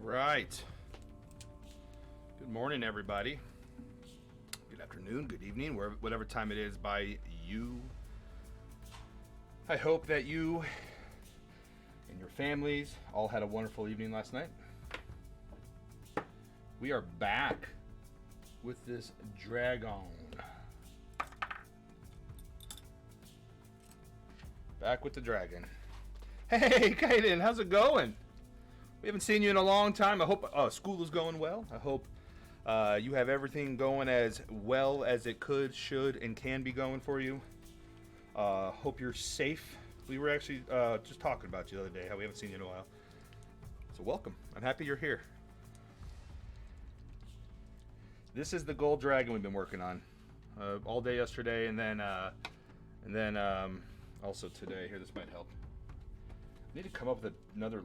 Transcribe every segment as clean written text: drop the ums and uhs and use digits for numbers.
right. Good morning, everybody. Good afternoon, good evening, whatever time it is by you. I hope that you and your families all had a wonderful evening last night. We are back with this dragon. Back with the dragon. Hey, Kaiden, how's it going? We haven't seen you in a long time. I hope school is going well. I hope you have everything going as well as it could, should, and can be going for you. Hope you're safe. We were actually just talking about you the other day, how we haven't seen you in a while. So welcome. I'm happy you're here. This is the gold dragon we've been working on all day yesterday, and then also today. Here, this might help. I need to come up with another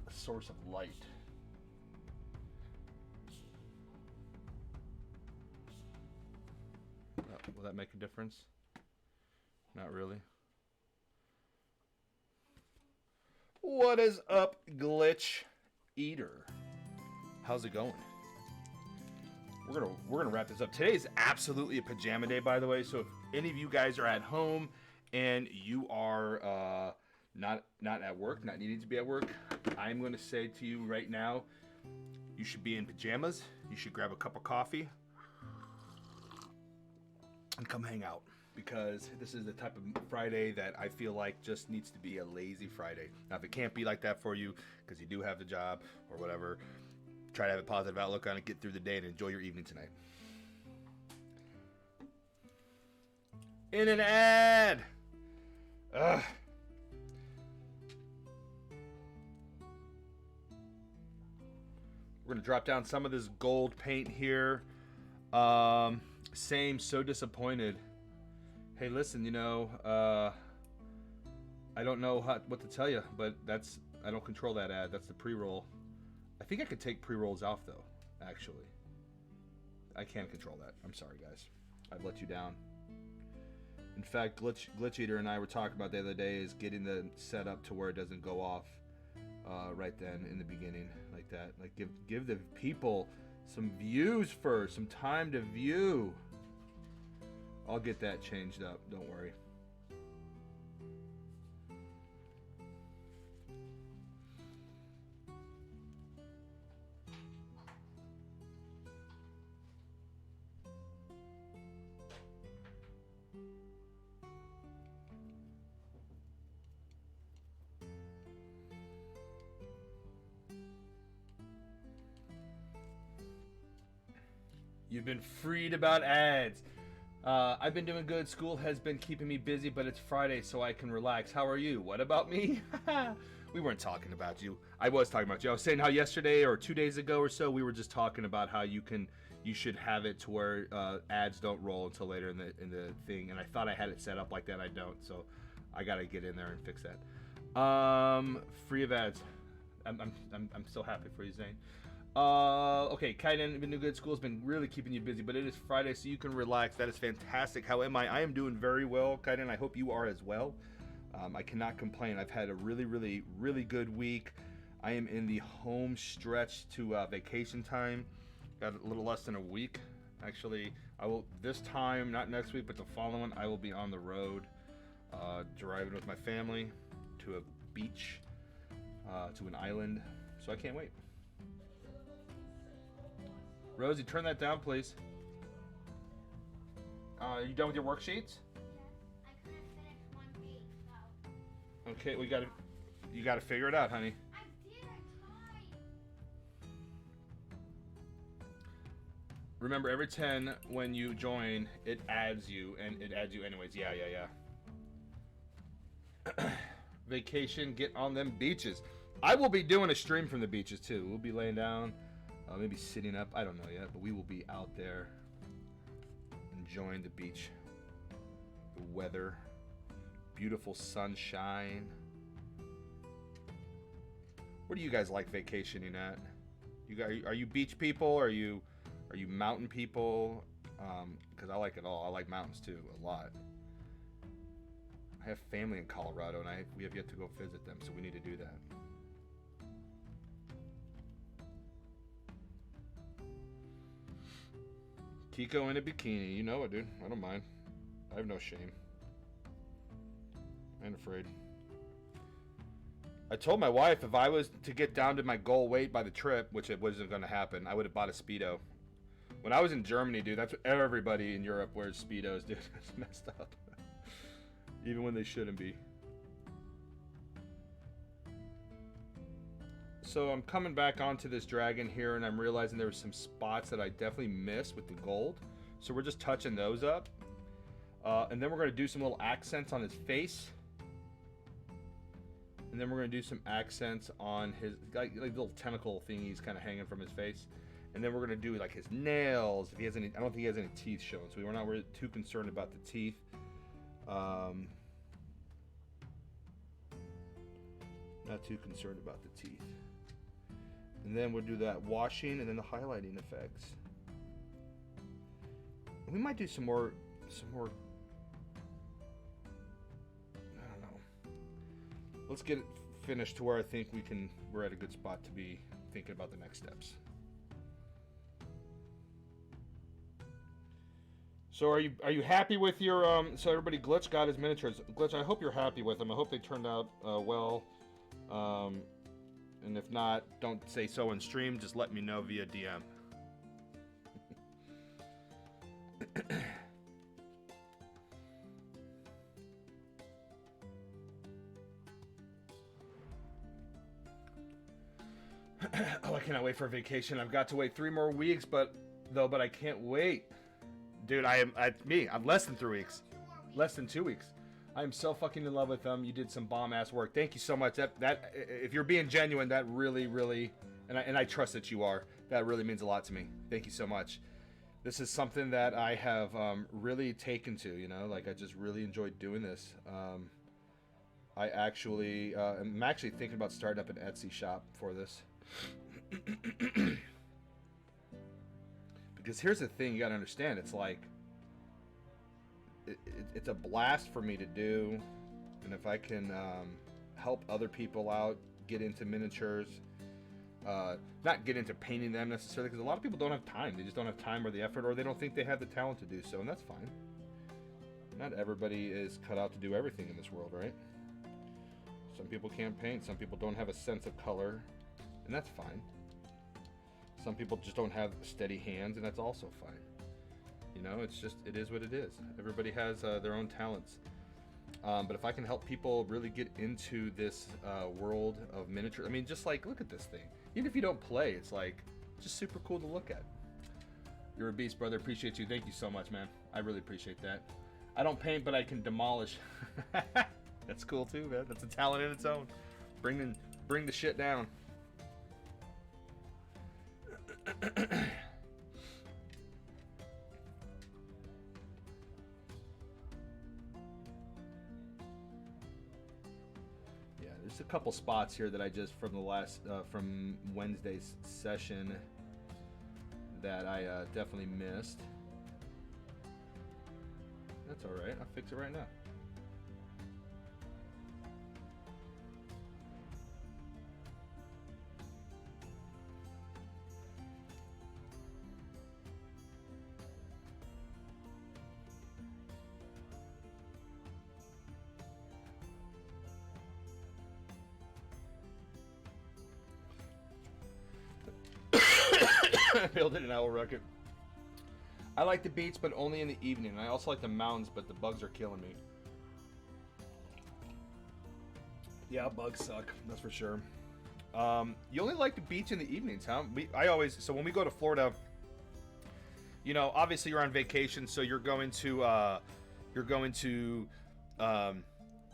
source of light. Will that make a difference? Not really. What is up, Glitch Eater? How's it going? We're gonna wrap this up. Today is absolutely a pajama day, by the way. So if any of you guys are at home and you are not at work, not needing to be at work, I'm going to say to you right now, you should be in pajamas. You should grab a cup of coffee and come hang out, because this is the type of Friday that I feel like just needs to be a lazy Friday. Now, if it can't be like that for you because you do have the job or whatever, try to have a positive outlook on it, get through the day, and enjoy your evening tonight. In an ad! Ugh. We're going to drop down some of this gold paint here. Same, so disappointed. Hey, listen, I don't know what to tell you, but I don't control that ad. That's the pre-roll. I think I could take pre-rolls off, though, actually. I can't control that. I'm sorry, guys. I've let you down. In fact, Glitch Eater and I were talking about the other day is getting the setup to where it doesn't go off right then in the beginning, like that. Like give the people some views first, some time to view. I'll get that changed up. Don't worry. You've been freed about ads. I've been doing good. School has been keeping me busy, but it's Friday, so I can relax. How are you? What about me? We weren't talking about you. I was talking about you. I was saying how yesterday or 2 days ago or so, we were just talking about how you should have it to where ads don't roll until later in the thing. And I thought I had it set up like that. I don't, so I gotta get in there and fix that. Free of ads. I'm so happy for you, Zane. Okay, Kaiden, been doing good. School's been really keeping you busy, but it is Friday, so you can relax. That is fantastic. How am I? I am doing very well, Kaiden. I hope you are as well. I cannot complain. I've had a really, really, really good week. I am in the home stretch to vacation time. Got a little less than a week. Actually, I will this time, not next week, but the following, I will be on the road, driving with my family to a beach, to an island. So I can't wait. Rosie, turn that down, please. Are you done with your worksheets? Yeah, I couldn't finish one page, so. Okay, you gotta figure it out, honey. I did, I tried. Remember, every 10 when you join, it adds you, and it adds you anyways. Yeah. Vacation, get on them beaches. I will be doing a stream from the beaches, too. We'll be laying down. Maybe sitting up, I don't know yet, but we will be out there enjoying the beach, the weather, beautiful sunshine. Where do you guys like vacationing at? You guys, are you beach people? Are you mountain people? Because I like it all. I like mountains too, a lot. I have family in Colorado, and we have yet to go visit them, so we need to do that. Kiko in a bikini. You know it, dude. I don't mind. I have no shame. I ain't afraid. I told my wife if I was to get down to my goal weight by the trip, which it wasn't going to happen, I would have bought a Speedo. When I was in Germany, dude, that's what everybody in Europe wears Speedos, dude. It's messed up. Even when they shouldn't be. So I'm coming back onto this dragon here, and I'm realizing there were some spots that I definitely missed with the gold. So we're just touching those up. And then we're going to do some little accents on his face. And then we're going to do some accents on his like little tentacle thingies kind of hanging from his face. And then we're going to do like his nails. If he has any, I don't think he has any teeth shown, so we're not really too concerned about the teeth. Not too concerned about the teeth. And then we'll do that washing and then the highlighting effects. We might do some more. I don't know. Let's get it finished to where I think we're at a good spot to be thinking about the next steps. So are you happy with your so everybody, Glitch got his miniatures. Glitch, I hope you're happy with them. I hope they turned out well. And if not, don't say so in stream, just let me know via DM. Oh, I cannot wait for vacation. I've got to wait 3 more weeks, but I can't wait. Dude, I'm less than 3 weeks. Less than 2 weeks. I am so fucking in love with them. You did some bomb ass work. Thank you so much. That if you're being genuine, that really and I trust that you are. That really means a lot to me. Thank you so much. This is something that I have really taken to, you know, like I just really enjoyed doing this. I actually I'm actually thinking about starting up an Etsy shop for this. Because here's the thing you got to understand, it's like it's a blast for me to do, and if I can help other people out get into miniatures, not get into painting them necessarily, because a lot of people don't have time. They just don't have time or the effort, or they don't think they have the talent to do so, and that's fine. Not everybody is cut out to do everything in this world, right? Some people can't paint, some people don't have a sense of color, and that's fine. Some people just don't have steady hands, and that's also fine. You know, it's just, it is what it is. Everybody has their own talents. But if I can help people really get into this world of miniature, I mean, just like, look at this thing. Even if you don't play, it's like, just super cool to look at. You're a beast, brother. Appreciate you. Thank you so much, man. I really appreciate that. I don't paint, but I can demolish. That's cool too, man. That's a talent in its own. Bring the shit down. Yeah, there's a couple spots here that I just from the last from Wednesday's session that I definitely missed. That's all right. I'll fix it right now. Build it an owl rocket. I like the beach, but only in the evening. I also like the mountains, but the bugs are killing me. Yeah, bugs suck. That's for sure. You only like the beach in the evenings, huh? So when we go to Florida, you know, obviously you're on vacation, so you're going to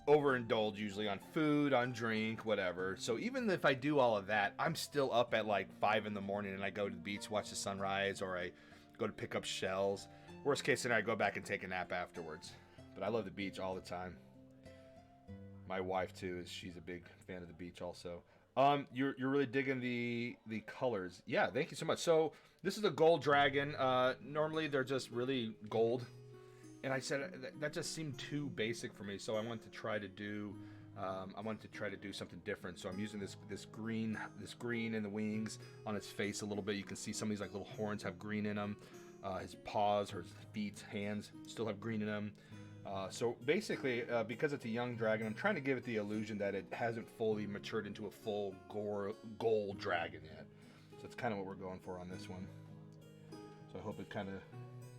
overindulge usually on food, on drink, whatever. So even if I do all of that, I'm still up at like 5 in the morning and I go to the beach, watch the sunrise, or I go to pick up shells. Worst case scenario, I go back and take a nap afterwards. But I love the beach all the time. My wife too, she's a big fan of the beach also. You're really digging the colors. Yeah, thank you so much. So this is a gold dragon. Normally they're just really gold. And I said that just seemed too basic for me, so I wanted to try to do something different. So I'm using this green in the wings on its face a little bit. You can see some of these like little horns have green in them. His paws, or his feet, hands still have green in them. So basically, because it's a young dragon, I'm trying to give it the illusion that it hasn't fully matured into a full gold dragon yet. So it's kind of what we're going for on this one. So I hope it kind of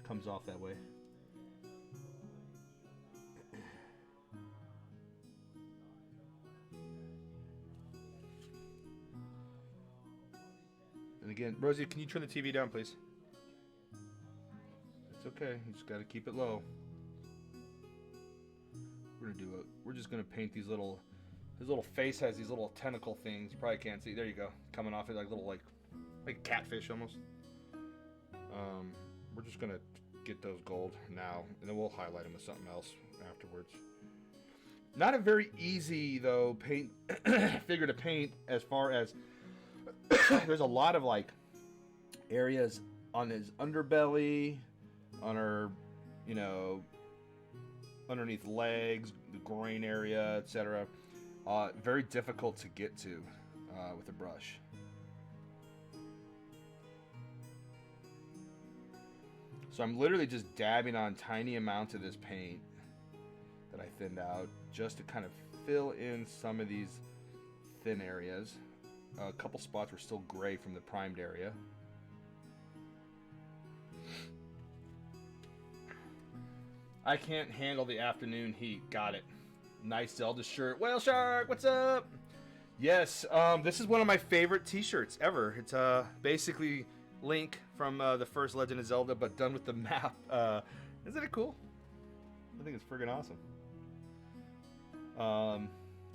comes off that way. And again, Rosie, can you turn the TV down, please? It's okay. You just got to keep it low. We're just gonna paint these little. His little face has these little tentacle things. You probably can't see. There you go, coming off it like little like catfish almost. We're just gonna get those gold now, and then we'll highlight them with something else afterwards. Not a very easy though paint figure to paint, as far as there's a lot of like areas on his underbelly, on her, you know, underneath legs, the groin area, etc. Very difficult to get to with a brush. So I'm literally just dabbing on tiny amounts of this paint that I thinned out just to kind of fill in some of these thin areas. A couple spots were still gray from the primed area. I can't handle the afternoon heat. Got it. Nice Zelda shirt. Whale Shark, what's up? Yes, this is one of my favorite t-shirts ever. It's basically Link from the first Legend of Zelda, but done with the map. Isn't it cool? I think it's friggin' awesome.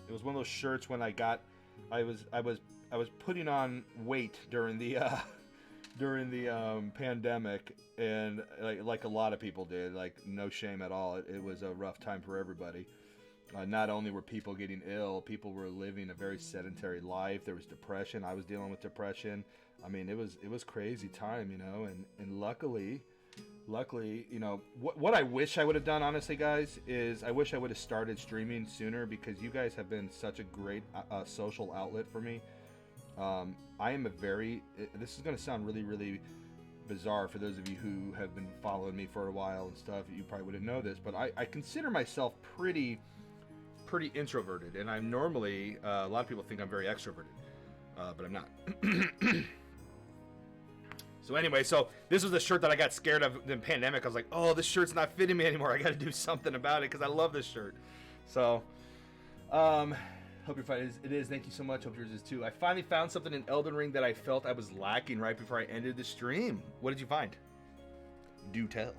It was one of those shirts when I was putting on weight during the pandemic, and like a lot of people did, like no shame at all. It was a rough time for everybody. Not only were people getting ill, people were living a very sedentary life. There was depression. I was dealing with depression. I mean, it was crazy time, you know. And luckily, you know, what I wish I would have done, honestly, guys, is I wish I would have started streaming sooner, because you guys have been such a great social outlet for me. I am this is going to sound really, really bizarre for those of you who have been following me for a while and stuff. You probably wouldn't know this, but I consider myself pretty introverted, and I'm normally, a lot of people think I'm very extroverted, but I'm not. So anyway, so this was a shirt that I got scared of in the pandemic. I was like, oh, this shirt's not fitting me anymore. I got to do something about it, because I love this shirt. So, hope you're fine. It is. Thank you so much. Hope yours is too. I finally found something in Elden Ring that I felt I was lacking right before I ended the stream. What did you find? Do tell.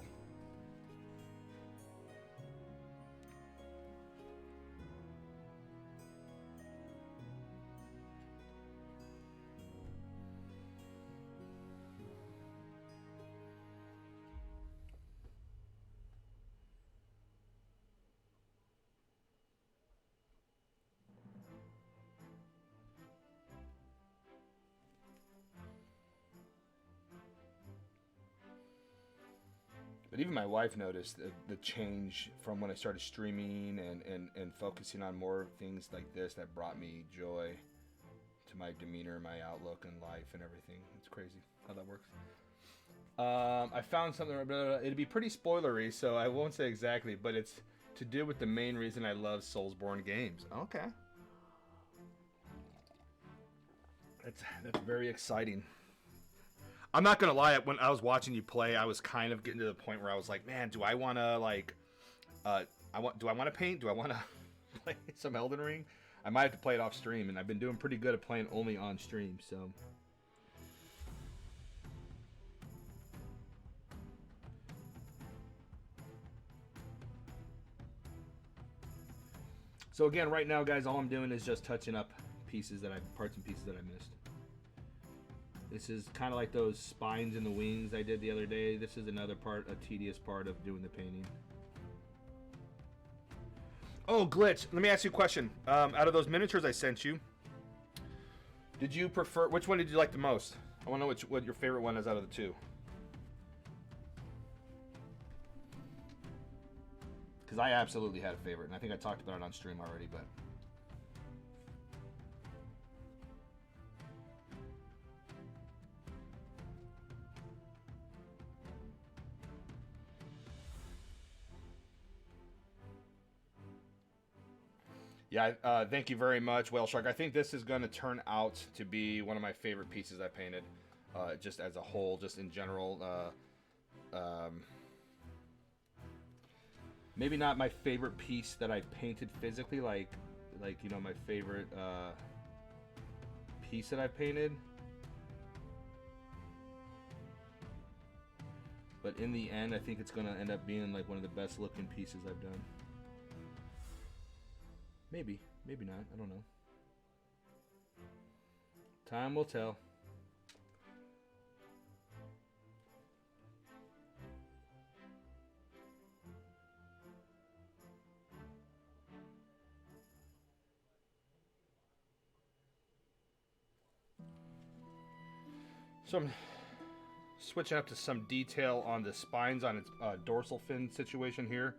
But even my wife noticed the change from when I started streaming and focusing on more things like this that brought me joy to my demeanor, my outlook in life and everything. It's crazy how that works. I found something, it'd be pretty spoilery, so I won't say exactly, but it's to do with the main reason I love Soulsborne games. Okay. That's very exciting. I'm not gonna lie. When I was watching you play, I was kind of getting to the point where I was like, "Man, do I want to do I want to paint? Do I want to play some Elden Ring?" I might have to play it off stream, and I've been doing pretty good at playing only on stream. So again, right now, guys, all I'm doing is just touching up parts and pieces that I missed. This is kind of like those spines in the wings I did the other day. This is another part, a tedious part of doing the painting. Oh, Glitch, let me ask you a question. Out of those miniatures I sent you, which one did you like the most? I want to know what your favorite one is out of the two. Because I absolutely had a favorite, and I think I talked about it on stream already, but... Yeah, thank you very much, Whale Shark. I think this is going to turn out to be one of my favorite pieces I painted, just as a whole, just in general. Maybe not my favorite piece that I painted physically, like you know, my favorite piece that I painted. But in the end, I think it's going to end up being like one of the best looking pieces I've done. Maybe, maybe not. I don't know. Time will tell. So I'm switching up to some detail on the spines on its dorsal fin situation here.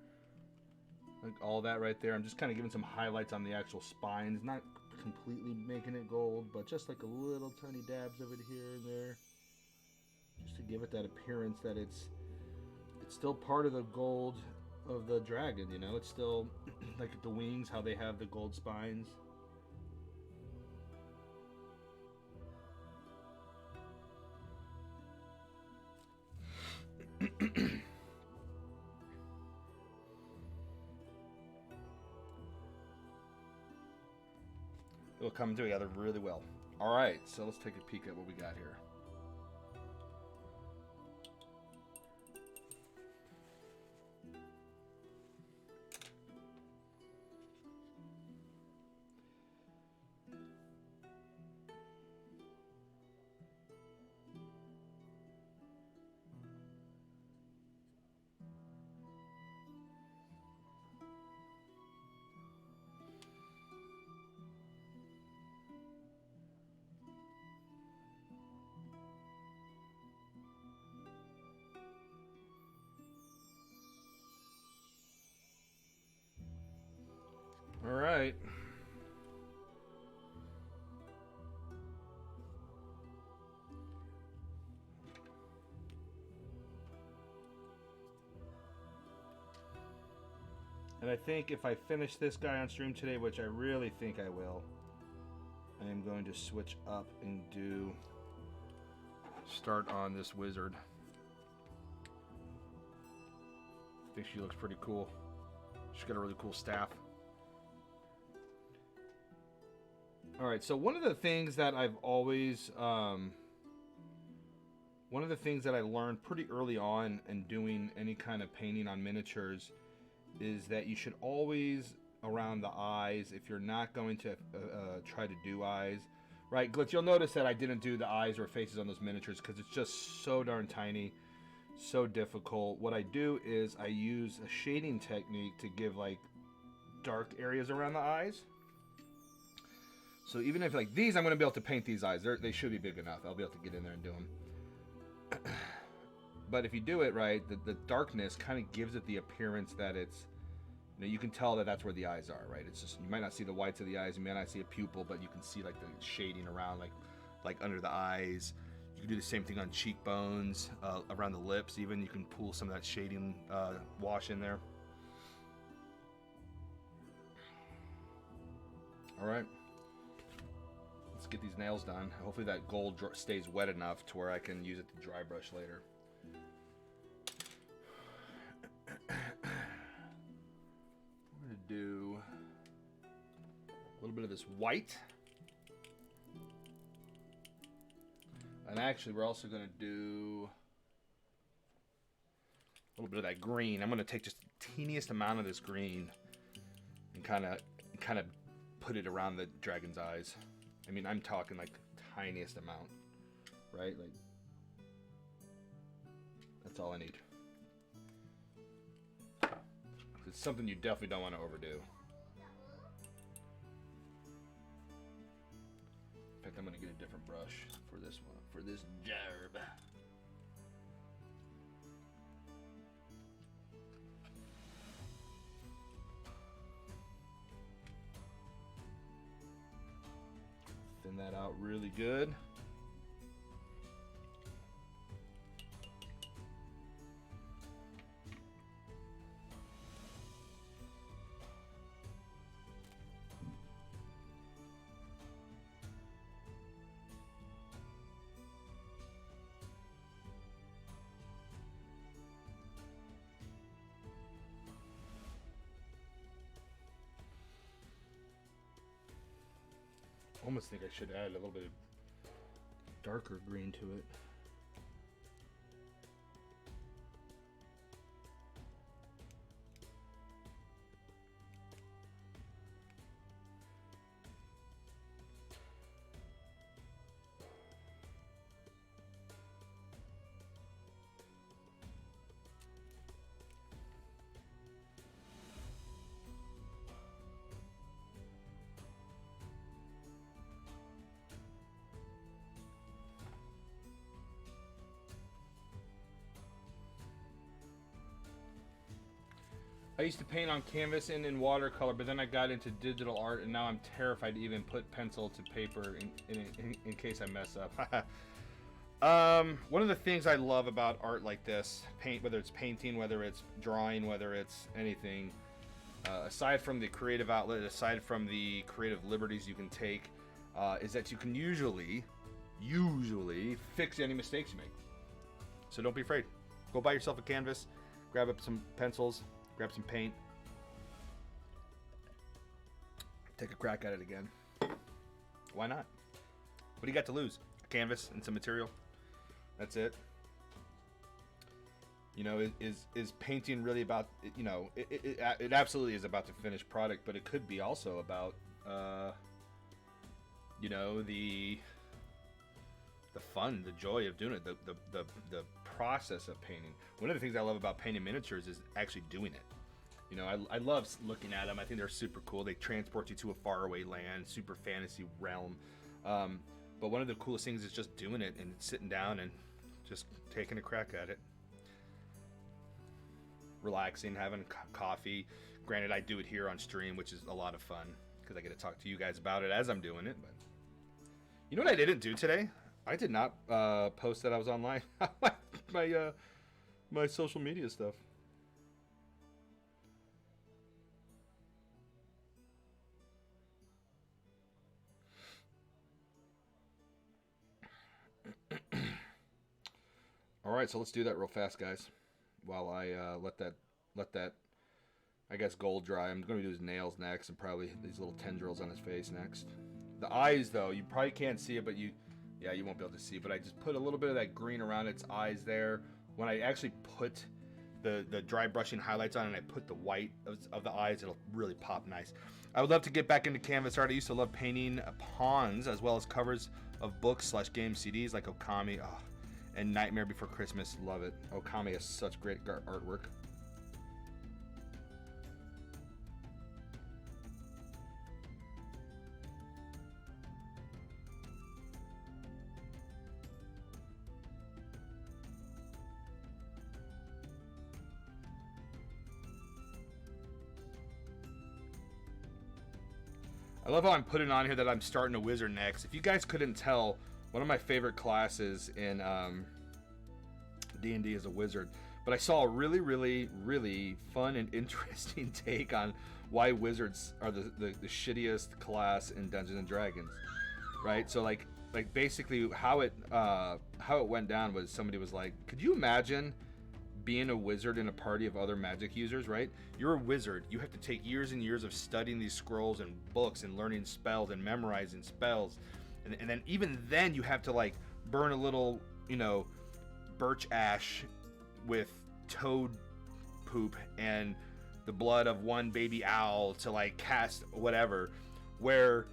Like all that right there. I'm just kind of giving some highlights on the actual spines. Not completely making it gold, but just like a little tiny dabs of it here and there. Just to give it that appearance that it's still part of the gold of the dragon, you know? It's still like the wings, how they have the gold spines. It'll come together really well. All right, so let's take a peek at what we got here. All right. And I think if I finish this guy on stream today, which I really think I will, I am going to switch up and start on this wizard. I think she looks pretty cool. She's got a really cool staff. Alright, so one of the things that I've always, one of the things that I learned pretty early on in doing any kind of painting on miniatures is that you should always, around the eyes, if you're not going to try to do eyes, right, Glitch, you'll notice that I didn't do the eyes or faces on those miniatures because it's just so darn tiny, so difficult. What I do is I use a shading technique to give like dark areas around the eyes. So even if like these, I'm going to be able to paint these eyes. They should be big enough. I'll be able to get in there and do them. But if you do it right, the darkness kind of gives it the appearance that it's, you know, you can tell that that's where the eyes are, right? It's just, you might not see the whites of the eyes, you may not see a pupil, but you can see like the shading around, like under the eyes. You can do the same thing on cheekbones, around the lips even. You can pull some of that shading wash in there. All right. Let's get these nails done. Hopefully that gold stays wet enough to where I can use it to dry brush later. We're going to do a little bit of this white. And actually, we're also going to do a little bit of that green. I'm going to take just the teeniest amount of this green and kind of put it around the dragon's eyes. I mean, I'm talking like the tiniest amount, right? Like, that's all I need. It's something you definitely don't want to overdo. In fact, I'm going to get a different brush for this one, for this job. Thin that out really good. almost think I should add a little bit of darker green to it. I used to paint on canvas and in watercolor, but then I got into digital art, and now I'm terrified to even put pencil to paper in case I mess up. One of the things I love about art like this, whether it's painting, whether it's drawing, whether it's anything, aside from the creative outlet, aside from the creative liberties you can take, is that you can usually fix any mistakes you make. So don't be afraid. Go buy yourself a canvas, grab up some pencils, grab some paint, take a crack at it again. Why not? What do you got to lose? A canvas and some material. That's it. You know, is painting really about, you know, it absolutely is about the finished product, but it could be also about, you know, the fun, the joy of doing it, the process of painting. One of the things I love about painting miniatures is actually doing it. You know, I love looking at them. I think they're super cool. They transport you to a faraway land, super fantasy realm. But one of the coolest things is just doing it and sitting down and just taking a crack at it. Relaxing, having coffee. Granted, I do it here on stream, which is a lot of fun because I get to talk to you guys about it as I'm doing it. But you know what I didn't do today? I did not post that I was online. my social media stuff. All right, so let's do that real fast, guys. While I let that I guess gold dry. I'm going to do his nails next, and probably these little tendrils on his face next. The eyes, though, you probably can't see it, but you won't be able to see. But I just put a little bit of that green around its eyes there. When I actually put the dry brushing highlights on and I put the white of the eyes, it'll really pop nice. I would love to get back into canvas art. I used to love painting pawns as well as covers of books / game CDs like Okami. Oh, and Nightmare Before Christmas, love it. Okami has such great artwork. I love how I'm putting on here that I'm starting a wizard next. If you guys couldn't tell, one of my favorite classes in D&D is a wizard. But I saw a really, really, really fun and interesting take on why wizards are the shittiest class in Dungeons and Dragons, right? So like basically how it went down was somebody was like, could you imagine being a wizard in a party of other magic users, right? You're a wizard. You have to take years and years of studying these scrolls and books and learning spells and memorizing spells. And then even then you have to like burn a little, birch ash with toad poop and the blood of one baby owl to like cast whatever, where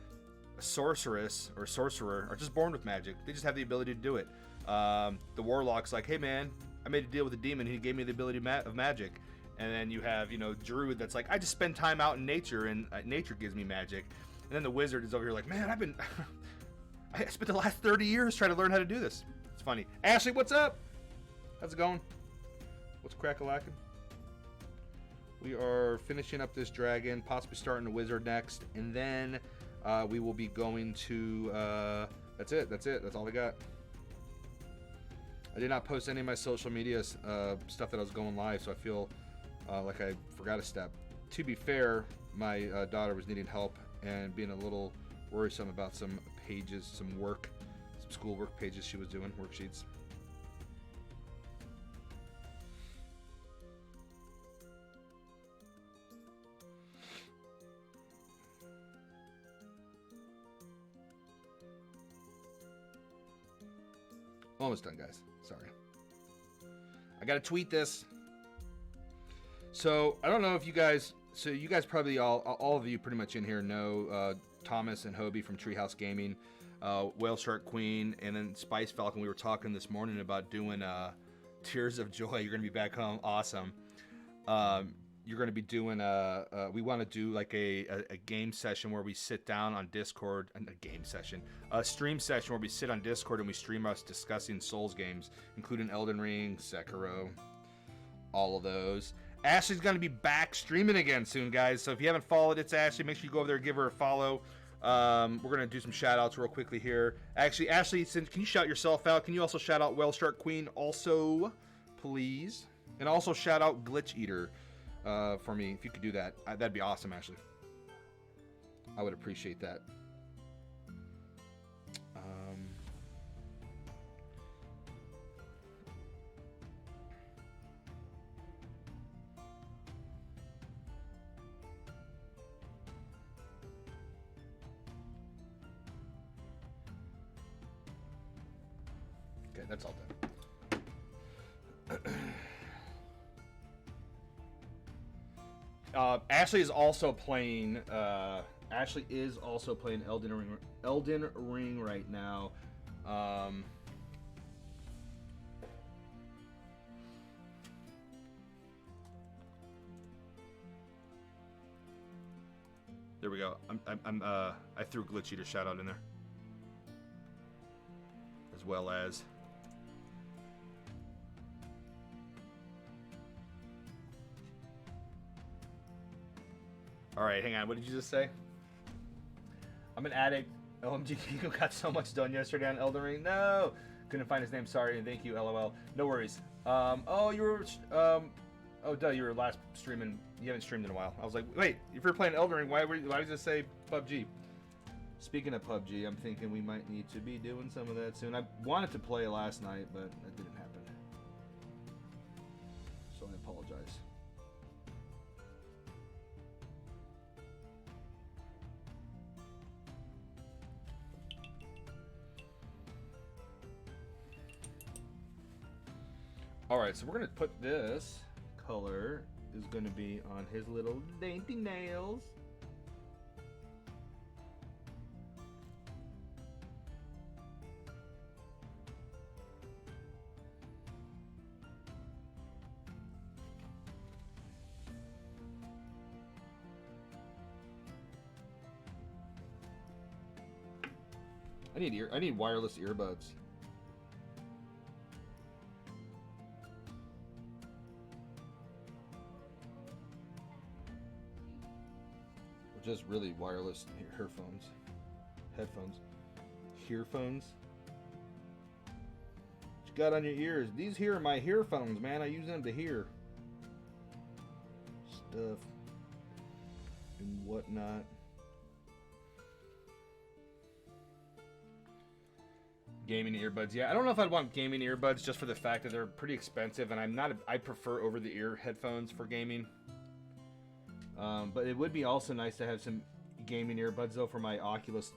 a sorceress or sorcerer are just born with magic. They just have the ability to do it. The warlock's like, hey man, I made a deal with a demon. He gave me the ability of magic. And then you have, druid that's like, I just spend time out in nature and nature gives me magic. And then the wizard is over here like, man, I spent the last 30 years trying to learn how to do this. It's funny. Ashley, what's up? How's it going? What's crack-a-lackin'? We are finishing up this dragon, possibly starting the wizard next. And then we will be going to, that's it. That's all I got. I did not post any of my social media stuff that I was going live, so I feel like I forgot a step. To be fair, my daughter was needing help and being a little worrisome about some pages, some schoolwork pages she was doing, worksheets. Almost done, guys. Sorry. I gotta tweet this. So I don't know if you guys. So you guys probably all of you pretty much in here know Thomas and Hobie from Treehouse Gaming, Whale Shark Queen, and then Spice Falcon. We were talking this morning about doing Tears of Joy. You're gonna be back home. Awesome. You're gonna be doing we want to do like a game session where we sit down on Discord, a stream session where we sit on Discord and we stream us discussing Souls games, including Elden Ring, Sekiro, all of those. Ashley's going to be back streaming again soon, guys. So if you haven't followed It's Ashley, make sure you go over there and give her a follow. We're going to do some shout-outs real quickly here. Actually, Ashley, can you shout yourself out? Can you also shout out Whale Shark Queen also, please? And also shout out Glitch Eater for me. If you could do that, that'd be awesome, Ashley. I would appreciate that. Okay, that's all done. Ashley is also playing. Ashley is also playing Elden Ring right now. There we go. I threw Glitch Eater shout out in there, as well as. All right, hang on. What did you just say? I'm an addict. OMG, Kiko got so much done yesterday on Elden Ring. No, couldn't find his name. Sorry, and thank you. LOL. No worries. Oh, you were. Oh, duh. You were last streaming. You haven't streamed in a while. I was like, wait. If you're playing Elden Ring, why did it say PUBG? Speaking of PUBG, I'm thinking we might need to be doing some of that soon. I wanted to play last night, but that didn't happen. So I apologize. Alright, so we're going to put this color is going to be on his little dainty nails. I need wireless earbuds. Just really wireless headphones. What you got on your ears? These here are my earphones, man. I use them to hear stuff and whatnot. Gaming earbuds. Yeah, I don't know if I'd want gaming earbuds just for the fact that they're pretty expensive, and I prefer over-the-ear headphones for gaming. But it would be also nice to have some gaming earbuds though for my Oculus,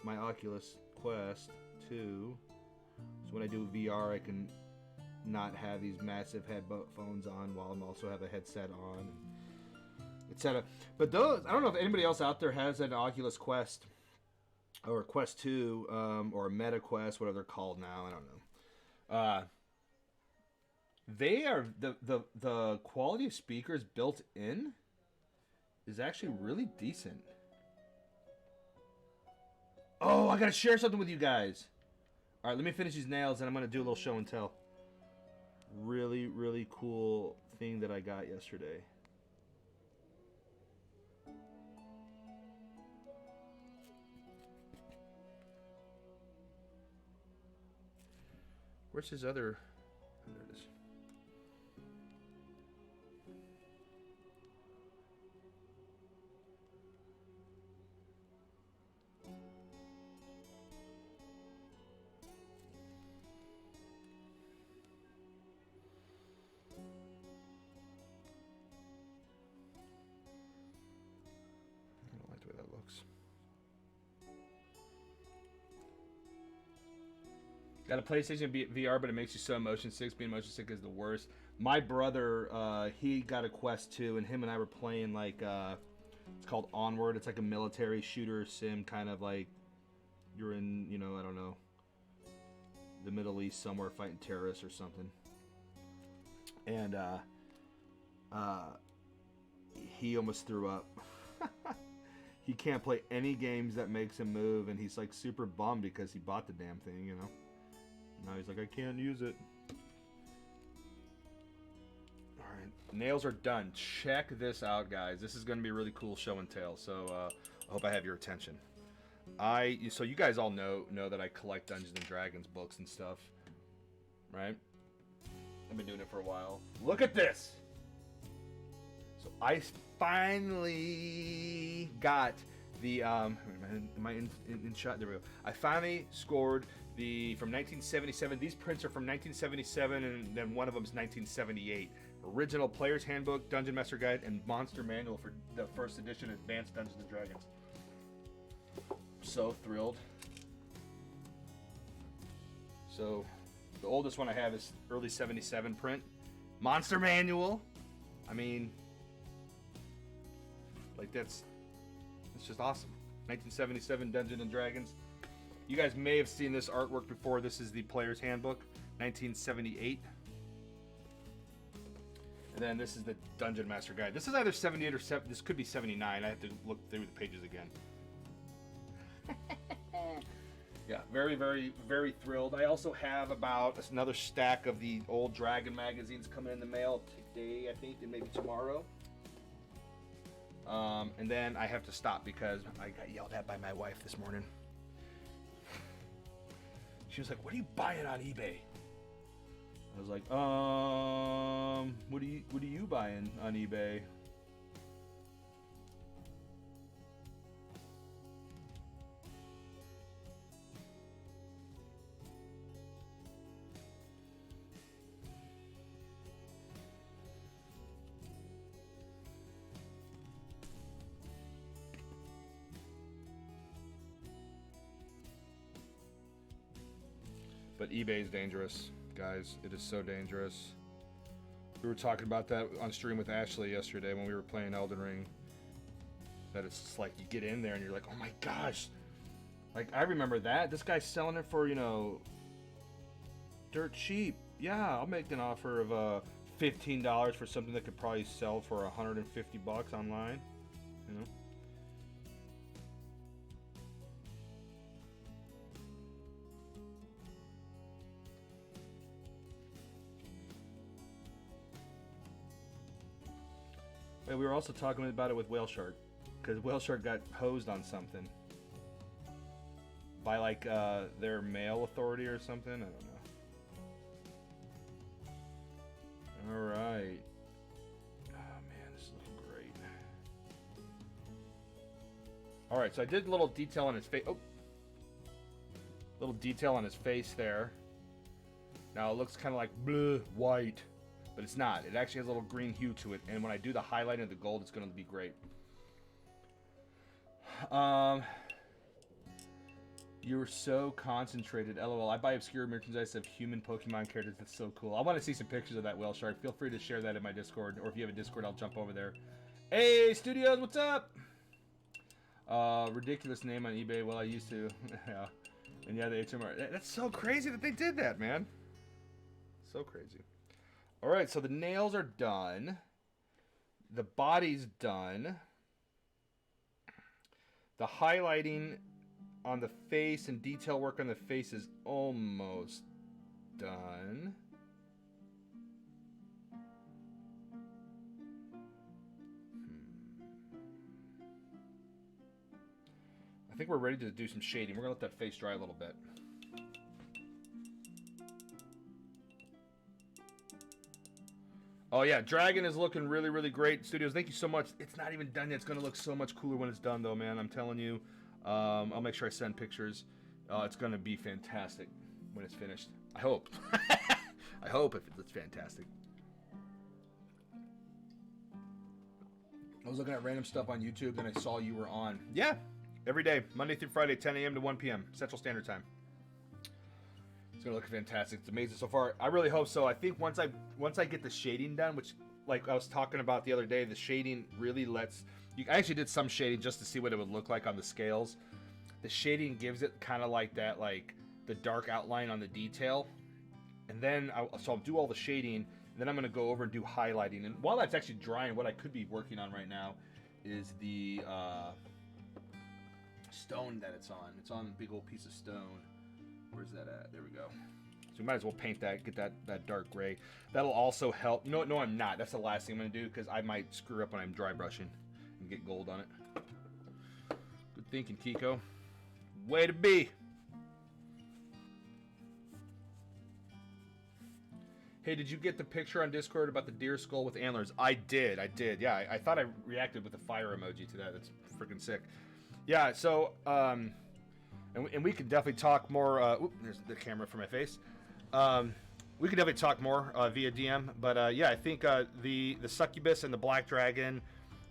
my Oculus Quest 2. So when I do VR, I can not have these massive headphones on while I'm also have a headset on, etc. But those, I don't know if anybody else out there has an Oculus Quest or Quest 2 or a Meta Quest, whatever they're called now. I don't know. They are the quality of speakers built in is actually really decent. Oh, I gotta share something with you guys. All right, let me finish these nails and I'm gonna do a little show and tell. Really, really cool thing that I got yesterday. Where's his other? Oh, there it is. I don't like the way that looks. Got a PlayStation VR, but it makes you so motion sick. Being motion sick is the worst. My brother, he got a Quest 2, and him and I were playing like it's called Onward. It's like a military shooter sim, kind of like you're in, you know, I don't know, the Middle East somewhere fighting terrorists or something. And he almost threw up. He can't play any games that makes him move, and he's like super bummed because he bought the damn thing, you know. Now he's like, I can't use it. All right, nails are done. Check this out, guys. This is going to be a really cool show and tell. So I hope I have your attention. So you guys all know that I collect Dungeons and Dragons books and stuff, right? I've been doing it for a while. Look at this. So I finally got the am I in shot? There we go. I finally scored the from 1977. These prints are from 1977, and then one of them is 1978. Original Player's Handbook, Dungeon Master Guide, and Monster Manual for the first edition Advanced Dungeons and Dragons. So thrilled. So the oldest one I have is early 77 print. Monster Manual. I mean, like it's just awesome. 1977 Dungeons and Dragons. You guys may have seen this artwork before. This is the Player's Handbook, 1978. And then this is the Dungeon Master Guide. This is either 78 or 7. This could be 79. I have to look through the pages again. Yeah, very, very, very thrilled. I also have about another stack of the old Dragon magazines coming in the mail today, I think, and maybe tomorrow. And then I have to stop because I got yelled at by my wife this morning. She was like, "What are you buying on eBay?" I was like, what are you buying on eBay?" But eBay is dangerous, guys. It is so dangerous. We were talking about that on stream with Ashley yesterday when we were playing Elden Ring. That it's just like you get in there and you're like, oh my gosh. Like, I remember that. This guy's selling it for, you know, dirt cheap. Yeah, I'll make an offer of $15 for something that could probably sell for $150 online. You know? And we were also talking about it with Whale Shark, because Whale Shark got hosed on something by like their mail authority or something. I don't know. All right. Oh man, this is looking great. All right, so I did a little detail on his face. Oh, little detail on his face there. Now it looks kind of like bleh, white. But it's not. It actually has a little green hue to it. And when I do the highlight of the gold, it's going to be great. You're so concentrated. LOL. I buy obscure merchandise of human Pokemon characters. That's so cool. I want to see some pictures of that Whale Shark. Feel free to share that in my Discord. Or if you have a Discord, I'll jump over there. Hey, Studios, what's up? Ridiculous name on eBay. Well, I used to. Yeah. And yeah, the HMR. That's so crazy that they did that, man. So crazy. Alright, so the nails are done. The body's done. The highlighting on the face and detail work on the face is almost done. I think we're ready to do some shading. We're going to let that face dry a little bit. Oh yeah, Dragon is looking really, really great. Studios, thank you so much. It's not even done yet. It's going to look so much cooler when it's done, though, man. I'm telling you. I'll make sure I send pictures. It's going to be fantastic when it's finished. I hope. I hope it's fantastic. I was looking at random stuff on YouTube, and I saw you were on. Yeah, every day, Monday through Friday, 10 a.m. to 1 p.m. Central Standard Time. gonna look fantastic. It's amazing so far. I really hope so. I think once I get the shading done, which like I was talking about the other day, the shading really lets you. I actually did some shading just to see what it would look like on the scales. The shading gives it kind of like that, like the dark outline on the detail. And then I'll do all the shading, and then I'm gonna go over and do highlighting. And while that's actually drying, what I could be working on right now is the stone that it's on. It's on a big old piece of stone. Where's that at? There we go. So we might as well paint that, get that dark gray. That'll also help. No, I'm not. That's the last thing I'm gonna do because I might screw up when I'm dry brushing and get gold on it. Good thinking, Kiko. Way to be. Hey, did you get the picture on Discord about the deer skull with antlers? I did. Yeah, I thought I reacted with a fire emoji to that. That's freaking sick. Yeah, so, and we can definitely talk more. There's the camera for my face. We could definitely talk more via DM. But yeah, I think the succubus and the black dragon,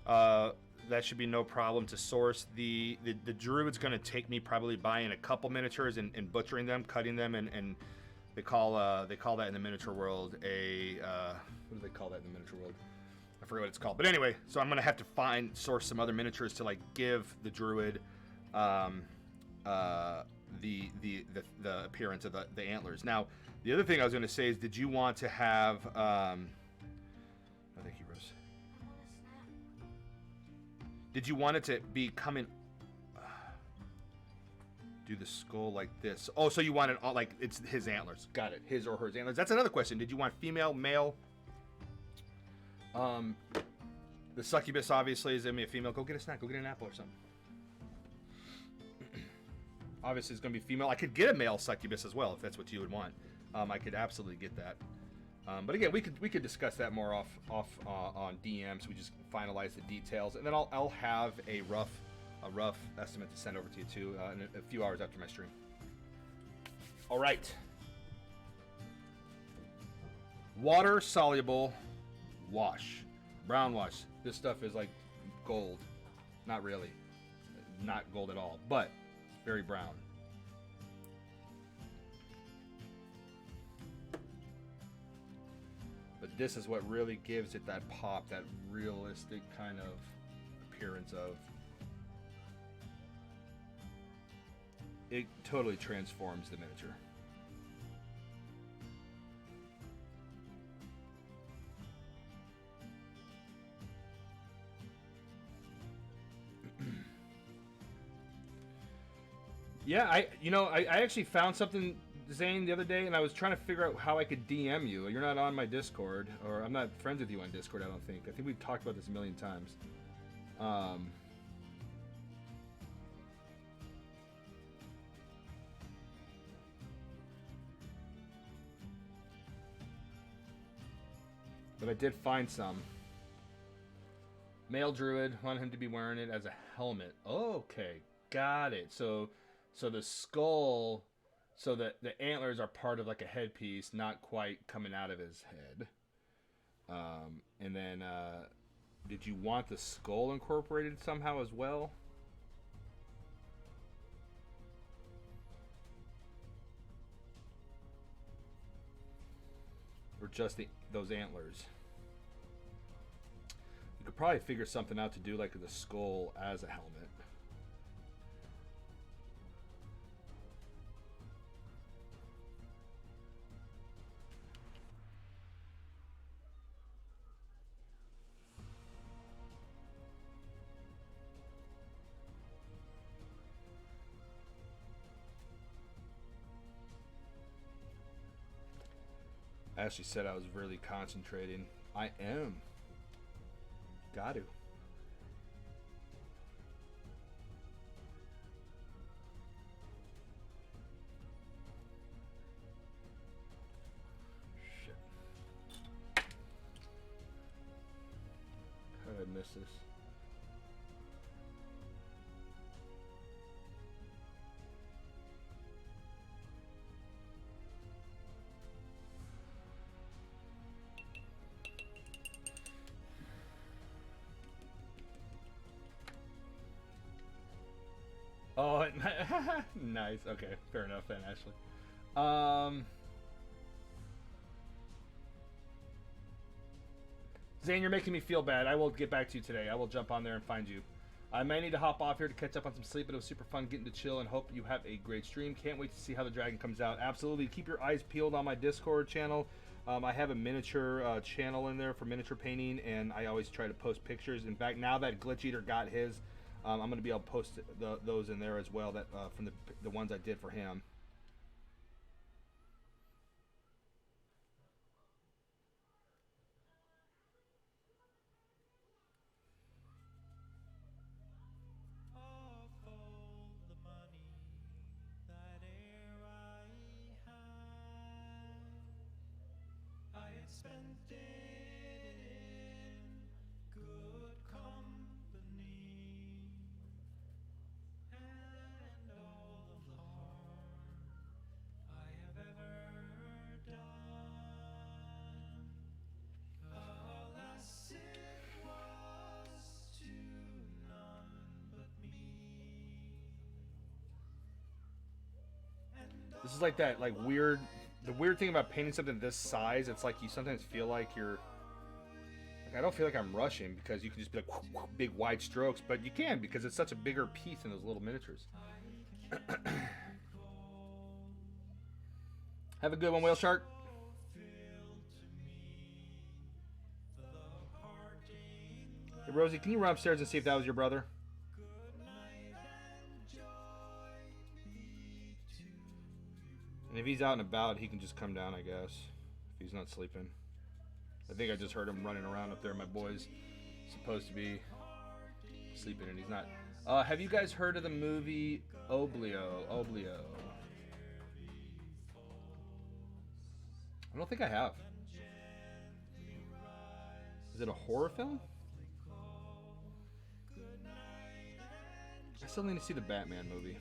that should be no problem to source. The druid's going to take me probably buying a couple miniatures and butchering them, cutting them, and they call that in the miniature world a what do they call that in the miniature world? I forget what it's called. But anyway, so I'm gonna have to source some other miniatures to like give the druid the appearance of the antlers. Now, the other thing I was gonna say is, did you want to have oh, thank you, Rose. Did you want it to be coming? Do the skull like this. Oh, so you want it all like it's his antlers. Got it. His or her antlers. That's another question. Did you want female, male? The succubus obviously is gonna be a female. Go get a snack. Go get an apple or something. Obviously, it's gonna be female. I could get a male succubus as well if that's what you would want. I could absolutely get that. But again, we could discuss that more off on DM. So we just finalize the details, and then I'll have a rough estimate to send over to you too in a few hours after my stream. All right. Water soluble wash, brown wash. This stuff is like gold. Not really, not gold at all, but very brown. But this is what really gives it that pop, that realistic kind of appearance of. It totally transforms the miniature. Yeah, I actually found something, Zane, the other day, and I was trying to figure out how I could DM you. You're not on my Discord, or I'm not friends with you on Discord, I don't think. I think we've talked about this a million times. But I did find some. Male druid, want him to be wearing it as a helmet. Okay, got it. So the skull, so that the antlers are part of like a headpiece, not quite coming out of his head. And then, did you want the skull incorporated somehow as well? Or just those antlers? You could probably figure something out to do like the skull as a helmet. Ashley said I was really concentrating. I am. Got to. Shit. How did I miss this? Oh, nice. Okay, fair enough then, Ashley. Um, Zane, you're making me feel bad. I will get back to you today. I will jump on there and find you. I may need to hop off here to catch up on some sleep, but it was super fun getting to chill and hope you have a great stream. Can't wait to see how the dragon comes out. Absolutely. Keep your eyes peeled on my Discord channel. I have a miniature channel in there for miniature painting, and I always try to post pictures. In fact, now that Glitch Eater got his, I'm going to be able to post those in there as well, that from the ones I did for him. This is like that, like weird. The weird thing about painting something this size, it's like you sometimes feel like you're. Like, I don't feel like I'm rushing because you can just be like big wide strokes, but you can because it's such a bigger piece in those little miniatures. Have a good one, Whale Shark. Hey, Rosie, can you run upstairs and see if that was your brother? And if he's out and about, he can just come down, I guess, if he's not sleeping. I think I just heard him running around up there. My boy's supposed to be sleeping, and he's not. Have you guys heard of the movie Oblio? Oblio. I don't think I have. Is it a horror film? I still need to see the Batman movie.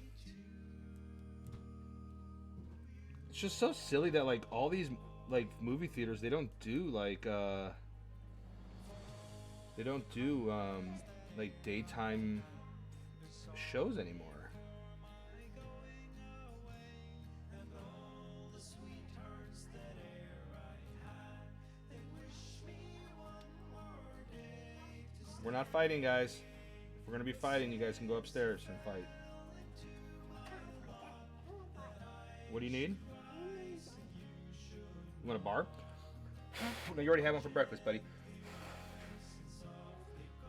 It's just so silly that like all these like movie theaters, they don't do like like daytime shows anymore. We're not fighting, guys. If we're gonna be fighting, you guys can go upstairs and fight. What do you need? You want a bar? No, you already had one for breakfast, buddy.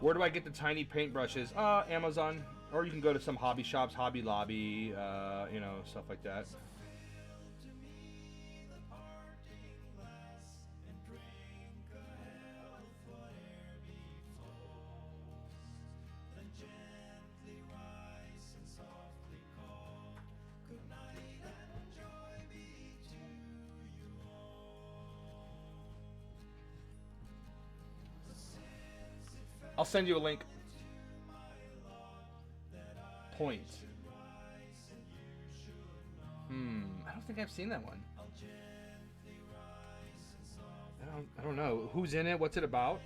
Where do I get the tiny paintbrushes? Amazon. Or you can go to some hobby shops, Hobby Lobby, you know, stuff like that. I'll send you a link. Point. I don't think I've seen that one. I don't know. Who's in it? What's it about?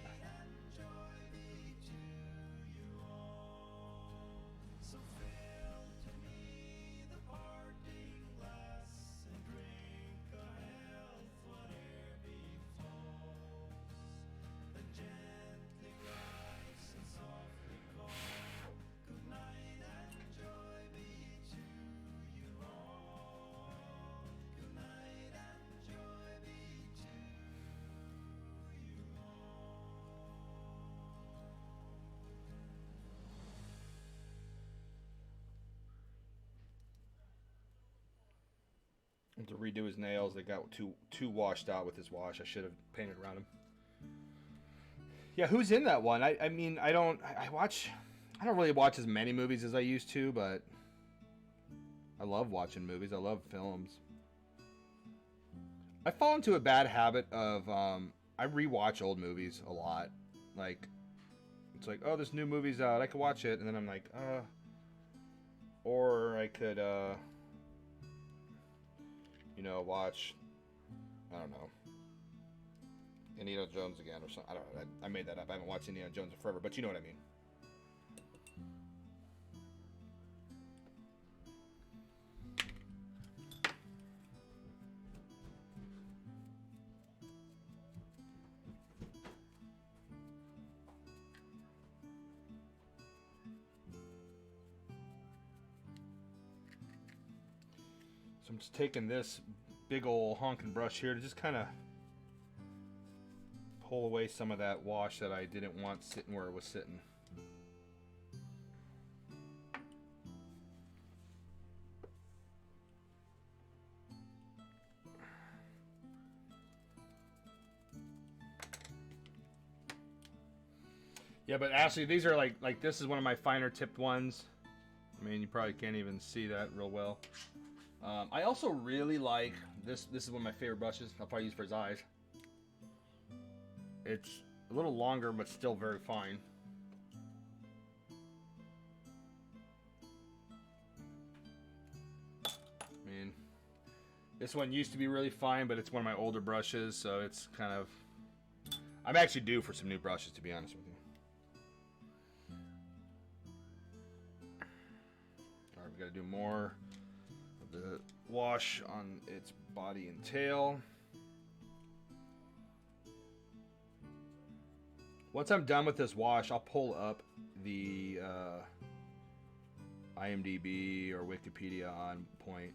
To redo his nails, they got too washed out with his wash. I should have painted around him. Yeah, who's in that one? I mean, I don't really watch as many movies as I used to, but I love watching movies. I love films. I fall into a bad habit of I rewatch old movies a lot. Like, it's like, oh, this new movie's out, I could watch it, and then I'm like, or I could you know, watch, I don't know, Indiana Jones again or something. I don't know. I made that up. I haven't watched Indiana Jones in forever, but you know what I mean. So I'm just taking this big old honking brush here to just kind of pull away some of that wash that I didn't want sitting where it was sitting. Yeah, but Ashley, these are like this is one of my finer tipped ones. I mean, you probably can't even see that real well. I also really like this. This is one of my favorite brushes. I'll probably use for his eyes. It's a little longer, but still very fine. I mean, this one used to be really fine, but it's one of my older brushes, so it's kind of... I'm actually due for some new brushes, to be honest with you. Alright, we gotta do more of the wash on its body and tail. Once I'm done with this wash, I'll pull up the IMDb or Wikipedia on point.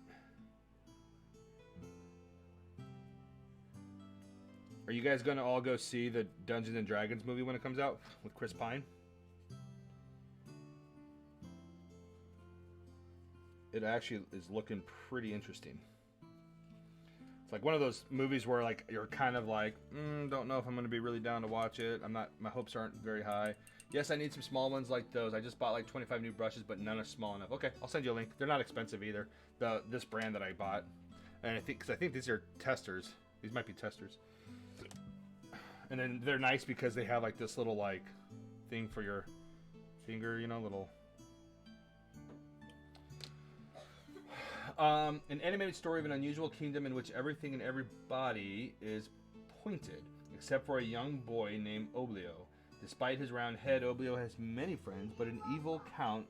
Are you guys going to all go see the Dungeons and Dragons movie when it comes out with Chris Pine? It actually is looking pretty interesting. It's like one of those movies where like you're kind of like, don't know if I'm going to be really down to watch it. My hopes aren't very high. Yes, I need some small ones like those. I just bought like 25 new brushes, but none are small enough. Okay, I'll send you a link. They're not expensive either. This brand that I bought, and I think these are testers. These might be testers. And then they're nice because they have like this little like thing for your finger, you know, little. An animated story of an unusual kingdom in which everything and everybody is pointed, except for a young boy named Oblio. Despite his round head, Oblio has many friends, but an evil count,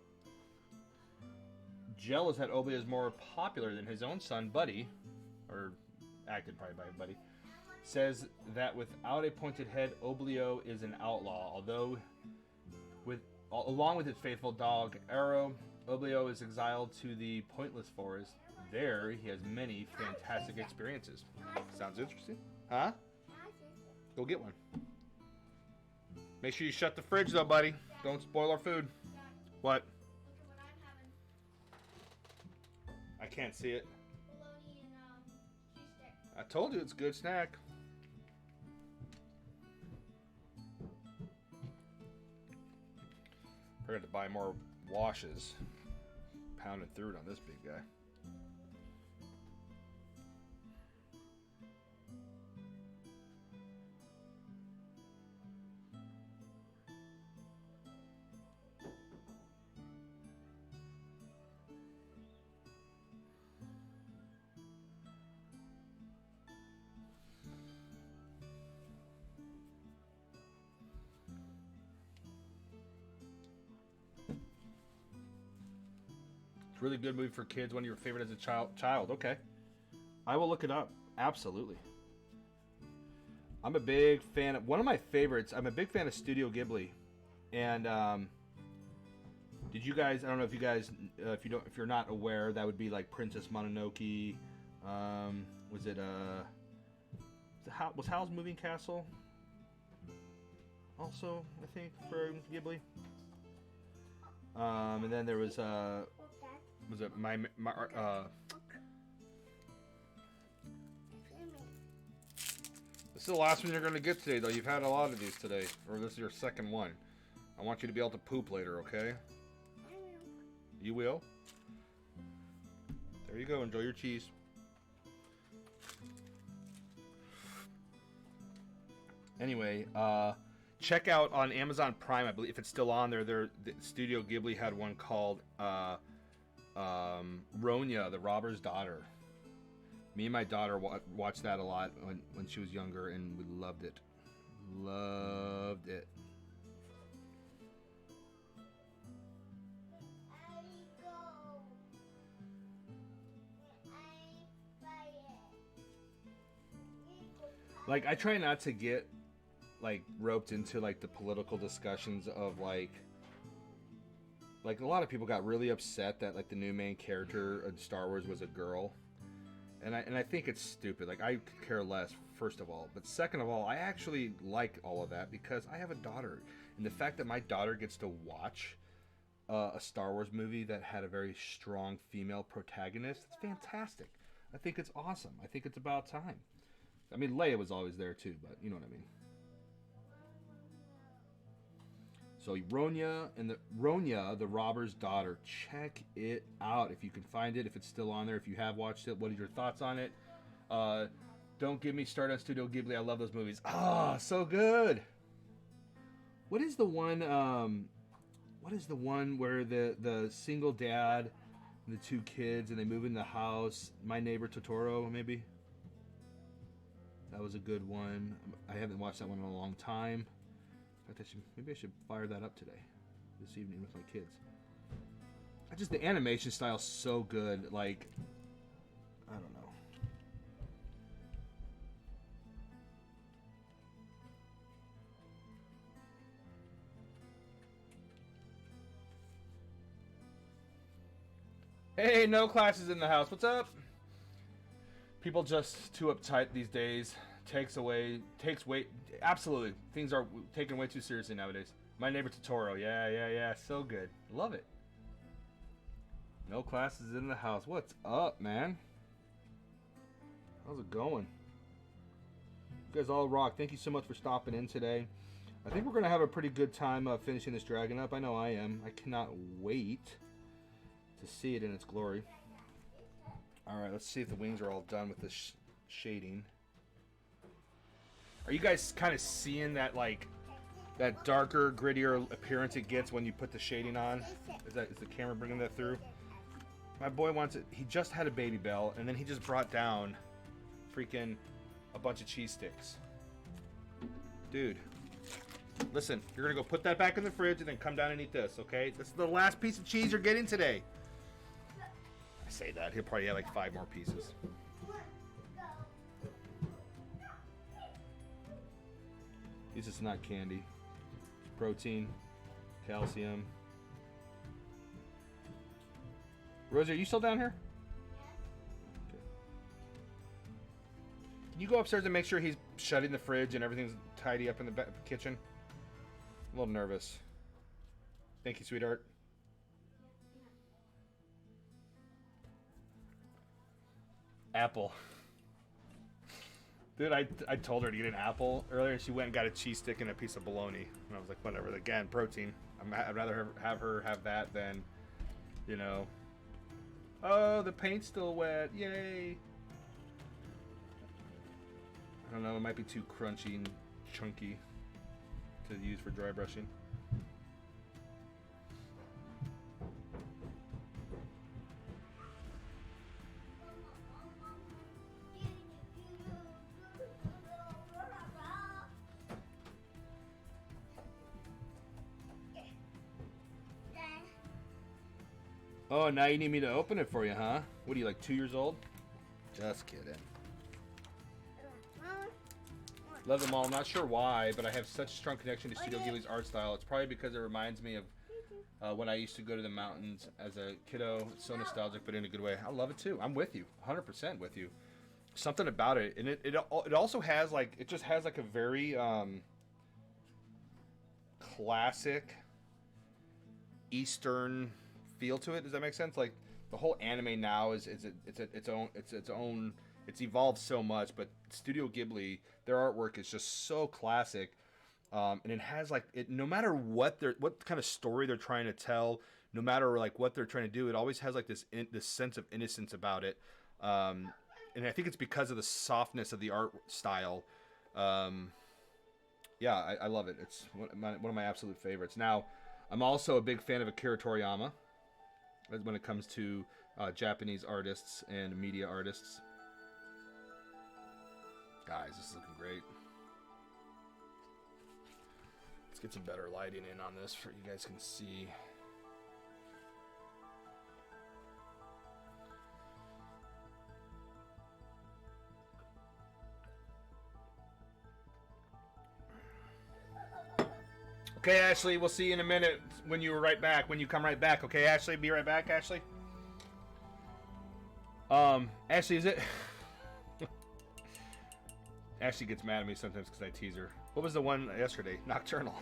jealous that Oblio is more popular than his own son, Buddy, or acted probably by Buddy, says that without a pointed head, Oblio is an outlaw. Along with his faithful dog, Arrow, Oblio is exiled to the Pointless Forest. There, he has many fantastic experiences. Sounds interesting. Huh? Go get one. Make sure you shut the fridge, though, buddy. Don't spoil our food. What? Look at what I'm having. I can't see it. Bologna and cheese stick. I told you it's a good snack. Forgot to buy more washes. Pounded through it on this big guy. Really good movie for kids. One of your favorite as a child. Okay, I will look it up. Absolutely. I'm a big fan of one of my favorites. I'm a big fan of Studio Ghibli, and did you guys? I don't know if you guys, if you're not aware, that would be like Princess Mononoke. Was it was Howl's Moving Castle? Also, I think for Ghibli. And then there was was it my This is the last one you're going to get today, though. You've had a lot of these today, or this is your second one. I want you to be able to poop later, okay? You will? There you go. Enjoy your cheese. Anyway, check out on Amazon Prime, I believe, if it's still on there. The Studio Ghibli had one called Ronya, the Robber's Daughter. Me and my daughter watched that a lot when she was younger, and we loved it. Loved it. Like, I try not to get like roped into like the political discussions of like a lot of people got really upset that like the new main character of Star Wars was a girl. and I think it's stupid. Like, I could care less, first of all. But second of all, I actually like all of that because I have a daughter. And the fact that my daughter gets to watch a Star Wars movie that had a very strong female protagonist, it's fantastic. I think it's awesome. I think it's about time. I mean, Leia was always there too, but you know what I mean. So Ronya, the robber's daughter. Check it out if you can find it, if it's still on there, if you have watched it. What are your thoughts on it? Don't get me started on Studio Ghibli. I love those movies. Ah, so good. What is the one? What is the one where the single dad and the two kids and they move in the house? My Neighbor Totoro, maybe. That was a good one. I haven't watched that one in a long time. In fact, maybe I should fire that up today, this evening with my kids. The animation style is so good. Like, I don't know. Hey, no classes in the house. What's up? People just too uptight these days. Takes weight. Absolutely, things are taken way too seriously nowadays. My Neighbor Totoro. Yeah. So good. Love it. No classes in the house. What's up, man? How's it going? You guys all rock. Thank you so much for stopping in today. I think we're gonna have a pretty good time finishing this dragon up. I know I am. I cannot wait to see it in its glory. All right, let's see if the wings are all done with this shading. Are you guys kind of seeing that, like, that darker, grittier appearance it gets when you put the shading on? Is the camera bringing that through? My boy wants it. He just had a Baby Bell, and then he just brought down freaking a bunch of cheese sticks. Dude, listen, you're gonna go put that back in the fridge and then come down and eat this, okay? This is the last piece of cheese you're getting today. I say that, he'll probably have like 5 more pieces. This is not candy. Protein, calcium. Rosie, are you still down here? Okay. Can you go upstairs and make sure he's shutting the fridge and everything's tidy up in the kitchen? I'm a little nervous. Thank you, sweetheart. Apple. Dude, I told her to get an apple earlier, and she went and got a cheese stick and a piece of bologna. And I was like, whatever. Again, protein. I'd rather have her have that than, you know. Oh, the paint's still wet. Yay. I don't know. It might be too crunchy and chunky to use for dry brushing. Oh, now you need me to open it for you, huh? What are you, like 2 years old? Just kidding. Love them all. Not sure why, but I have such a strong connection to Studio Ghibli's art style. It's probably because it reminds me of when I used to go to the mountains as a kiddo. It's so nostalgic, but in a good way. I love it too. I'm with you, 100% with you. Something about it, and it also has like, it just has like a very classic Eastern feel to it. Does that make sense? Like, the whole anime now is its own. It's evolved so much, but Studio Ghibli, their artwork is just so classic, and it has like it. No matter what kind of story they're trying to tell, no matter like what they're trying to do, it always has like this sense of innocence about it, and I think it's because of the softness of the art style. Yeah, I love it. It's one of my absolute favorites. Now, I'm also a big fan of Akira Toriyama when it comes to Japanese artists and media artists. Guys, this is looking great. Let's get some better lighting in on this for you guys can see. Okay, Ashley, we'll see you in a minute when you come right back. Okay, Ashley, be right back, Ashley. Ashley, is it Ashley gets mad at me sometimes because I tease her. What was the one yesterday? Nocturnal.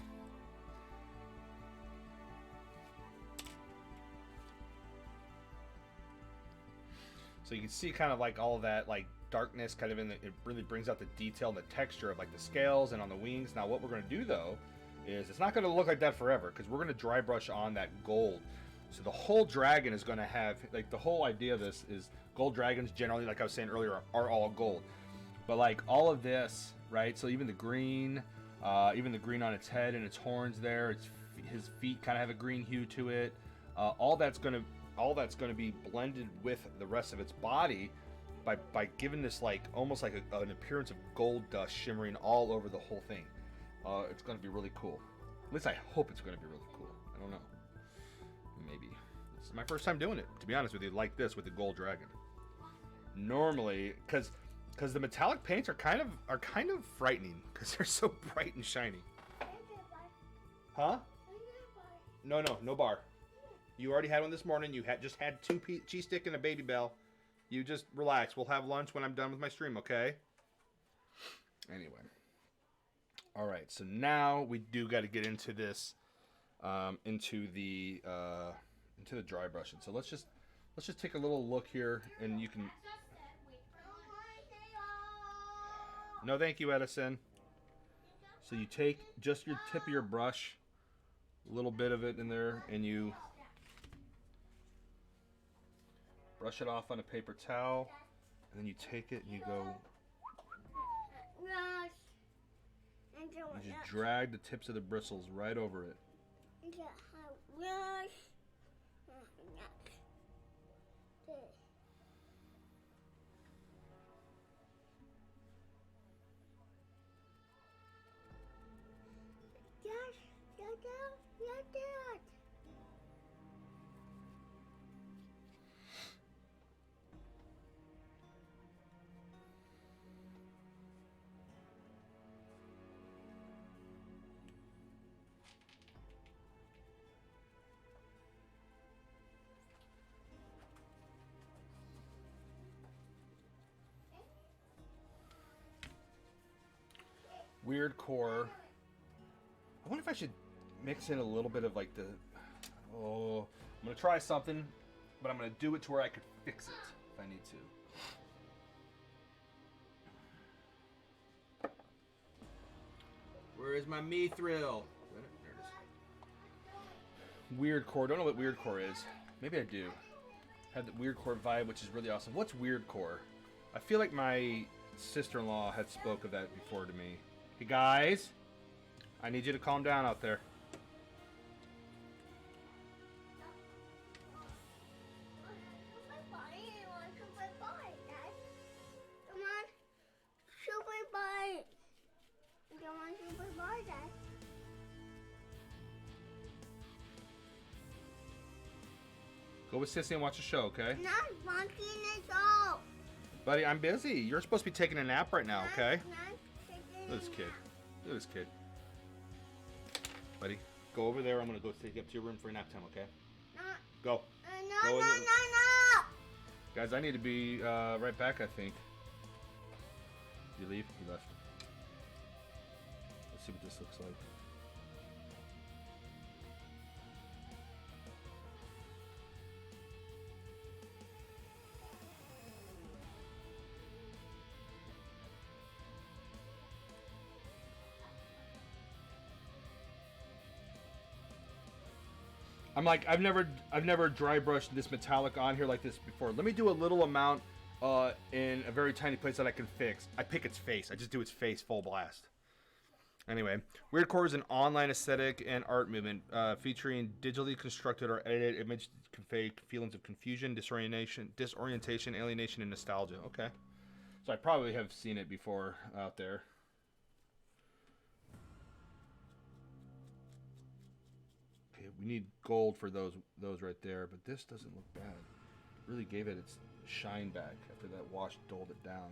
So you can see kind of like all of that like darkness kind of in the, it really brings out the detail and the texture of like the scales and on the wings. Now what we're going to do though is it's not going to look like that forever because we're going to dry brush on that gold. So the whole dragon is going to have, like the whole idea of this is gold dragons generally, like I was saying earlier, are all gold. But like all of this, right? So even the green on its head and its horns there, his feet kind of have a green hue to it. All that's going to be blended with the rest of its body by giving this like almost like an appearance of gold dust shimmering all over the whole thing. It's going to be really cool. At least I hope it's going to be really cool. I don't know. Maybe. This is my first time doing it, to be honest with you, like this with the gold dragon. Normally, because the metallic paints are kind of frightening because they're so bright and shiny. Huh? No bar. You already had one this morning. You just had 2 cheese stick and a Baby Bell. You just relax. We'll have lunch when I'm done with my stream, okay? Anyway. All right. So now we do got to get into this, into the dry brushing. So let's just take a little look here, and you can. No, thank you, Edison. So you take just your tip of your brush, a little bit of it in there, and you brush it off on a paper towel, and then you take it and you go. You just drag the tips of the bristles right over it. Weird core. I wonder if I should mix in a little bit of like the. Oh, I'm gonna try something, but I'm gonna do it to where I could fix it if I need to. Where is my mithril? There it is. Weird core. Don't know what weird core is. Maybe I do. Had the weird core vibe, which is really awesome. What's weird core? I feel like my sister-in-law had spoke of that before to me. Hey guys, I need you to calm down out there. Go with Sissy and watch a show, okay? Not watching it all. Buddy, I'm busy. You're supposed to be taking a nap right now, okay? Look at this kid. Look at this kid. Buddy, go over there. I'm going to go take you up to your room for nap time, okay? Go. No. Guys, I need to be right back, I think. Did you leave? He left. Let's see what this looks like. I'm like, I've never dry brushed this metallic on here like this before. Let me do a little amount in a very tiny place that I can fix. I pick its face. I just do its face full blast. Anyway, Weird Core is an online aesthetic and art movement featuring digitally constructed or edited images to convey feelings of confusion, disorientation, alienation, and nostalgia. Okay. So I probably have seen it before out there. We need gold for those right there, but this doesn't look bad. It really gave it its shine back after that wash dulled it down.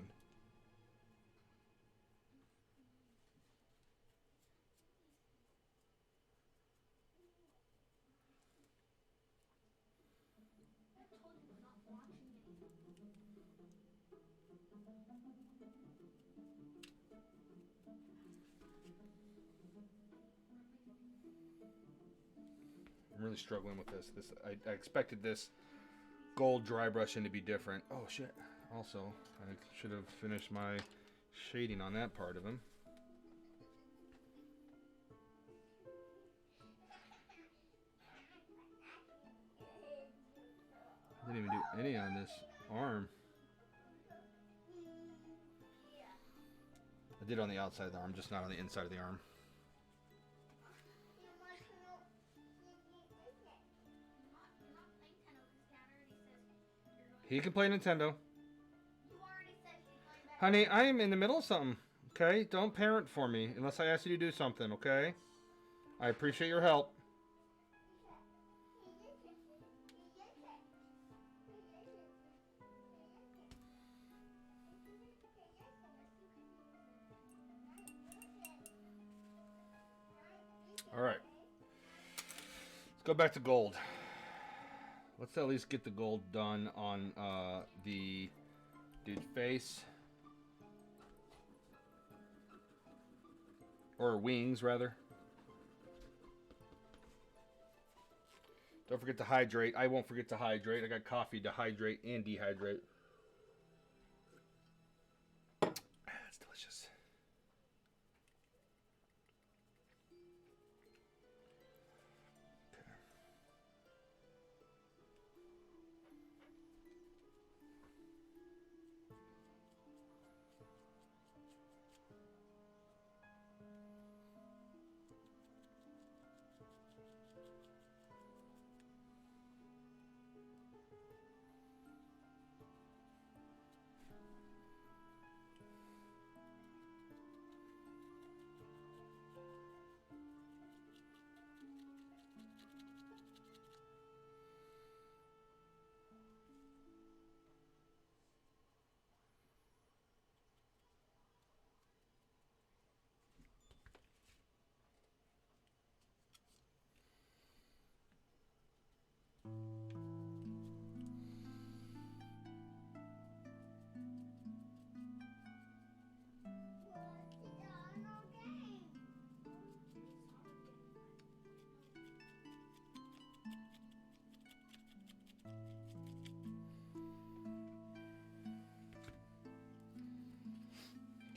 I'm really struggling with this. I expected this gold dry brushing to be different. Oh shit. Also, I should have finished my shading on that part of him. I didn't even do any on this arm. I did on the outside of the arm, just not on the inside of the arm. He can play Nintendo. Honey, I am in the middle of something. Okay? Don't parent for me unless I ask you to do something, okay? I appreciate your help. Alright. Let's go back to gold. Let's at least get the gold done on the dude's face. Or wings, rather. Don't forget to hydrate. I won't forget to hydrate. I got coffee to hydrate and dehydrate. That's delicious.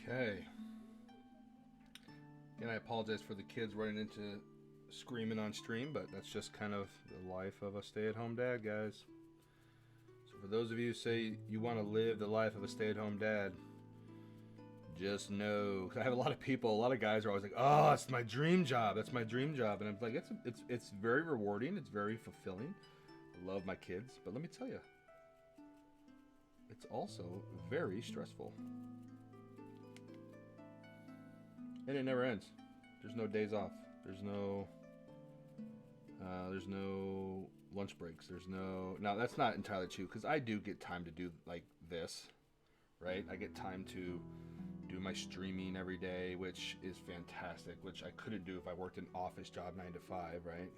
Okay. Again, I apologize for the kids running into screaming on stream, but that's just kind of the life of a stay-at-home dad, guys. So for those of you who say you want to live the life of a stay-at-home dad, just know, 'cause I have a lot of people, a lot of guys are always like, "Oh, it's my dream job. That's my dream job," and I'm like, it's very rewarding. It's very fulfilling. I love my kids, but let me tell you, it's also very stressful. And it never ends. There's no days off. There's no lunch breaks. There's no. Now that's not entirely true because I do get time to do like this, right? I get time to do my streaming every day, which is fantastic. Which I couldn't do if I worked an office job 9 to 5, right?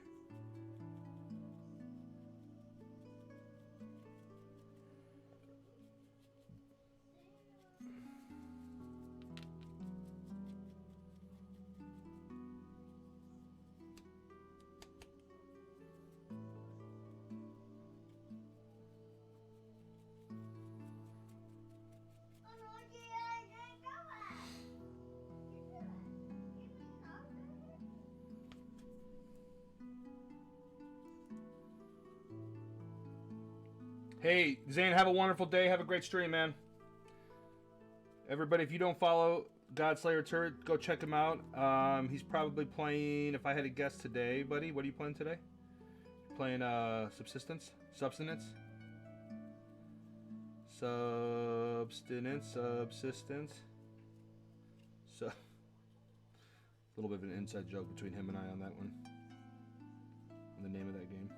Hey, Zane, have a wonderful day. Have a great stream, man. Everybody, if you don't follow Godslayer Turret, go check him out. He's probably playing, if I had to guess today, buddy, what are you playing today? Playing Subsistence? Subsistence? So, a little bit of an inside joke between him and I on that one. And the name of that game.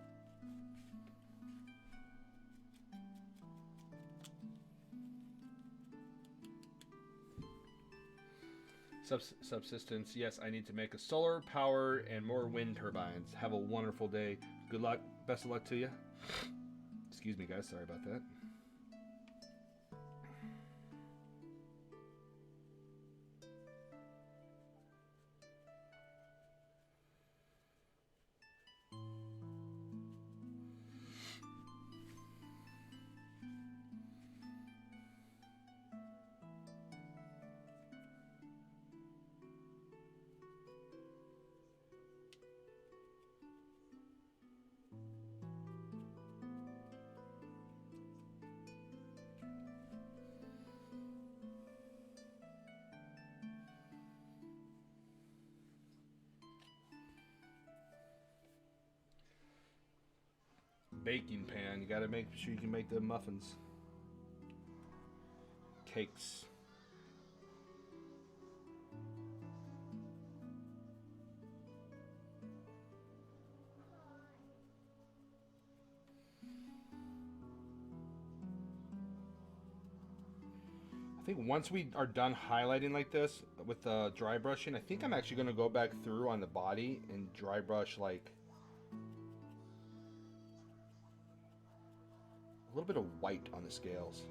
Subsistence. Yes, I need to make a solar power and more wind turbines. Have a wonderful day. Good luck. Best of luck to you. Excuse me, guys. Sorry about that. baking pan. You gotta make sure you can make the muffins. Cakes. I think once we are done highlighting like this with the dry brushing, I think I'm actually going to go back through on the body and dry brush like a little bit of white on the scales.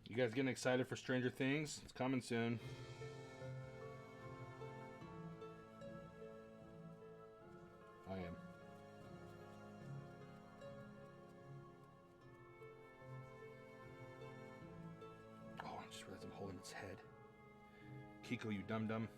You guys getting excited for Stranger Things? It's coming soon. I am. Oh, I just realized I'm holding its head. Kiko, you dum-dum.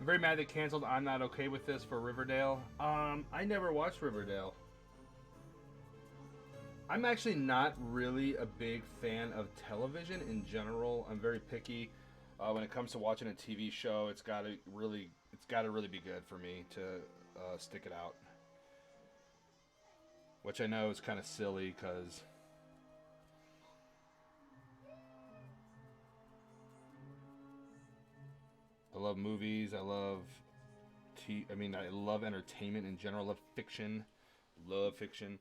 I'm very mad they canceled I'm Not Okay With This for Riverdale. I never watched Riverdale. I'm actually not really a big fan of television in general. I'm very picky. When it comes to watching a TV show, it's gotta really be good for me to stick it out. Which I know is kind of silly because I love movies. I love I love entertainment in general. I love fiction. Love fiction.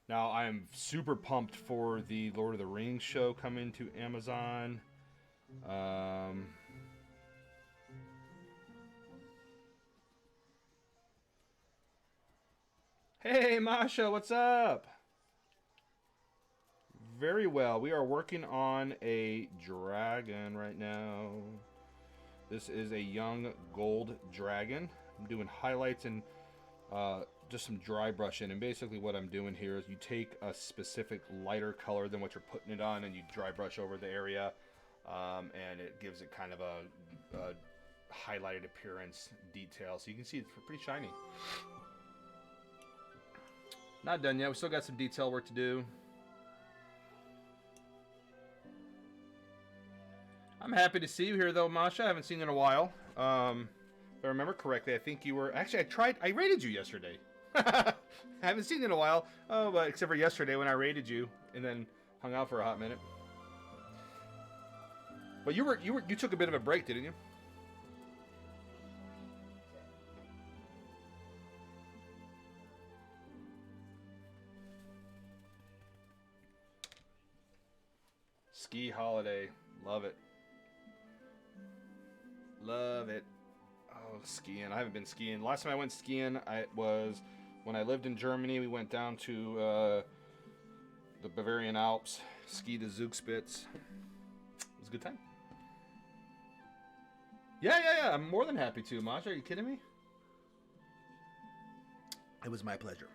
Now, I am super pumped for the Lord of the Rings show coming to Amazon. Hey, Masha, what's up? Very well. We are working on a dragon right now. This is a young gold dragon. I'm doing highlights and just some dry brushing. And basically what I'm doing here is you take a specific lighter color than what you're putting it on and you dry brush over the area. And it gives it kind of a highlighted appearance detail. So you can see it's pretty shiny. Not done yet. We still got some detail work to do. I'm happy to see you here, though, Masha. I haven't seen you in a while. If I remember correctly, I think you were... Actually, I raided you yesterday. I haven't seen you in a while. Oh, but except for yesterday when I raided you and then hung out for a hot minute. But you took a bit of a break, didn't you? Ski holiday. Love it. Love it. Oh, skiing. I haven't been skiing. Last time I went skiing, was when I lived in Germany. We went down to the Bavarian Alps, skied the Zugspitz. It was a good time. Yeah. I'm more than happy to, Masha. Are you kidding me? It was my pleasure.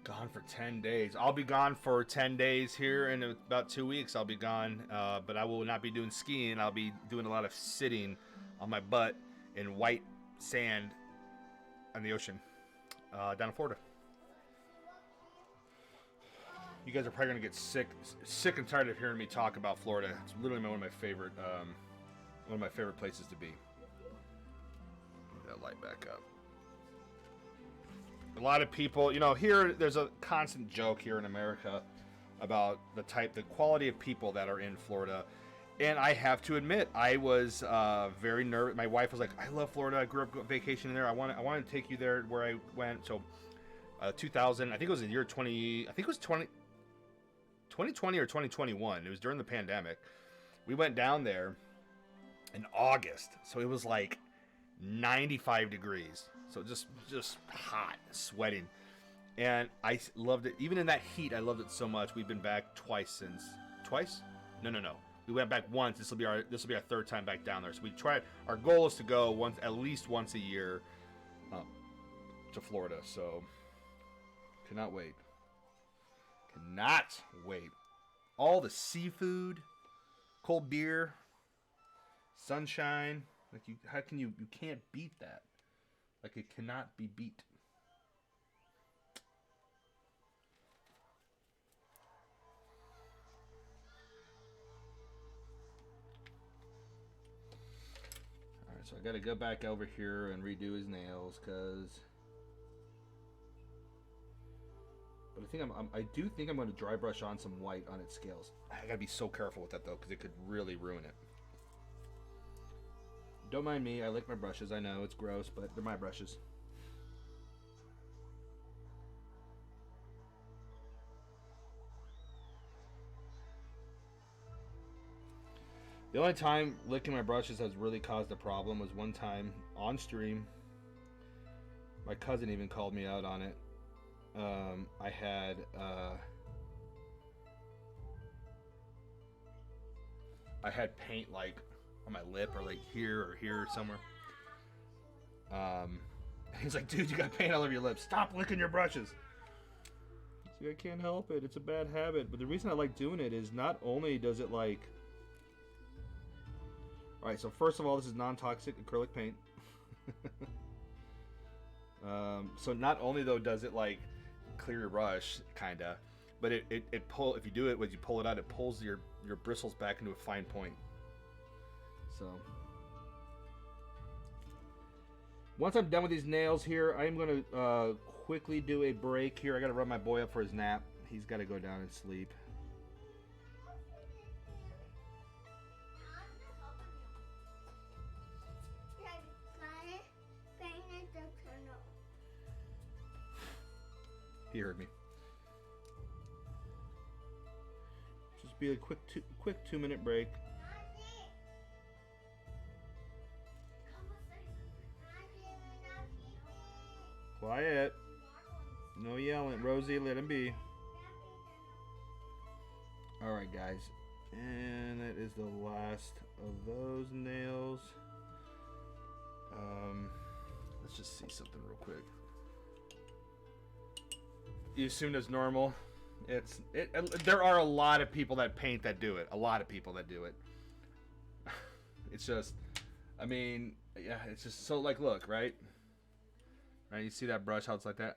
Gone for 10 days. I'll be gone for 10 days here in about 2 weeks. I'll be gone, but I will not be doing skiing. I'll be doing a lot of sitting on my butt in white sand on the ocean down in Florida. You guys are probably gonna get sick and tired of hearing me talk about Florida. It's literally one of my favorite places to be. Get that light back up. A lot of people, here there's a constant joke here in America about the quality of people that are in Florida. And I have to admit, I was very nervous. My wife was like, I love Florida. I grew up vacationing there. I want to take you there where I went. So 2000, I think it was the year 2020 or 2021. It was during the pandemic. We went down there in August. So it was like 95 degrees. So just hot, sweating. And I loved it. Even in that heat, I loved it so much. We've been back twice. No. We went back once. This will be our third time back down there. So we tried. Our goal is to go at least once a year to Florida. So cannot wait. All the seafood, cold beer, sunshine. Like you can't beat that. Like it cannot be beat. Alright, so I gotta go back over here and redo his nails, cause but I do think I'm gonna dry brush on some white on its scales. I gotta be so careful with that though, because it could really ruin it. Don't mind me, I lick my brushes. I know it's gross, but they're my brushes. The only time licking my brushes has really caused a problem was one time on stream. My cousin even called me out on it. I had paint like on my lip or like here or somewhere. He's like, dude, you got paint all over your lips. Stop licking your brushes. See, I can't help it. It's a bad habit. But the reason I like doing it is not only does it like... Alright, so first of all, this is non-toxic acrylic paint. So not only though does it like clear your brush, kinda, but if you do it, when you pull it out, it pulls your bristles back into a fine point. So once I'm done with these nails here, I am going to quickly do a break here. I got to run my boy up for his nap. He's got to go down and sleep. He heard me. Just be a quick 2-minute break. Quiet. No yelling. Rosie, let him be. Alright, guys. And that is the last of those nails. Let's just see something real quick. You assumed it's normal. There are a lot of people that paint that do it. A lot of people that do it. It's just, I mean, yeah, it's just so like, look, right? Right, you see that brush, how it's like that?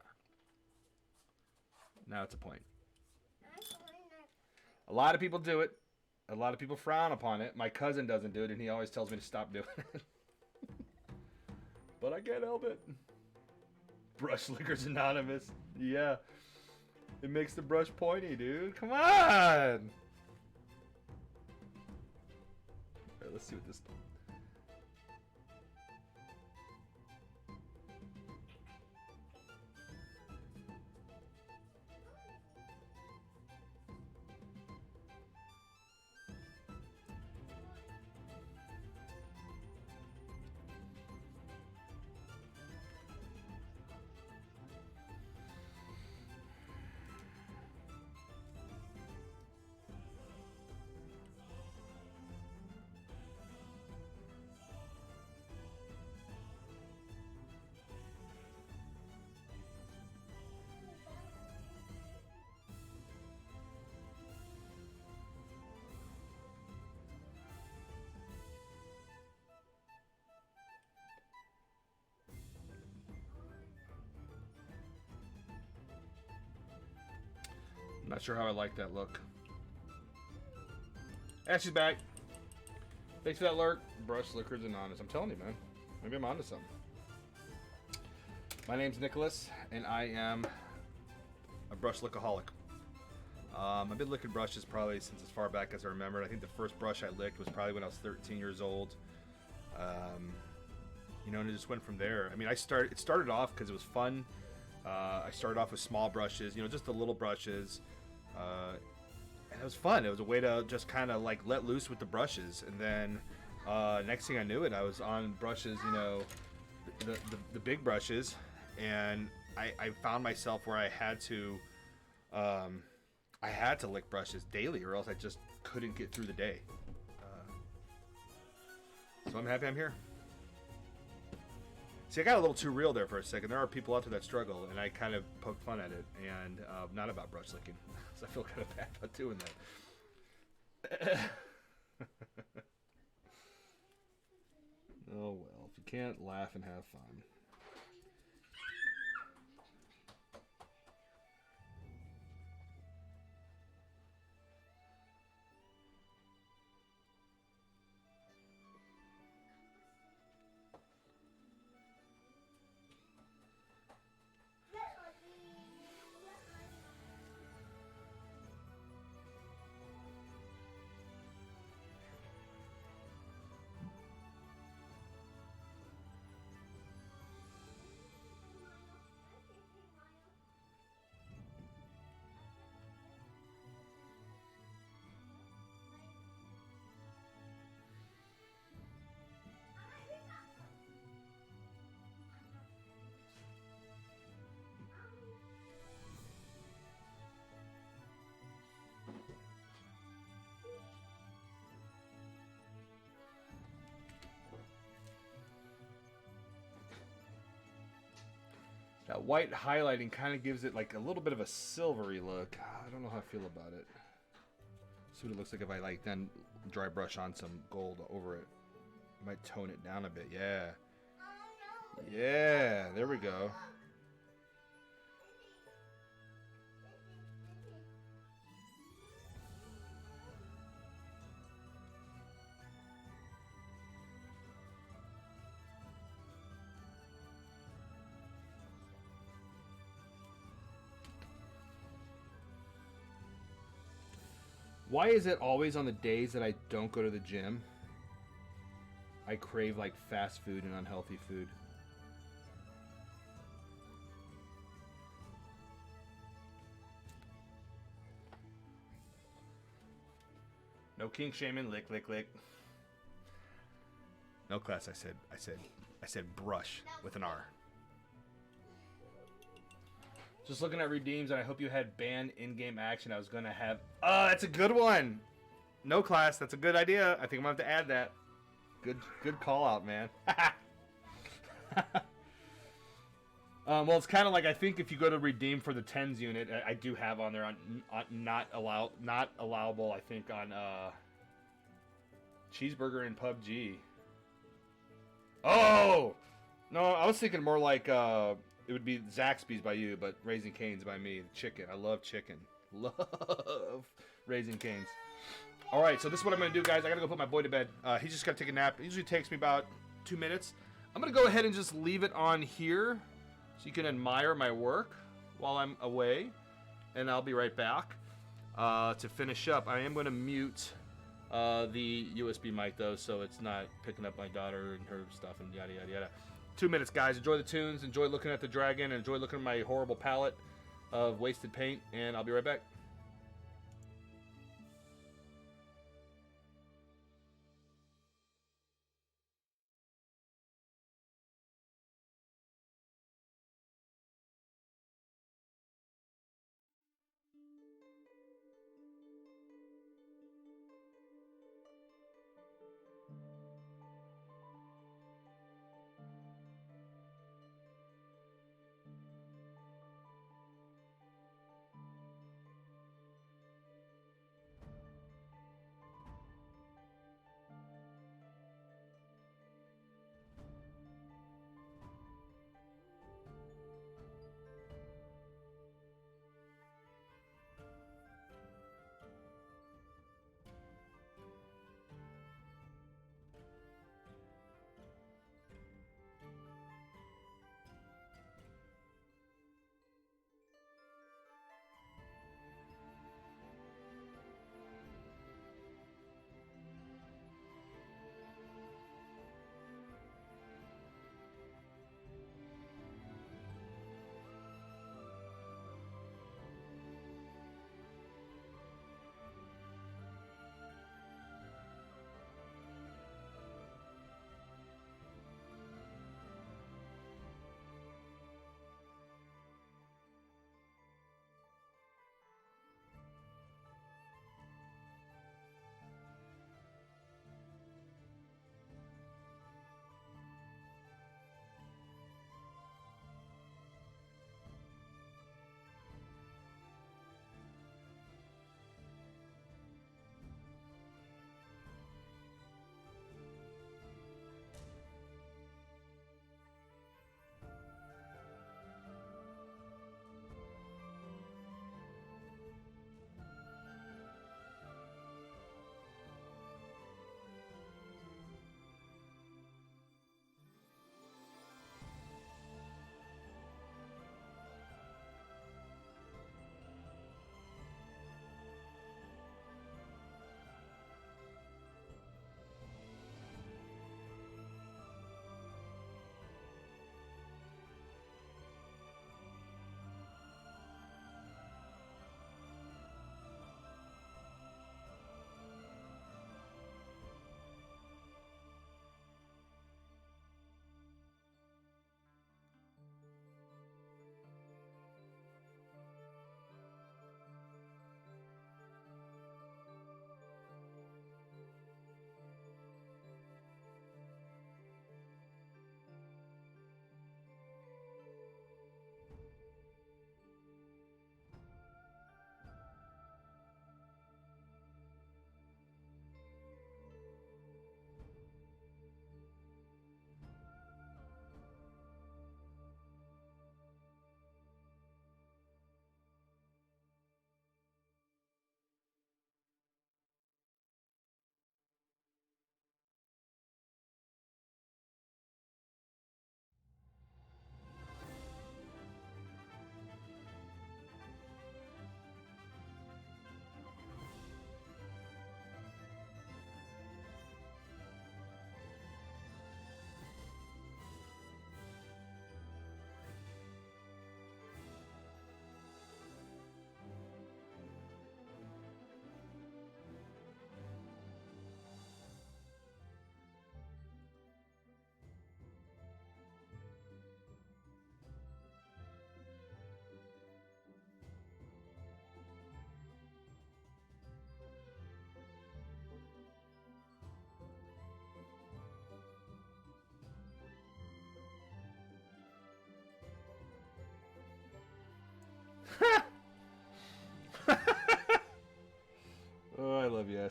Now it's a point. A lot of people do it. A lot of people frown upon it. My cousin doesn't do it, and he always tells me to stop doing it. But I can't help it. Brush Lickers Anonymous. Yeah. It makes the brush pointy, dude. Come on! Alright, let's see what this... sure how I like that look. Ashley's back. Thanks for that lurk. Brush liquors and honest. I'm telling you, man. Maybe I'm onto something. My name's Nicholas, and I am a brush lickaholic. I've been licking brushes probably since as far back as I remember. I think the first brush I licked was probably when I was 13 years old. You know, and it just went from there. I mean, it started off because it was fun. I started off with small brushes, you know, just the little brushes. And it was fun. It was a way to just kind of like let loose with the brushes. And then next thing I knew it, I was on brushes, you know, the big brushes. And I found myself where I had to lick brushes daily, or else I just couldn't get through the day. So I'm happy I'm here. See, I got a little too real there for a second. There are people out there that struggle, and I kind of poke fun at it, and not about brush licking. So I feel kind of bad about doing that. Oh well, if you can't laugh and have fun. That white highlighting kind of gives it like a little bit of a silvery look. I don't know how I feel about it. See what it looks like if I like then dry brush on some gold over it. Might tone it down a bit. Yeah. Yeah, there we go. Why is it always on the days that I don't go to the gym, I crave like fast food and unhealthy food? No kink shaming, lick, lick, lick. No class, I said brush with an R. Just looking at redeems, and I hope you had banned in-game action. I was gonna have. That's a good one. No class, that's a good idea. I think I'm gonna have to add that. Good call out, man. Well, it's kind of like I think if you go to redeem for the tens unit, I do have on there on not allowable. I think on cheeseburger and PUBG. Oh no, I was thinking more like it would be Zaxby's by you, but Raising Cane's by me. Chicken. I love chicken. Love Raising Cane's. All right, so this is what I'm going to do, guys. I got to go put my boy to bed. He's just got to take a nap. It usually takes me about 2 minutes. I'm going to go ahead and just leave it on here so you can admire my work while I'm away. And I'll be right back to finish up. I am going to mute the USB mic, though, so it's not picking up my daughter and her stuff and yada, yada, yada. 2 minutes, guys. Enjoy the tunes. Enjoy looking at the dragon. And enjoy looking at my horrible palette of wasted paint. And I'll be right back.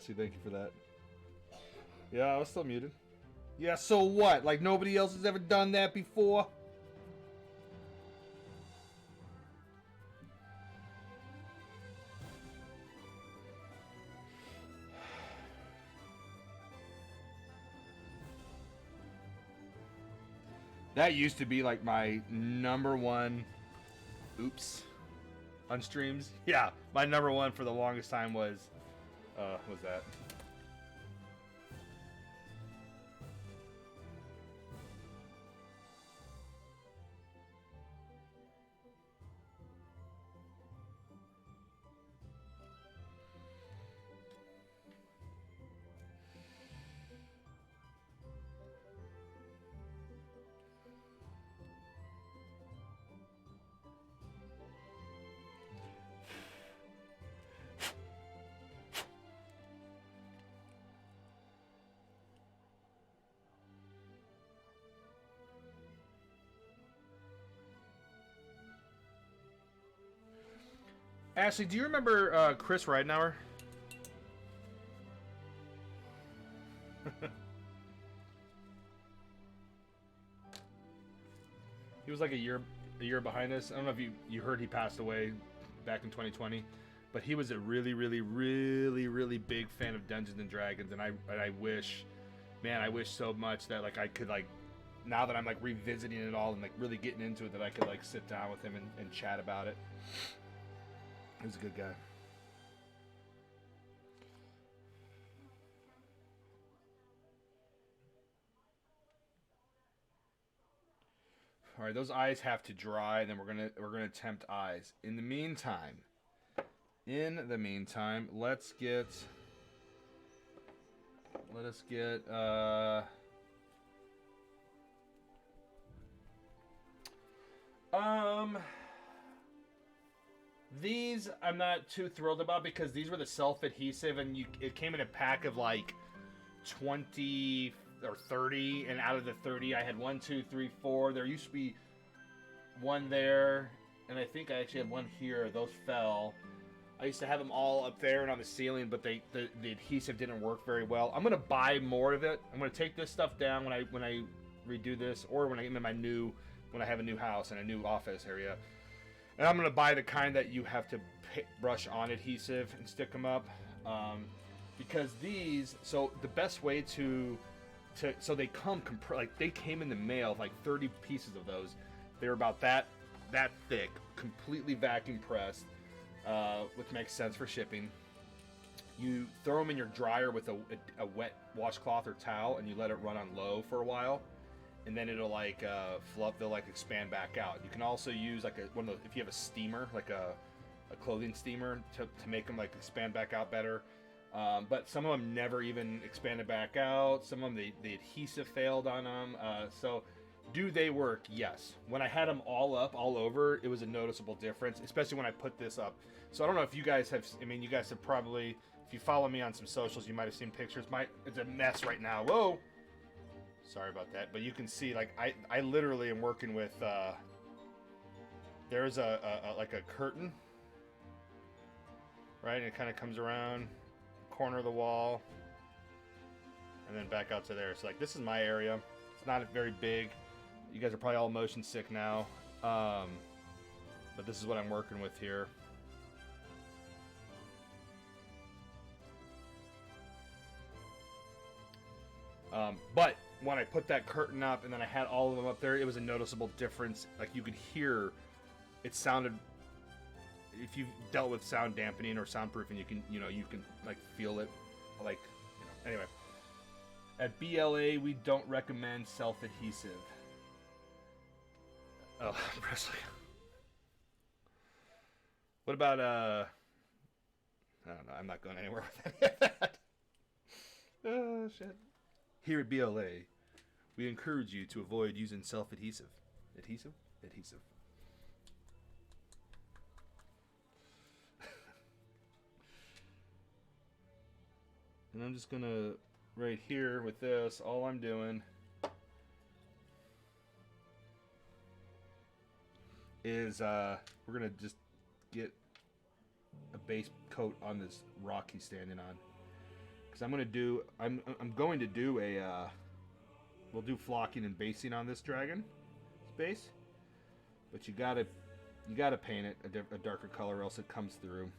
Ashley. Thank you for that. Yeah, I was still muted. Yeah, so what? Like nobody else has ever done that before? That used to be like my number one. Oops. On streams. Yeah, my number one for the longest time was that. Ashley, do you remember Chris Ridenauer? He was like a year behind us. I don't know if you heard he passed away back in 2020, but he was a really, really, really, really big fan of Dungeons and Dragons, and I wish, man, I wish so much that like I could like, now that I'm like revisiting it all and like really getting into it, that I could like sit down with him and chat about it. He was a good guy. All right, those eyes have to dry, and then we're gonna attempt eyes. In the meantime, let us get these I'm not too thrilled about because these were the self-adhesive, and it came in a pack of like 20 or 30, and out of the 30 I had 1, 2, 3, 4. There used to be one there, and I think I actually had one here. Those fell. I used to have them all up there and on the ceiling, but the adhesive didn't work very well. I'm gonna buy more of it. I'm gonna take this stuff down when I redo this, or when I get into when I have a new house and a new office area. And I'm going to buy the kind that you have to brush on adhesive and stick them up. Because these, so the best way so they come, like they came in the mail, like 30 pieces of those. They're about that thick, completely vacuum pressed, which makes sense for shipping. You throw them in your dryer with a wet washcloth or towel, and you let it run on low for a while. And then it'll like fluff. They'll like expand back out. You can also use like one of those if you have a steamer, like a clothing steamer, to make them like expand back out better. But some of them never even expanded back out. Some of them the adhesive failed on them. So do they work? Yes. When I had them all over, it was a noticeable difference, especially when I put this up. So I don't know if you guys have. I mean, you guys have probably, if you follow me on some socials, you might have seen pictures. It's a mess right now. Whoa. Sorry about that, but you can see like I literally am working with there's a like a curtain, right, and it kind of comes around corner of the wall and then back out to there. So like this is my area. It's not very big. You guys are probably all motion sick now, but this is what I'm working with here. But when I put that curtain up and then I had all of them up there, it was a noticeable difference. Like you could hear, it sounded. If you've dealt with sound dampening or soundproofing, you can like feel it. Like, anyway. At BLA, we don't recommend self-adhesive. Oh, Presley. What about I don't know. I'm not going anywhere with any of that. Oh shit. Here at BLA, we encourage you to avoid using self-adhesive. Adhesive? And I'm just gonna, right here with this, all I'm doing is we're gonna just get a base coat on this rock he's standing on. because I'm going to do a we'll do flocking and basing on this dragon space, but you gotta paint it a darker color, or else it comes through.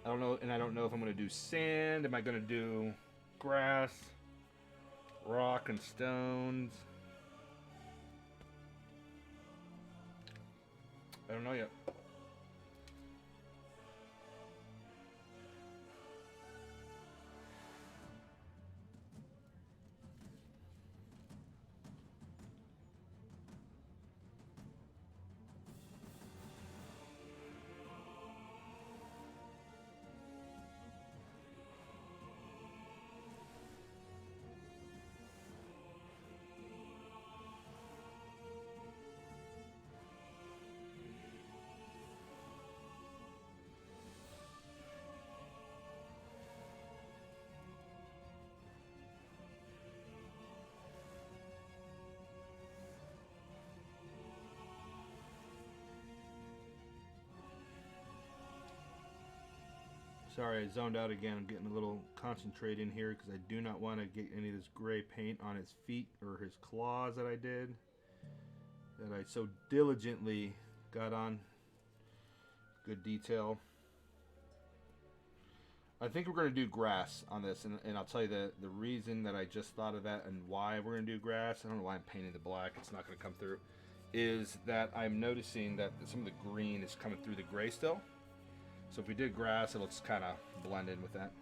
I don't know, and I don't know if I'm gonna do sand. Am I gonna do grass, rock, and stones? I don't know yet. Sorry, I zoned out again. I'm getting a little concentrated in here because I do not want to get any of this gray paint on his feet or his claws that I did. That I so diligently got on. Good detail. I think we're going to do grass on this, and I'll tell you the reason that I just thought of that and why we're going to do grass. I don't know why I'm painting the black. It's not going to come through. Is that I'm noticing that some of the green is coming through the gray still. So if we did grass, it'll just kind of blend in with that.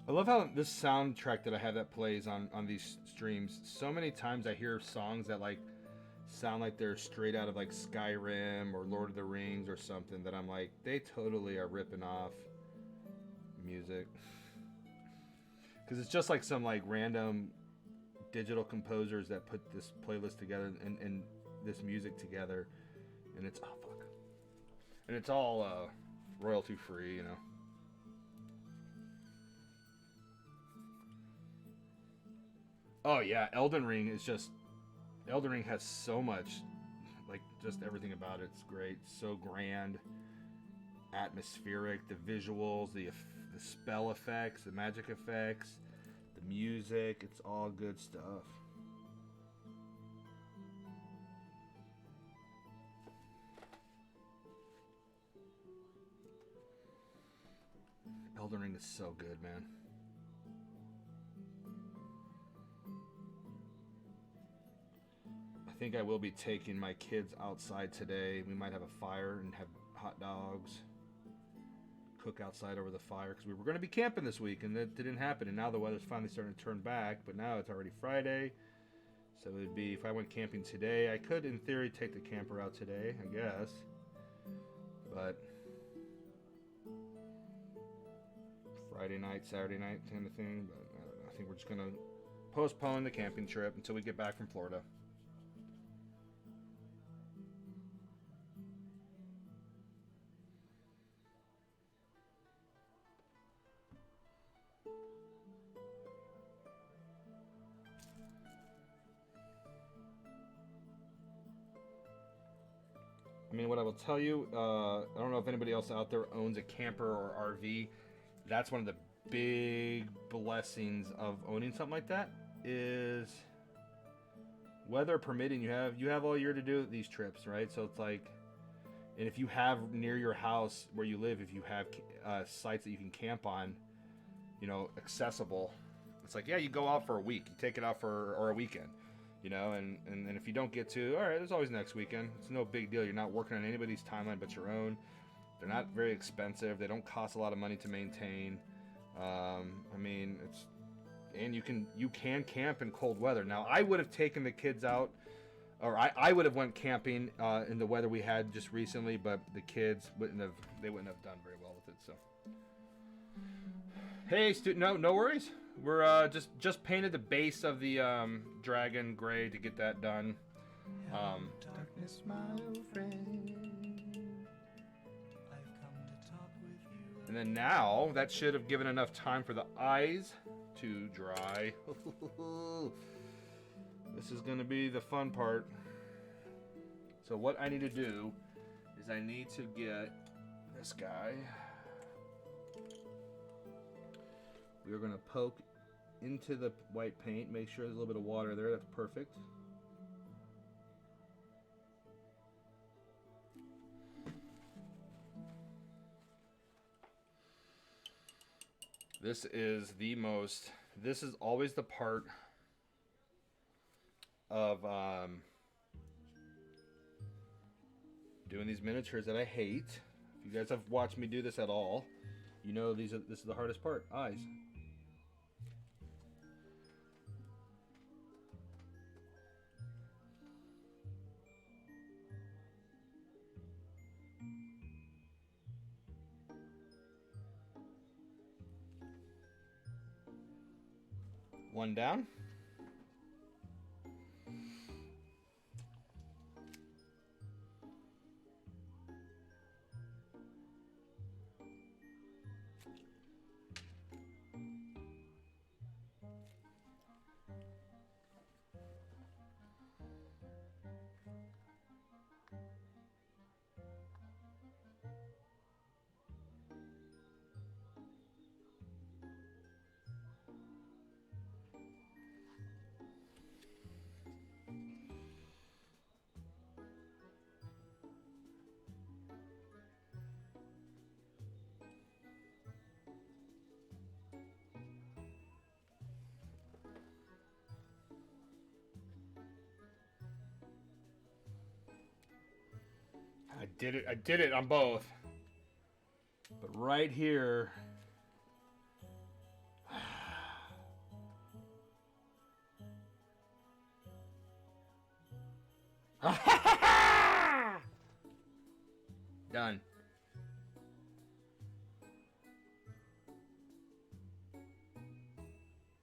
I love how this soundtrack that I have that plays on these streams. So many times I hear songs that like sound like they're straight out of like Skyrim or Lord of the Rings or something that I'm like, they totally are ripping off music. Because it's just like some like random digital composers that put this playlist together and this music together, and it's and it's all royalty free, you know. Oh yeah, Elden Ring has so much, like just everything about it's great, so grand, atmospheric, the visuals, the spell effects, the magic effects, the music, it's all good stuff. Elden Ring is so good, man. I think I will be taking my kids outside today. We might have a fire and have hot dogs. Cook outside over the fire because we were going to be camping this week and that didn't happen. And now the weather's finally starting to turn back. But now it's already Friday. So it would be, if I went camping today, I could in theory take the camper out today, I guess. But Friday night, Saturday night kind of thing. But I don't know. I think we're just going to postpone the camping trip until we get back from Florida. I mean, what I will tell you, I don't know if anybody else out there owns a camper or RV. That's one of the big blessings of owning something like that is weather permitting. You have all year to do these trips, right? So it's like, and if you have near your house where you live, if you have sites that you can camp on, you know, accessible, it's like, yeah, you go out for a week, you take it out or a weekend. You know, and if you don't get to, all right, there's always next weekend. It's no big deal. You're not working on anybody's timeline but your own. They're not very expensive. They don't cost a lot of money to maintain. I mean, and you can camp in cold weather. Now, I would have taken the kids out, or I would have went camping in the weather we had just recently, but the kids wouldn't have done very well with it. So, hey, no worries. We're just painted the base of the dragon gray to get that done. Darkness, my old friend. And then now, that should have given enough time for the eyes to dry. This is going to be the fun part. So what I need to do is I need to get this guy. We're going to poke into the white paint, make sure there's a little bit of water there. That's perfect. This is always the part of doing these miniatures that I hate. If you guys have watched me do this at all, you know this is the hardest part. Eyes. One down. I did it on both. But right here. Done.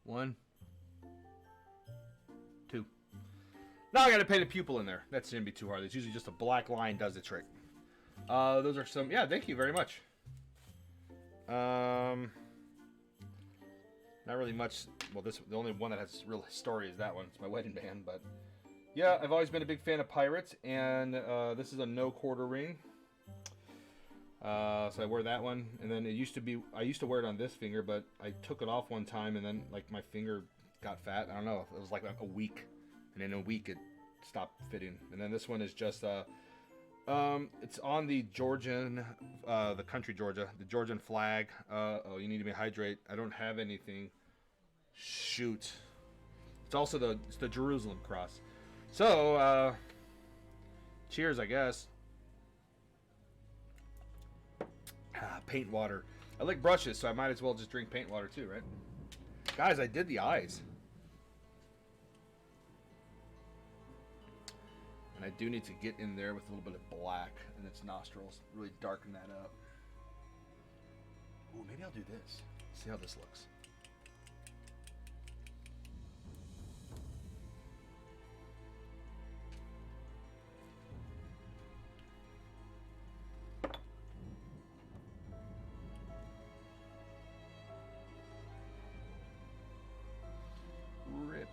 One. Two. Now I gotta paint a pupil in there. That shouldn't be too hard. It's usually just a black line does the trick. Those are some. Yeah, thank you very much. Not really much. Well, the only one that has real story is that one. It's my wedding band, but yeah, I've always been a big fan of pirates, and this is a no quarter ring. So I wear that one, and then I used to wear it on this finger, but I took it off one time, and then like my finger got fat. I don't know. It was like a week, and in a week it stopped fitting. And then this one is just it's on the Georgian, the country Georgia, the Georgian flag. Oh, you need to hydrate. I don't have anything. Shoot. It's also the Jerusalem cross. So, cheers, I guess. Paint water. I like brushes, so I might as well just drink paint water too, right? Guys, I did the eyes. And I do need to get in there with a little bit of black in its nostrils. Really darken that up. Ooh, maybe I'll do this. See how this looks. Rip.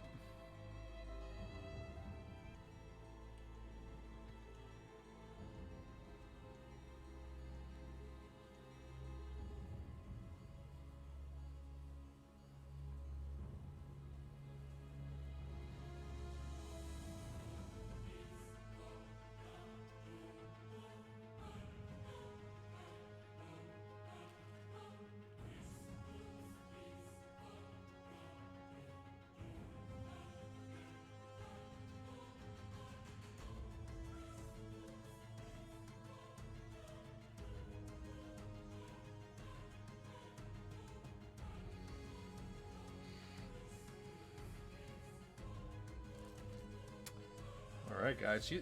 All right, guys. She.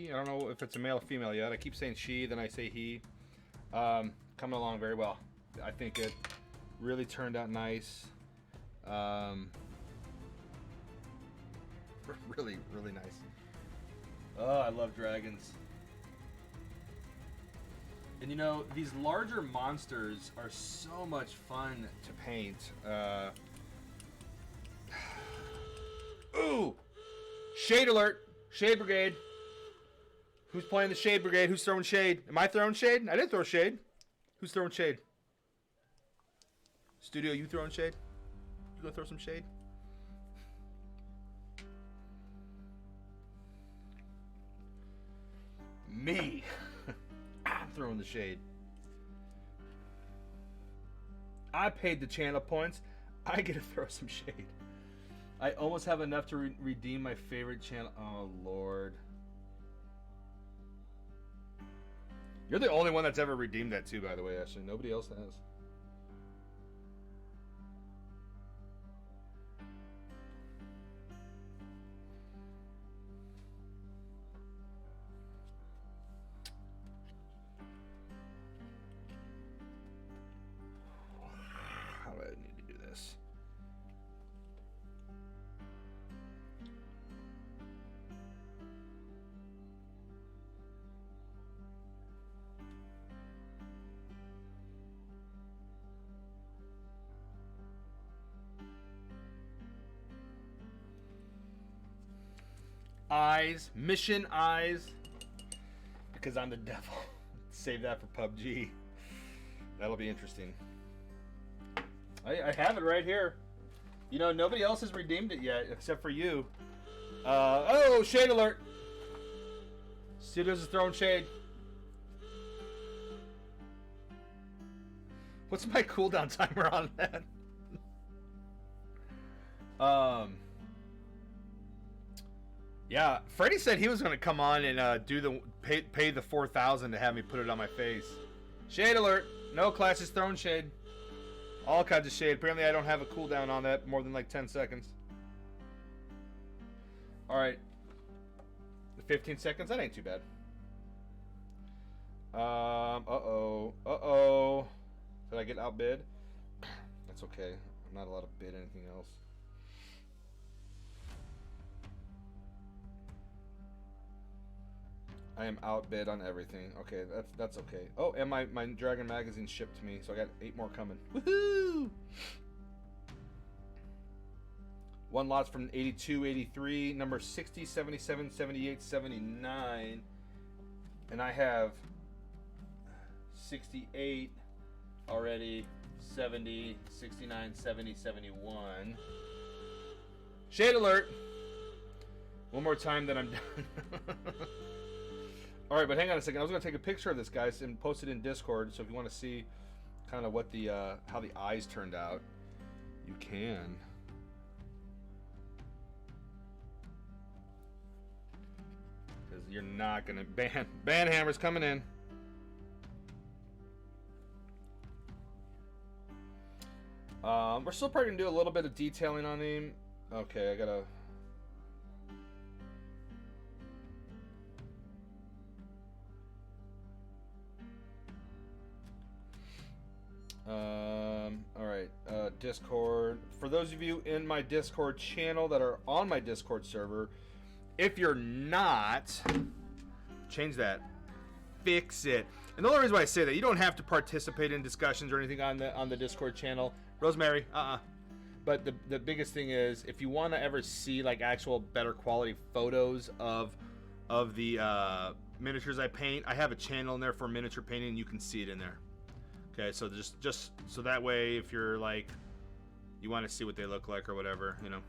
I don't know if it's a male or female yet. I keep saying she, then I say he. Coming along very well. I think it really turned out nice. Really, really nice. Oh, I love dragons. And you know, these larger monsters are so much fun to paint. Ooh! Shade alert! Shade brigade! Who's playing the shade brigade? Who's throwing shade? Am I throwing shade? I didn't throw shade. Who's throwing shade? Studio, you throwing shade? You gonna throw some shade? Me! I'm throwing the shade. I paid the channel points. I get to throw some shade. I almost have enough to redeem my favorite channel. Oh, Lord. You're the only one that's ever redeemed that too, by the way, Ashley. Nobody else has. How do I need to do this? Eyes, mission eyes, because I'm the devil. Save that for PUBG. That'll be interesting. I have it right here. You know, nobody else has redeemed it yet except for you. Oh, shade alert! Studios is throwing shade. What's my cooldown timer on that? Yeah, Freddie said he was going to come on and do the pay the 4,000 to have me put it on my face. Shade alert! No classes throwing shade. All kinds of shade. Apparently, I don't have a cooldown on that more than like 10 seconds. All right, 15 seconds. That ain't too bad. Uh-oh. Did I get outbid? That's okay. I'm not allowed to bid anything else. I am outbid on everything. Okay, that's okay. Oh, and my Dragon magazine shipped to me, so I got 8 more coming. Woohoo! One lot's from 82, 83, number 60, 77, 78, 79. And I have 68 already, 70, 69, 70, 71. Shade alert! One more time, then I'm done. All right, but hang on a second. I was going to take a picture of this, guys, and post it in Discord. So if you want to see kind of what the how the eyes turned out, you can. Because you're not going to ban hammers coming in. We're still probably going to do a little bit of detailing on him. Okay, I got to... all right, Discord. For those of you in my Discord channel that are on my Discord server, if you're not, change that. Fix it. And the only reason why I say that, you don't have to participate in discussions or anything on the Discord channel. Rosemary, But the biggest thing is, if you want to ever see like actual better quality photos of the miniatures I paint, I have a channel in there for miniature painting, and you can see it in there. Okay, so just so that way, if you're like, you want to see what they look like or whatever, you know.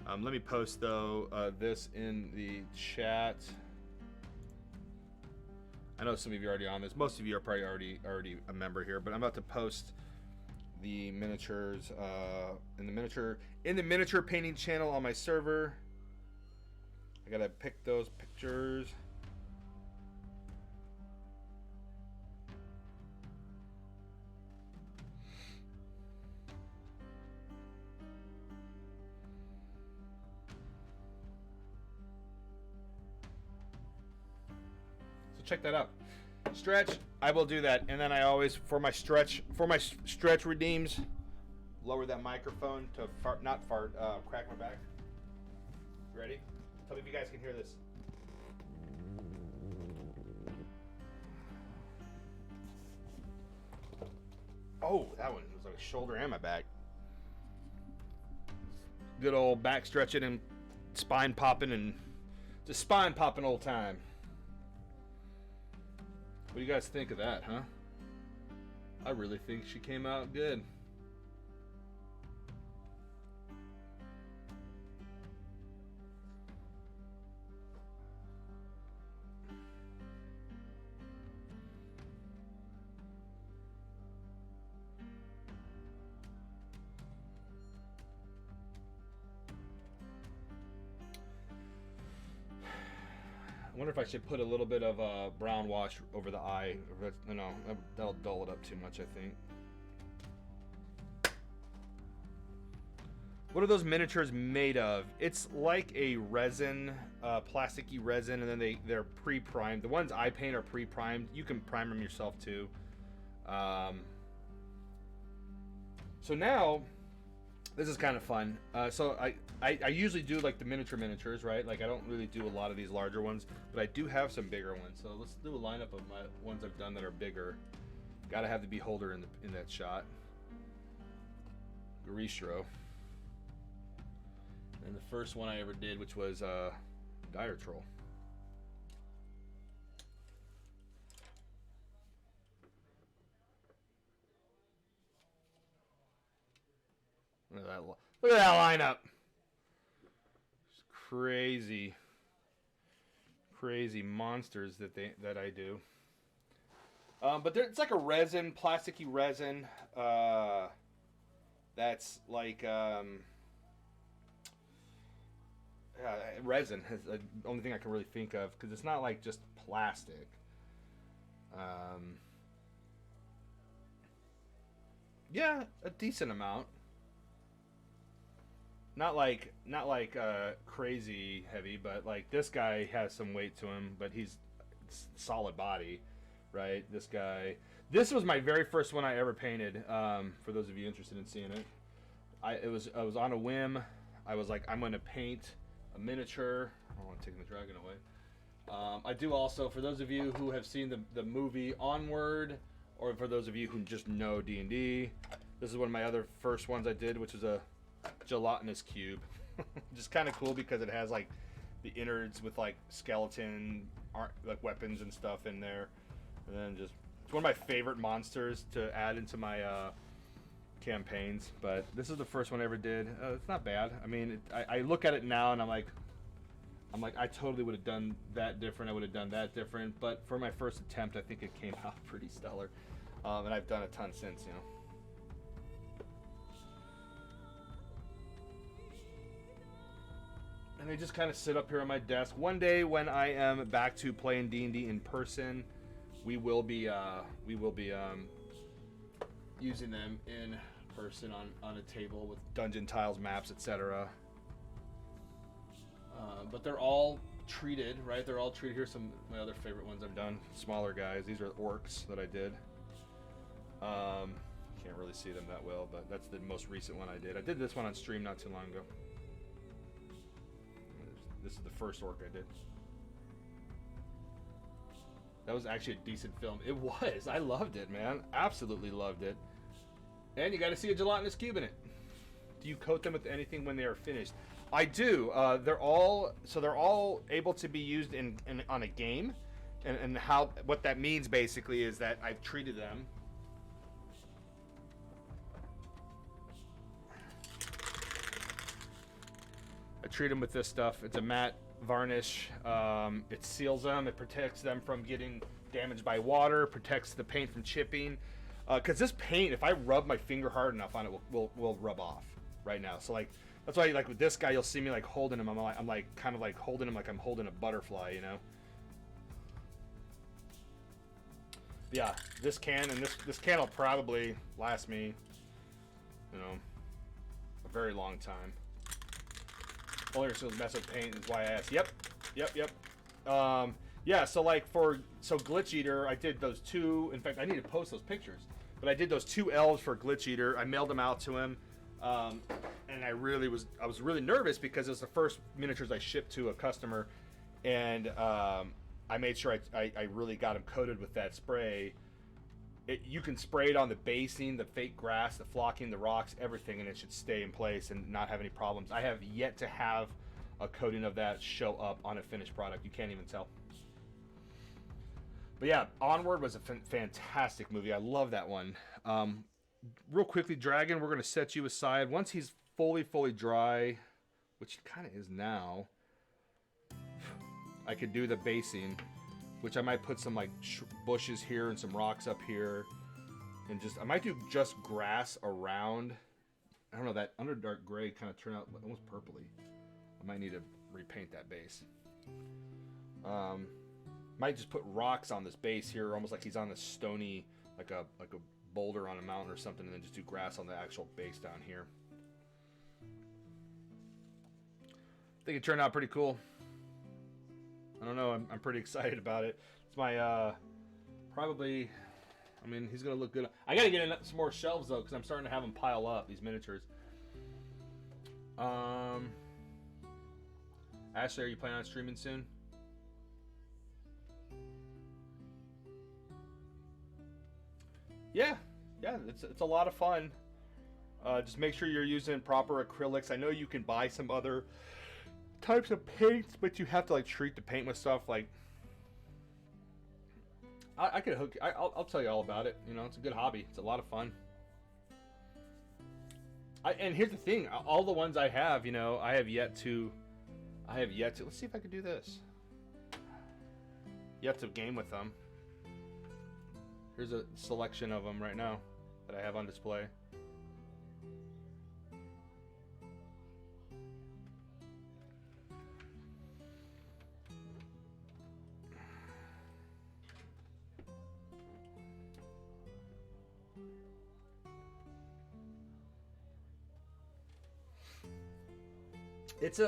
Let me post though this in the chat. I know some of you are already on this. Most of you are probably already a member here, but I'm about to post the miniatures in the miniature painting channel on my server. I gotta pick those pictures. check that out. Stretch, I will do that, and then I always for my stretch redeems, lower that microphone to crack my back. Ready? Tell me if you guys can hear this. Oh, that one was like a shoulder and my back. Good old back stretching and spine popping and just spine popping old time. What do you guys think of that, huh? I really think she came out good. I wonder if I should put a little bit of brown wash over the eye. No, that'll dull it up too much, I think. What are those miniatures made of? It's like a resin, plasticky resin, and then they're pre-primed. The ones I paint are pre-primed. You can prime them yourself too. So now, this is kind of fun. So I usually do like the miniatures, right? Like I don't really do a lot of these larger ones, but I do have some bigger ones. So let's do a lineup of my ones I've done that are bigger. Gotta have the beholder in that shot. Garistro. And the first one I ever did, which was Dire Troll. Look at that lineup. It's crazy monsters that I do. But it's like a resin, plasticky resin. That's like resin is the only thing I can really think of because it's not like just plastic. Yeah, a decent amount. Not like crazy heavy, but like this guy has some weight to him, but he's solid body, right? This was my very first one I ever painted. For those of you interested in seeing it, I was on a whim. I was like, I'm going to paint a miniature. I don't want to take the dragon away. I do also, for those of you who have seen the movie Onward, or for those of you who just know D&D, this is one of my other first ones I did, which was a gelatinous cube. Just kind of cool because it has like the innards with like skeleton like weapons and stuff in there, and then just it's one of my favorite monsters to add into my campaigns. But this is the first one I ever did. It's not bad. I mean, I look at it now and I'm like I totally would have done that different. I would have done that different. But for my first attempt, I think it came out pretty stellar. And I've done a ton since, you know. And they just kind of sit up here on my desk. One day when I am back to playing D&D in person, we will be using them in person on a table with dungeon tiles, maps, etc. But they're all treated, right? They're all treated. Here's some of my other favorite ones I've done. Smaller guys. These are orcs that I did. Can't really see them that well, but that's the most recent one I did. I did this one on stream not too long ago. This is the first orc I did. That was actually a decent film. It was. I loved it, man. Absolutely loved it. And you got to see a gelatinous cube in it. Do you coat them with anything when they are finished? I do. They're all able to be used on a game, and what that means basically is that I've treated them. I treat them with this stuff. It's a matte varnish. It seals them. It protects them from getting damaged by water. Protects the paint from chipping. Because this paint, if I rub my finger hard enough on it, will rub off right now. So like that's why like with this guy, you'll see me like holding him. I'm like kind of like holding him like I'm holding a butterfly, you know. Yeah, this can and this can will probably last me, you know, a very long time. Only reason to mess with paint is why I asked. Yep. Yeah, so Glitch Eater, I did those two. In fact, I need to post those pictures. But I did those two elves for Glitch Eater. I mailed them out to him, and I was really nervous because it was the first miniatures I shipped to a customer, and I made sure I really got them coated with that spray. You can spray it on the basing, the fake grass, the flocking, the rocks, everything, and it should stay in place and not have any problems. I have yet to have a coating of that show up on a finished product. You can't even tell. But yeah, Onward was a fantastic movie. I love that one. Real quickly, Dragon, we're going to set you aside. Once he's fully dry, which he kind of is now, I could do the basing, which I might put some like bushes here and some rocks up here. And I might do just grass around. I don't know, that Underdark gray kind of turned out almost purpley. I might need to repaint that base. Might just put rocks on this base here, almost like he's on a stony, like a boulder on a mountain or something, and then just do grass on the actual base down here. I think it turned out pretty cool. I don't know, I'm pretty excited about it. It's my, probably, I mean, he's going to look good. I got to get in some more shelves, though, because I'm starting to have them pile up, these miniatures. Ashley, are you planning on streaming soon? Yeah, it's a lot of fun. Just make sure you're using proper acrylics. I know you can buy some other types of paints, but you have to like treat the paint with stuff like. I could hook. I'll tell you all about it. You know, it's a good hobby. It's a lot of fun. And here's the thing: all the ones I have, you know, I have yet to. Let's see if I can do this. Yet to game with them. Here's a selection of them right now that I have on display. It's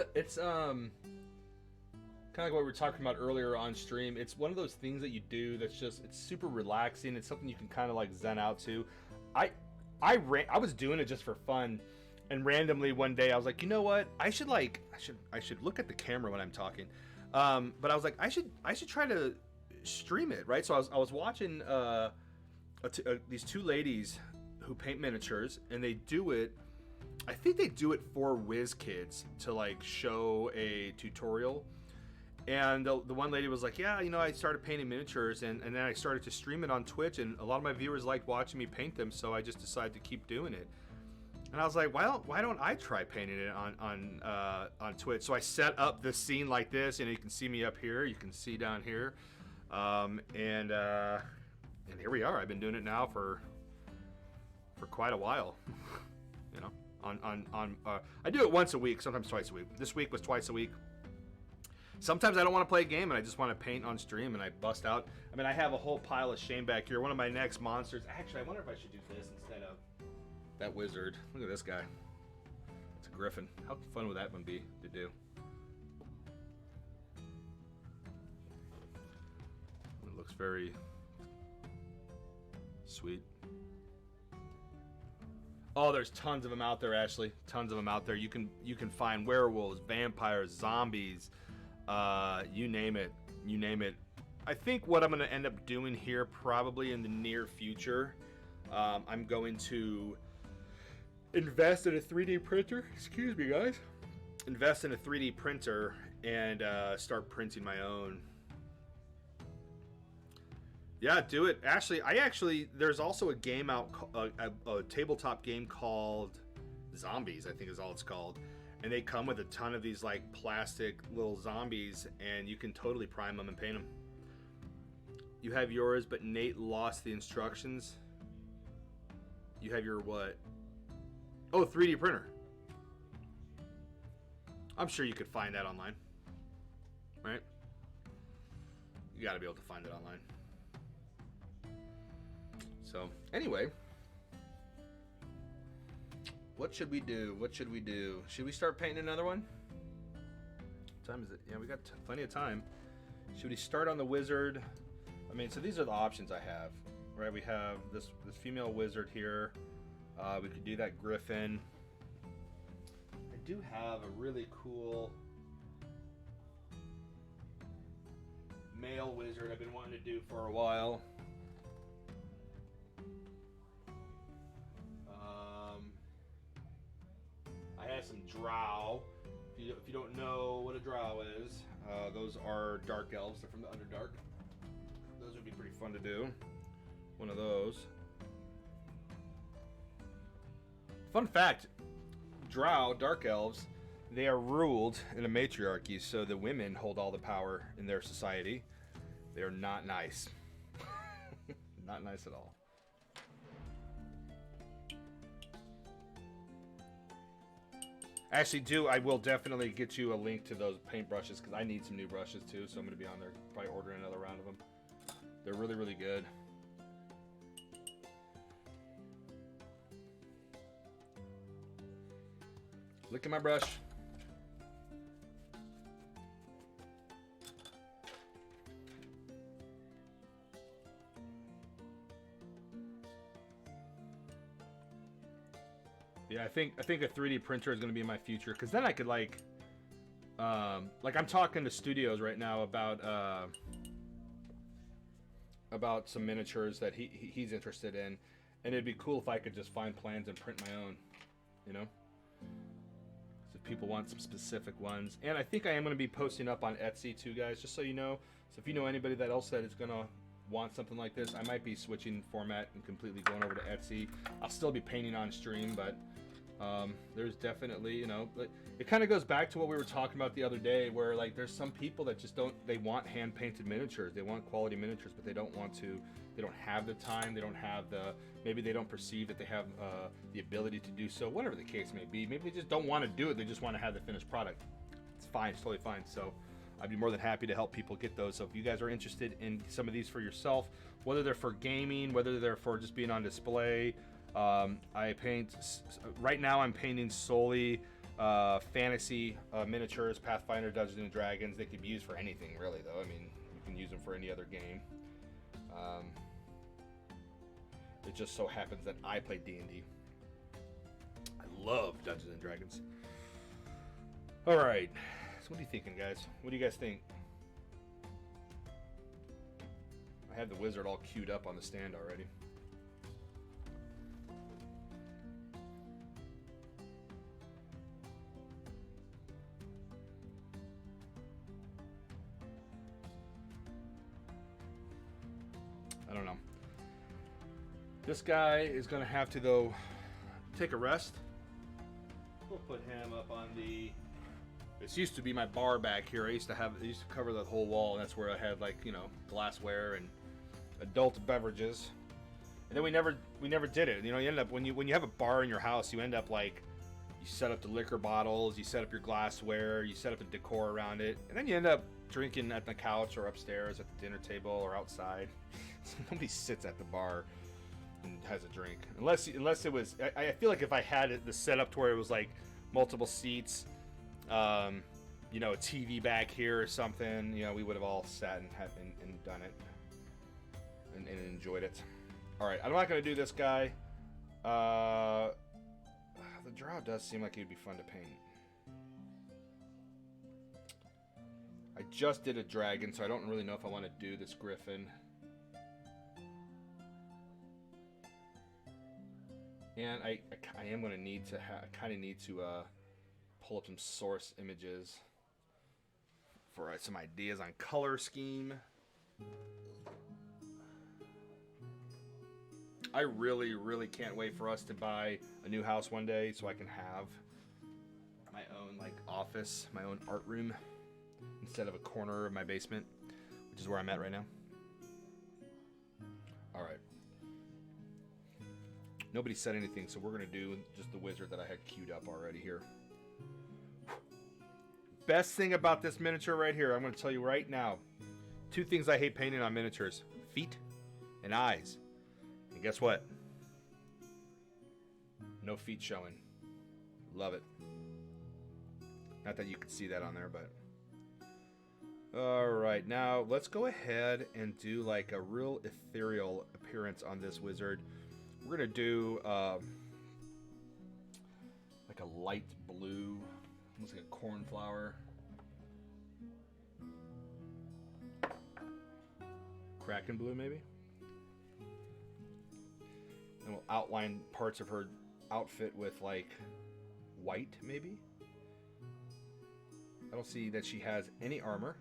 kind of like what we were talking about earlier on stream. It's one of those things that you do that's just, it's super relaxing. It's something you can kind of like zen out to. I was doing it just for fun, and randomly one day I was like, you know what? I should look at the camera when I'm talking. But I was like, I should try to stream it, right? So I was watching these two ladies who paint miniatures, and they do it. I think they do it for WizKids to like show a tutorial. And the one lady was like, yeah, you know, I started painting miniatures, and then I started to stream it on Twitch, and a lot of my viewers liked watching me paint them, so I just decided to keep doing it. And I was like, well, why don't I try painting it on Twitch? So I set up the scene like this, and you can see me up here, you can see down here, and here we are. I've been doing it now for quite a while. You know, I do it once a week, sometimes twice a week. This week was twice a week. Sometimes I don't want to play a game and I just want to paint on stream and I bust out. I mean, I have a whole pile of shame back here. One of my next monsters. Actually, I wonder if I should do this instead of that wizard. Look at this guy. It's a griffin. How fun would that one be to do? It looks very sweet. Oh, there's tons of them out there, Ashley. Tons of them out there. You can find werewolves, vampires, zombies. You name it. You name it. I think what I'm going to end up doing here probably in the near future, I'm going to invest in a 3D printer. Excuse me, guys. Invest in a 3D printer and start printing my own. Yeah, do it. Ashley, there's also a game out, a tabletop game called Zombies, I think is all it's called. And they come with a ton of these like plastic little zombies, and you can totally prime them and paint them. You have yours, but Nate lost the instructions. You have your what? Oh, 3D printer. I'm sure you could find that online. Right? You gotta be able to find it online. So, anyway. What should we do? What should we do? Should we start painting another one? What time is it? Yeah, we got plenty of time. Should we start on the wizard? I mean, so these are the options I have, right? We have this female wizard here. We could do that griffin. I do have a really cool male wizard I've been wanting to do for a while. I have some drow. If you don't know what a drow is, those are dark elves. They're from the Underdark. Those would be pretty fun to do. One of those. Fun fact, drow, dark elves, they are ruled in a matriarchy, so the women hold all the power in their society. They are not nice. Not nice at all. Actually, I will definitely get you a link to those paintbrushes because I need some new brushes too, so I'm going to be on there probably ordering another round of them. They're really, really good. Look at my brush. Yeah, I think a 3D printer is going to be my future because then I could like I'm talking to studios right now about some miniatures that he's interested in, and it'd be cool if I could just find plans and print my own, you know. So if people want some specific ones, and I think I am going to be posting up on Etsy too, guys, just so you know. So if you know anybody that else that is going to want something like this, I might be switching format and completely going over to Etsy. I'll still be painting on stream, but there's definitely, you know, it kind of goes back to what we were talking about the other day, where like there's some people that just they want hand painted miniatures, they want quality miniatures, but they don't have the time, maybe they don't perceive that they have the ability to do so, whatever the case may be. Maybe they just don't want to do it, they just want to have the finished product. It's fine, it's totally fine. So I'd be more than happy to help people get those. So if you guys are interested in some of these for yourself, whether they're for gaming, whether they're for just being on display, I paint, right now I'm painting solely fantasy miniatures, Pathfinder, Dungeons and Dragons. They could be used for anything really though. I mean, you can use them for any other game. It just so happens that I play D&D. I love Dungeons and Dragons. All right. So what are you thinking, guys? What do you guys think? I have the wizard all queued up on the stand already. I don't know. This guy is going to have to, though, take a rest. We'll put him up on the... This used to be my bar back here. I used to cover the whole wall, and that's where I had, like, you know, glassware and adult beverages. And then we never did it. You know, you end up when you have a bar in your house, you end up like you set up the liquor bottles, you set up your glassware, you set up a decor around it, and then you end up drinking at the couch or upstairs at the dinner table or outside. Nobody sits at the bar and has a drink unless it was. I feel like if I had it the setup to where it was like multiple seats, you know, a TV back here or something, you know, we would have all sat and done it and enjoyed it. All right, I'm not going to do this guy. The drow does seem like he'd be fun to paint. I just did a dragon, so I don't really know if I want to do this griffin. And I am going to need to pull up some source images for some ideas on color scheme. I really, really can't wait for us to buy a new house one day so I can have my own like office, my own art room instead of a corner of my basement, which is where I'm at right now. All right. Nobody said anything, so we're going to do just the wizard that I had queued up already here. Best thing about this miniature right here, I'm going to tell you right now. 2 things I hate painting on miniatures. Feet and eyes. And guess what? No feet showing. Love it. Not that you can see that on there, but... All right, now let's go ahead and do like a real ethereal appearance on this wizard. We're gonna do like a light blue, almost like a cornflower. Kraken blue, maybe? And we'll outline parts of her outfit with like white, maybe? I don't see that she has any armor.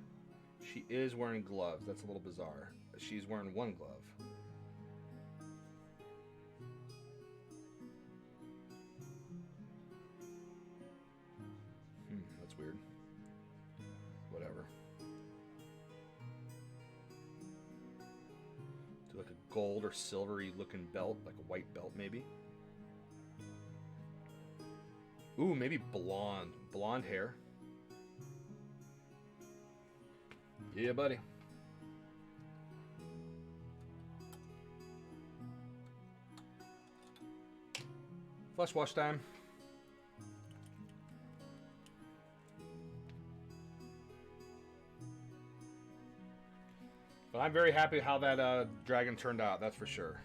She is wearing gloves. That's a little bizarre. She's wearing one glove. That's weird. Whatever. Do like a gold or silvery looking belt, like a white belt maybe. Ooh, maybe blonde. Blonde hair. Yeah, buddy. Flesh wash time. But I'm very happy how that dragon turned out, that's for sure.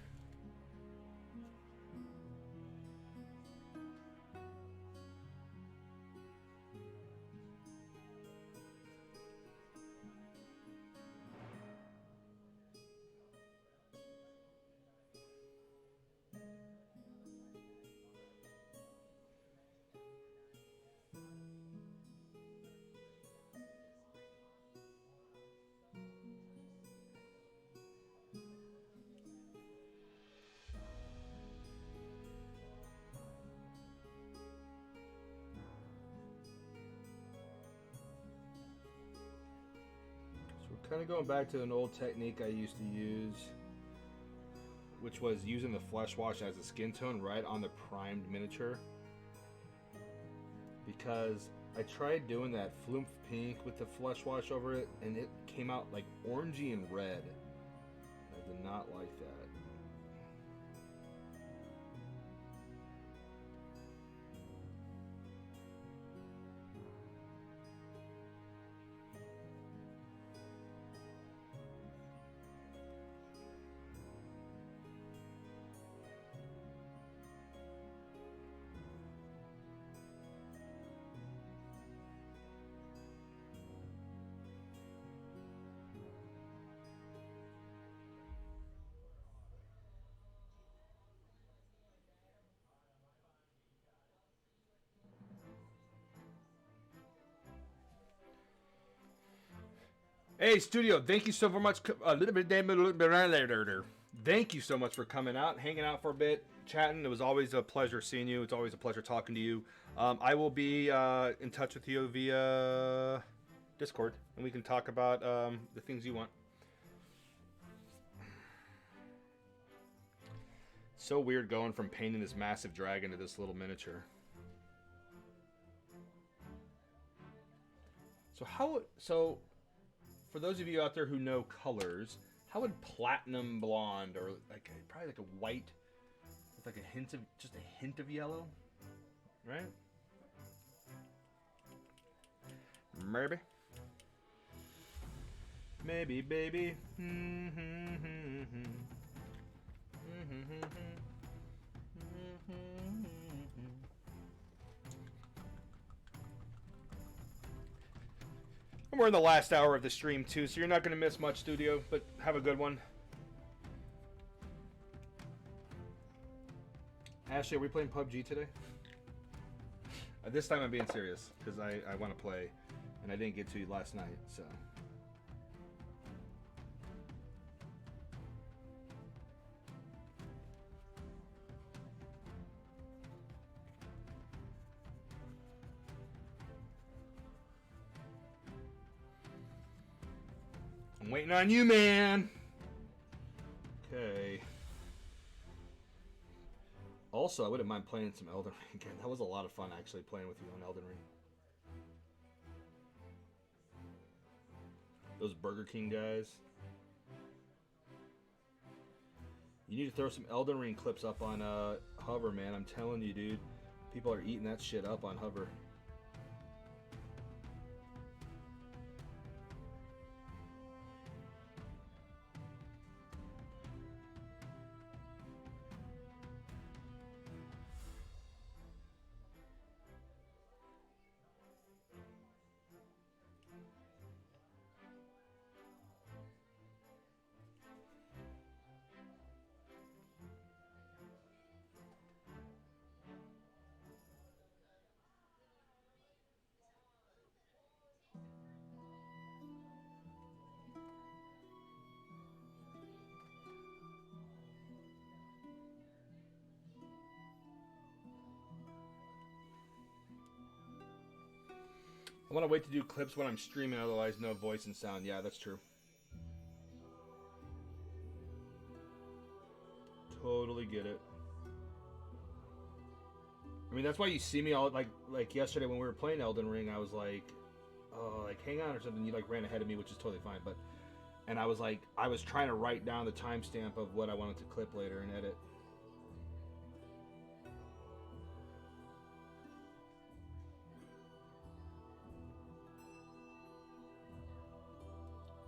Kind of going back to an old technique I used to use, which was using the flesh wash as a skin tone right on the primed miniature. Because I tried doing that Flumph pink with the flesh wash over it, and it came out like orangey and red. I did not like that. Hey, studio, thank you so much. Thank you so much for coming out, hanging out for a bit, chatting. It was always a pleasure seeing you. It's always a pleasure talking to you. I will be in touch with you via Discord, and we can talk about the things you want. So weird going from painting this massive dragon to this little miniature. So for those of you out there who know colors, how would platinum blonde or like probably like a white with like a hint of just a hint of yellow, right? Maybe, baby. And we're in the last hour of the stream too, so you're not going to miss much, studio, but have a good one. Ashley, are we playing PUBG today? This time I'm being serious, because I want to play, and I didn't get to last night, so... I'm waiting on you, man. Okay. Also, I wouldn't mind playing some Elden Ring again. That was a lot of fun, actually, playing with you on Elden Ring. Those Burger King guys. You need to throw some Elden Ring clips up on Hover, man. I'm telling you, dude. People are eating that shit up on Hover. I want to wait to do clips when I'm streaming, otherwise no voice and sound. Yeah, that's true. Totally get it. I mean, that's why you see me all like yesterday when we were playing Elden Ring. I was like, oh, like hang on or something. You like ran ahead of me, which is totally fine. But and I was like, I was trying to write down the timestamp of what I wanted to clip later and edit.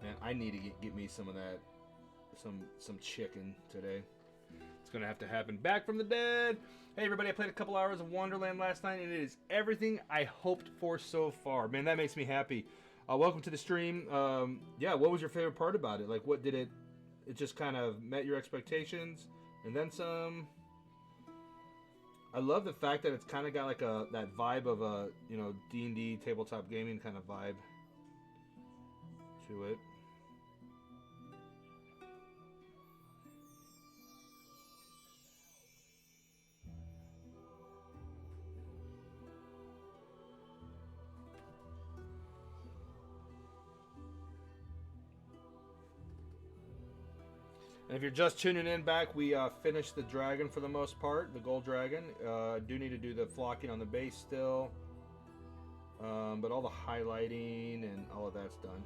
Man, I need to get me some of that, some chicken today. It's gonna have to happen. Back from the dead. Hey everybody, I played a couple hours of Wonderland last night, and it is everything I hoped for so far. Man, that makes me happy. Welcome to the stream. Yeah, what was your favorite part about it? Like, what did it? It just kind of met your expectations, and then some. I love the fact that it's kind of got like that vibe of a D&D tabletop gaming kind of vibe to it. And if you're just tuning in back, we finished the dragon for the most part, the gold dragon. Do need to do the flocking on the base still, but all the highlighting and all of that's done.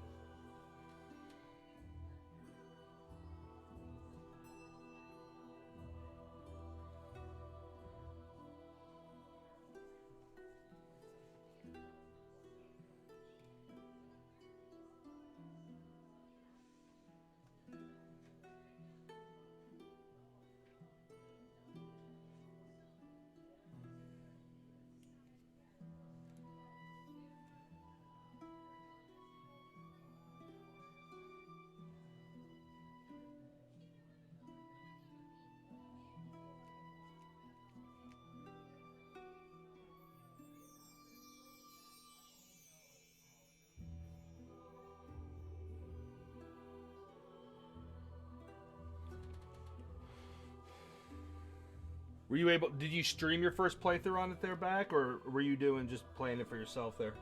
Were you able? Did you stream your first playthrough on it there back, or were you doing just playing it for yourself there?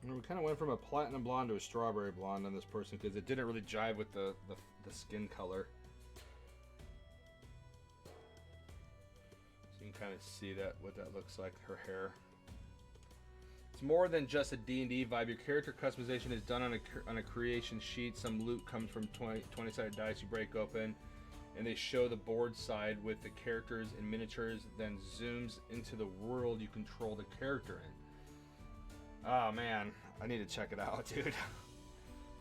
We kind of went from a platinum blonde to a strawberry blonde on this person because it didn't really jive with the skin color. So you can kind of see what that looks like, her hair. It's more than just a D&D vibe. Your character customization is done on a creation sheet. Some loot comes from 20-sided dice you break open, and they show the board side with the characters in miniatures, then zooms into the world you control the character in. Oh man, I need to check it out, dude.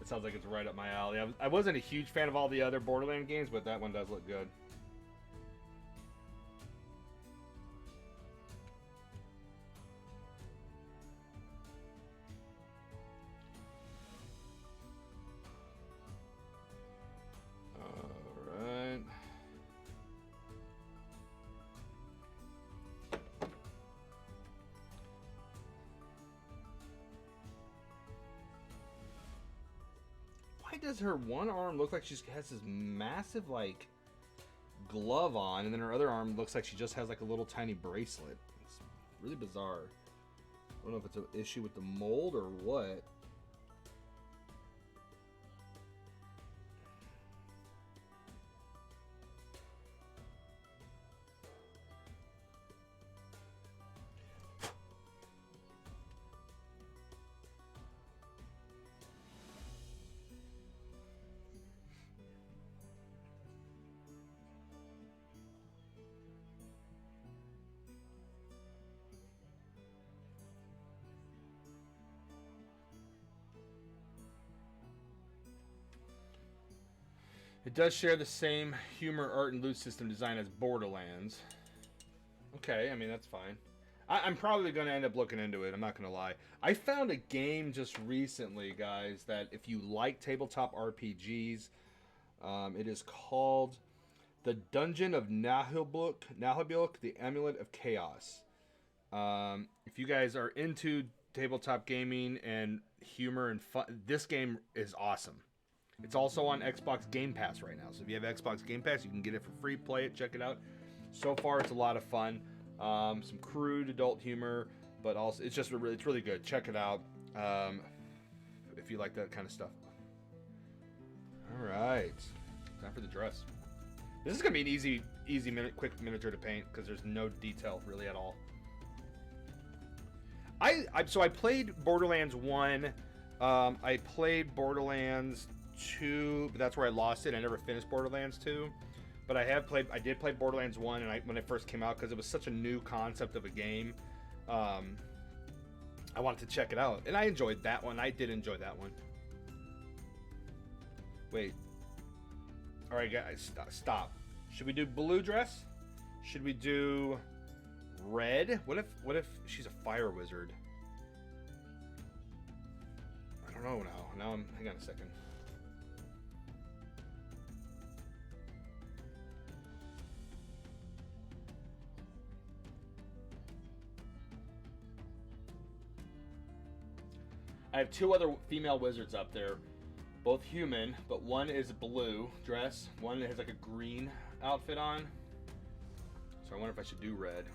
It sounds like it's right up my alley. I wasn't a huge fan of all the other Borderlands games, but that one does look good. Alright. Why does her one arm look like she has this massive, like, glove on, and then her other arm looks like she just has, like, a little tiny bracelet? It's really bizarre. I don't know if it's an issue with the mold or what. It does share the same humor, art, and loot system design as Borderlands. Okay, I mean, that's fine. I'm probably going to end up looking into it, I'm not going to lie. I found a game just recently, guys, that if you like tabletop RPGs, it is called The Dungeon of Naheulbeuk, The Amulet of Chaos. If you guys are into tabletop gaming and humor and fun, this game is awesome. It's also on Xbox Game Pass right now. So if you have Xbox Game Pass, you can get it for free, play it, check it out. So far, it's a lot of fun. Some crude adult humor, but also it's really good. Check it out if you like that kind of stuff. All right, time for the dress. This is gonna be an easy quick miniature to paint because there's no detail really at all. So I played Borderlands 1. I played Borderlands 2, but that's where I lost it. I never finished Borderlands 2. But I did play Borderlands 1 and when it first came out because it was such a new concept of a game. I wanted to check it out. And I enjoyed that one. I did enjoy that one. Wait. Alright guys, stop. Should we do blue dress? Should we do red? What if she's a fire wizard? I don't know now. Hang on a second. I have two other female wizards up there, both human, but one is a blue dress, one has like a green outfit on. So I wonder if I should do red.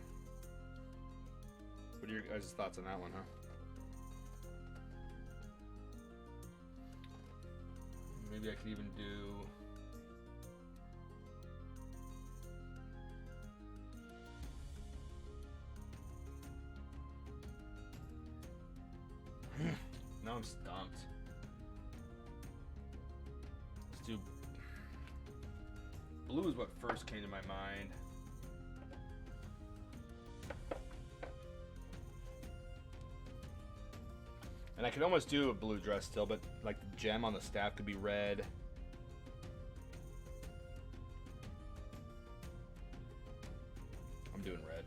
What are your guys' thoughts on that one, huh? Maybe I could even do... Now I'm stumped. Let's do... Blue is what first came to my mind. And I could almost do a blue dress still, but like the gem on the staff could be red. I'm doing red.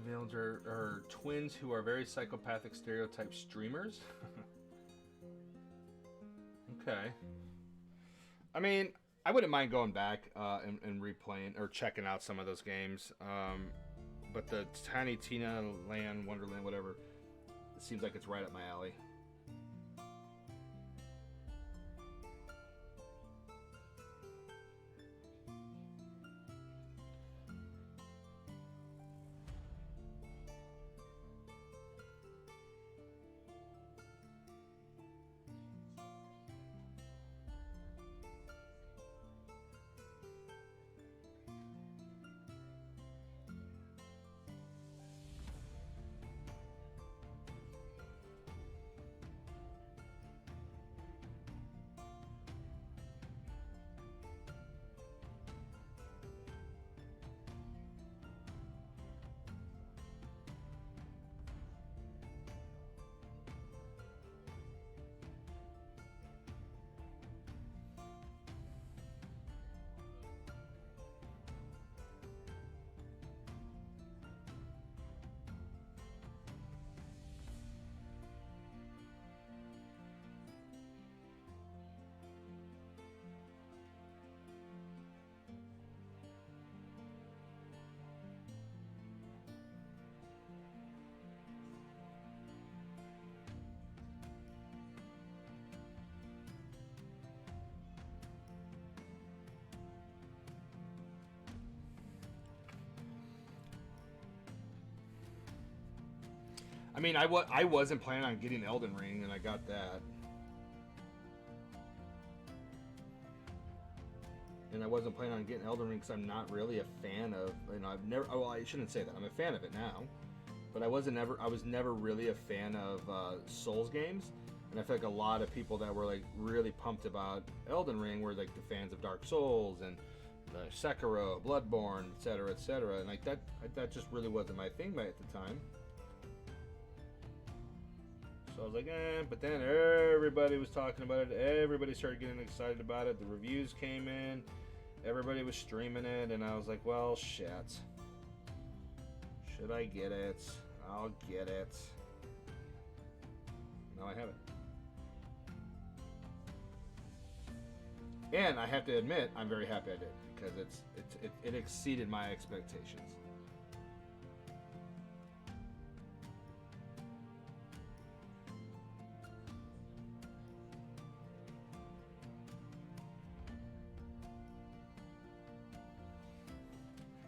Villains are twins who are very psychopathic stereotype streamers. Okay. I mean, I wouldn't mind going back and replaying or checking out some of those games. But the Tiny Tina Land, Wonderland, whatever, it seems like it's right up my alley. I mean, I wasn't planning on getting Elden Ring, and I got that. And I wasn't planning on getting Elden Ring because I'm not really a fan of, I've never, well, I shouldn't say that. I'm a fan of it now, but I was never really a fan of Souls games. And I feel like a lot of people that were like really pumped about Elden Ring were like the fans of Dark Souls and Sekiro, Bloodborne, etc., etc. And like that just really wasn't my thing at the time. So I was like, but then everybody was talking about it. Everybody started getting excited about it. The reviews came in. Everybody was streaming it, and I was like, well, shit. Should I get it? I'll get it. Now I have it. And I have to admit, I'm very happy I did, because it exceeded my expectations.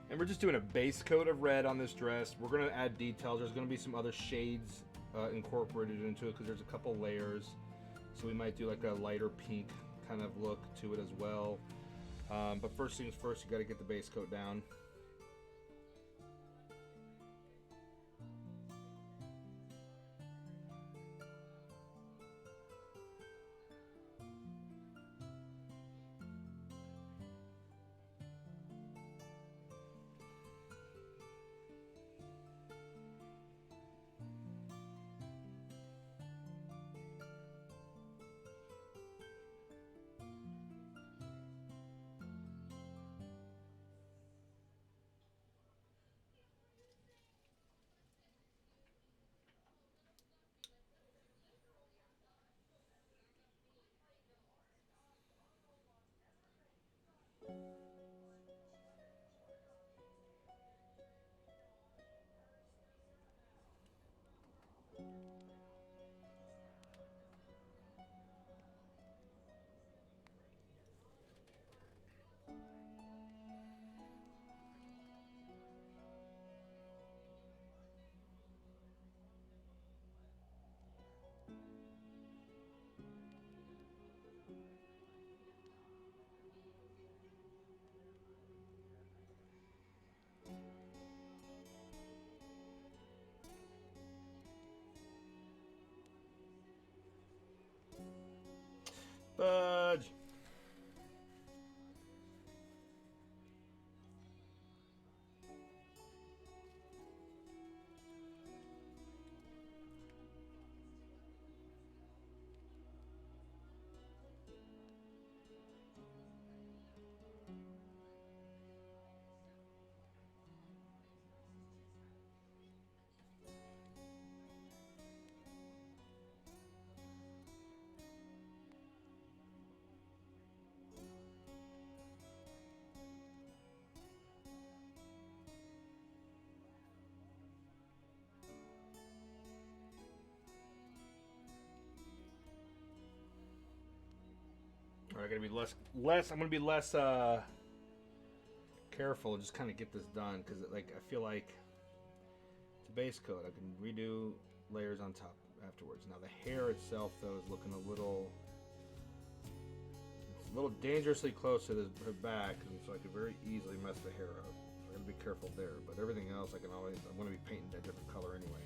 And we're just doing a base coat of red on this dress. We're going to add details. There's going to be some other shades incorporated into it because there's a couple layers. So we might do like a lighter pink kind of look to it as well. But first things first, you got to get the base coat down. Budge. I gotta be less. I'm gonna be less careful. Just kind of get this done because, like, I feel like it's a base coat. I can redo layers on top afterwards. Now the hair itself, though, is looking a little dangerously close to her back, and so I could very easily mess the hair up. So I gotta be careful there. But everything else, I'm gonna be painting a different color anyway.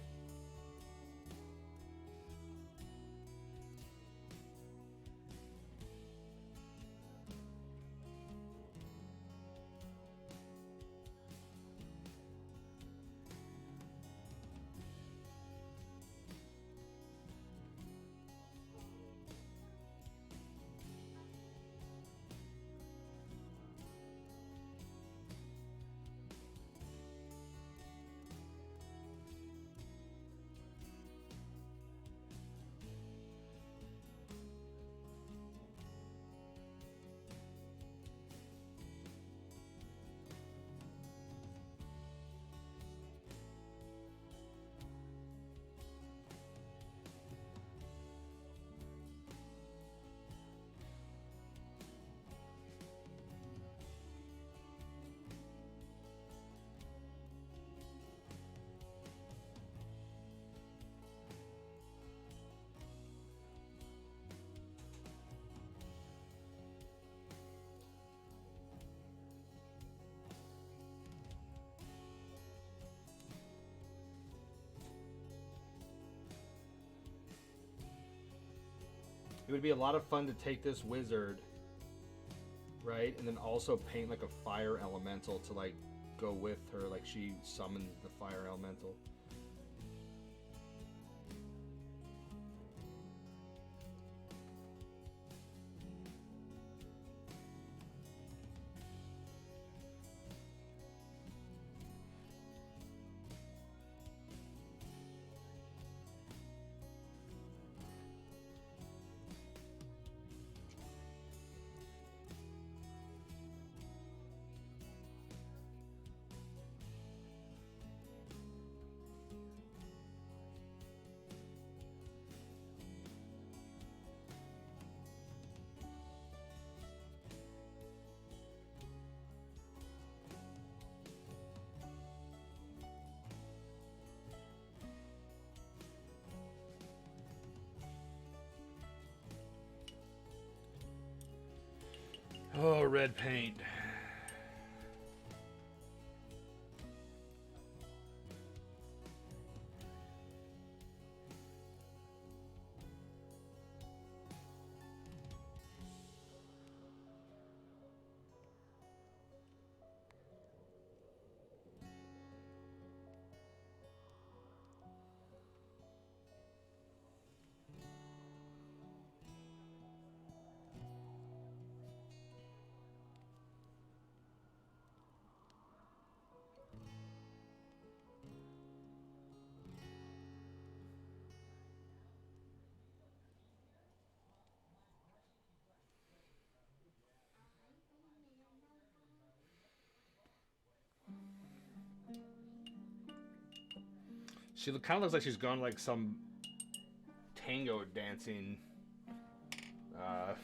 It would be a lot of fun to take this wizard, right, and then also paint like a fire elemental to like go with her, like she summoned the fire elemental. Oh, red paint. She kind of looks like she's gone like some tango dancing. Uh,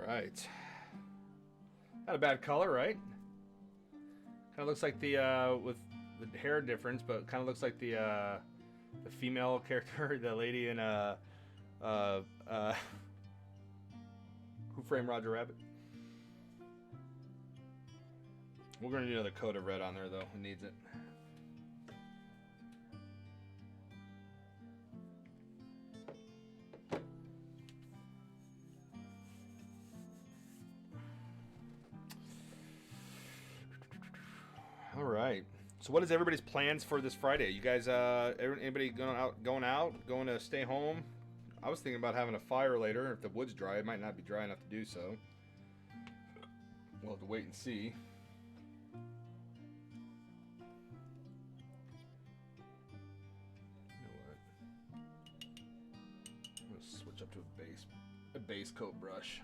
right. Not a bad color, right? Kind of looks like the with the hair difference, but kind of looks like the female character, the lady in uh, Who Framed Roger Rabbit. We're gonna need another coat of red on there though. It needs it. All right. So, what is everybody's plans for this Friday? You guys, anybody going out, going to stay home? I was thinking about having a fire later. If the wood's dry, it might not be dry enough to do so. We'll have to wait and see. You know what? I'm gonna switch up to a base coat brush.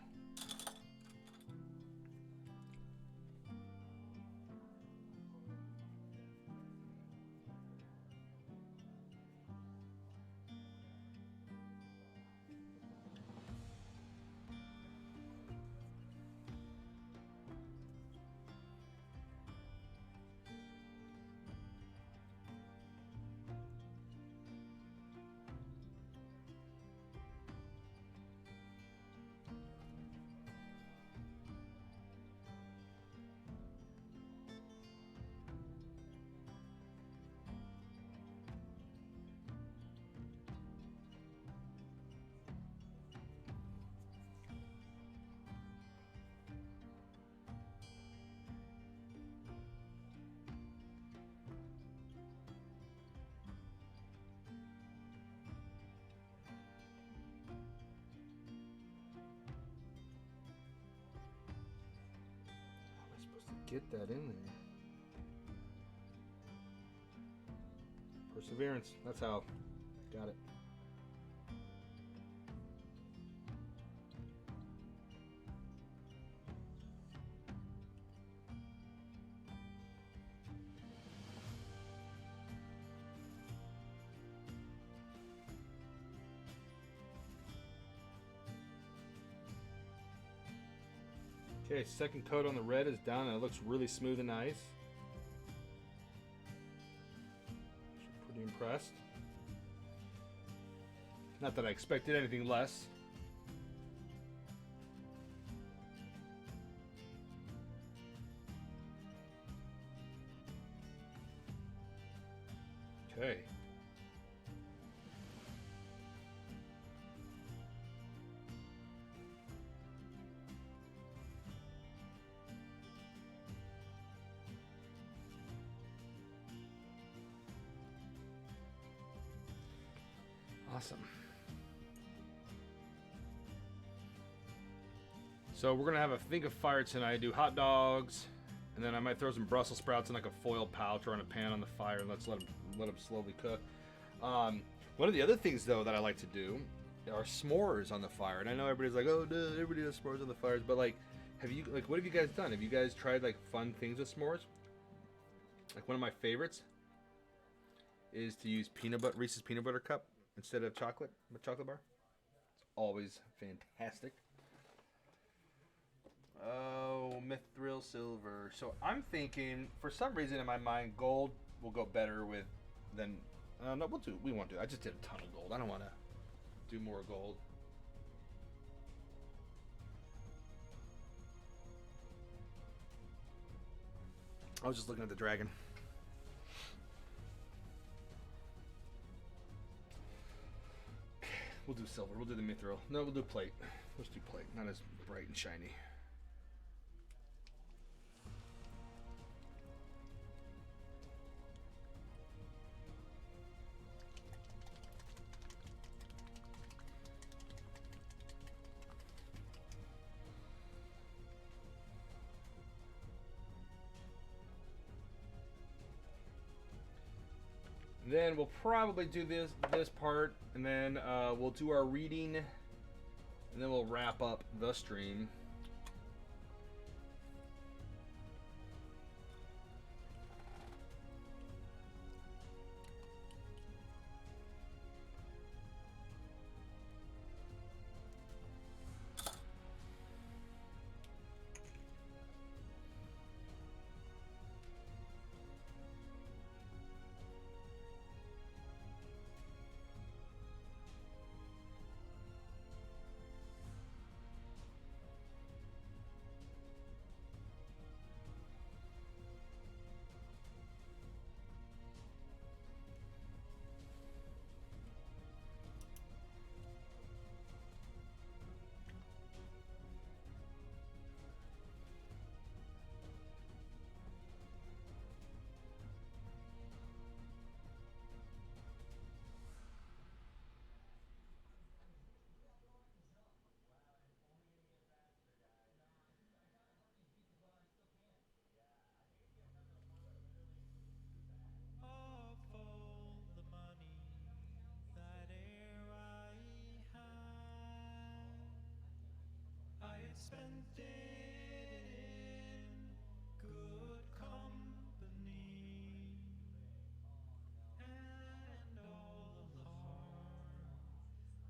Get that in there. Perseverance. That's how. Got it. Okay, second coat on the red is done and it looks really smooth and nice. Pretty impressed. Not that I expected anything less. Okay. Awesome. So we're gonna have a think of fire tonight. Do hot dogs, and then I might throw some Brussels sprouts in like a foil pouch or in a pan on the fire, and let's let them slowly cook. One of the other things though that I like to do are s'mores on the fire, and I know everybody's like, oh, dude, everybody does s'mores on the fires, but like, what have you guys done? Have you guys tried like fun things with s'mores? Like one of my favorites is to use Reese's peanut butter cup instead of chocolate bar. It's always fantastic. Oh, Mithril silver. So I'm thinking, for some reason in my mind, gold will go better with than. No, we won't do. I just did a ton of gold. I don't want to do more gold. I was just looking at the dragon. We'll do silver. We'll do the mithril. No, we'll do plate. Let's do plate. Not as bright and shiny. Then we'll probably do this part, and then we'll do our reading, and then we'll wrap up the stream. Spent it in good company, and all of the harm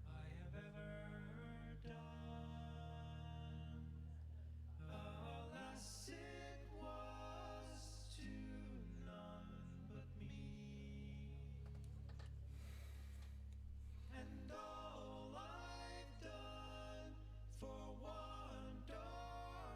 I have ever done, alas, it was to none but me, and all I've done for one dark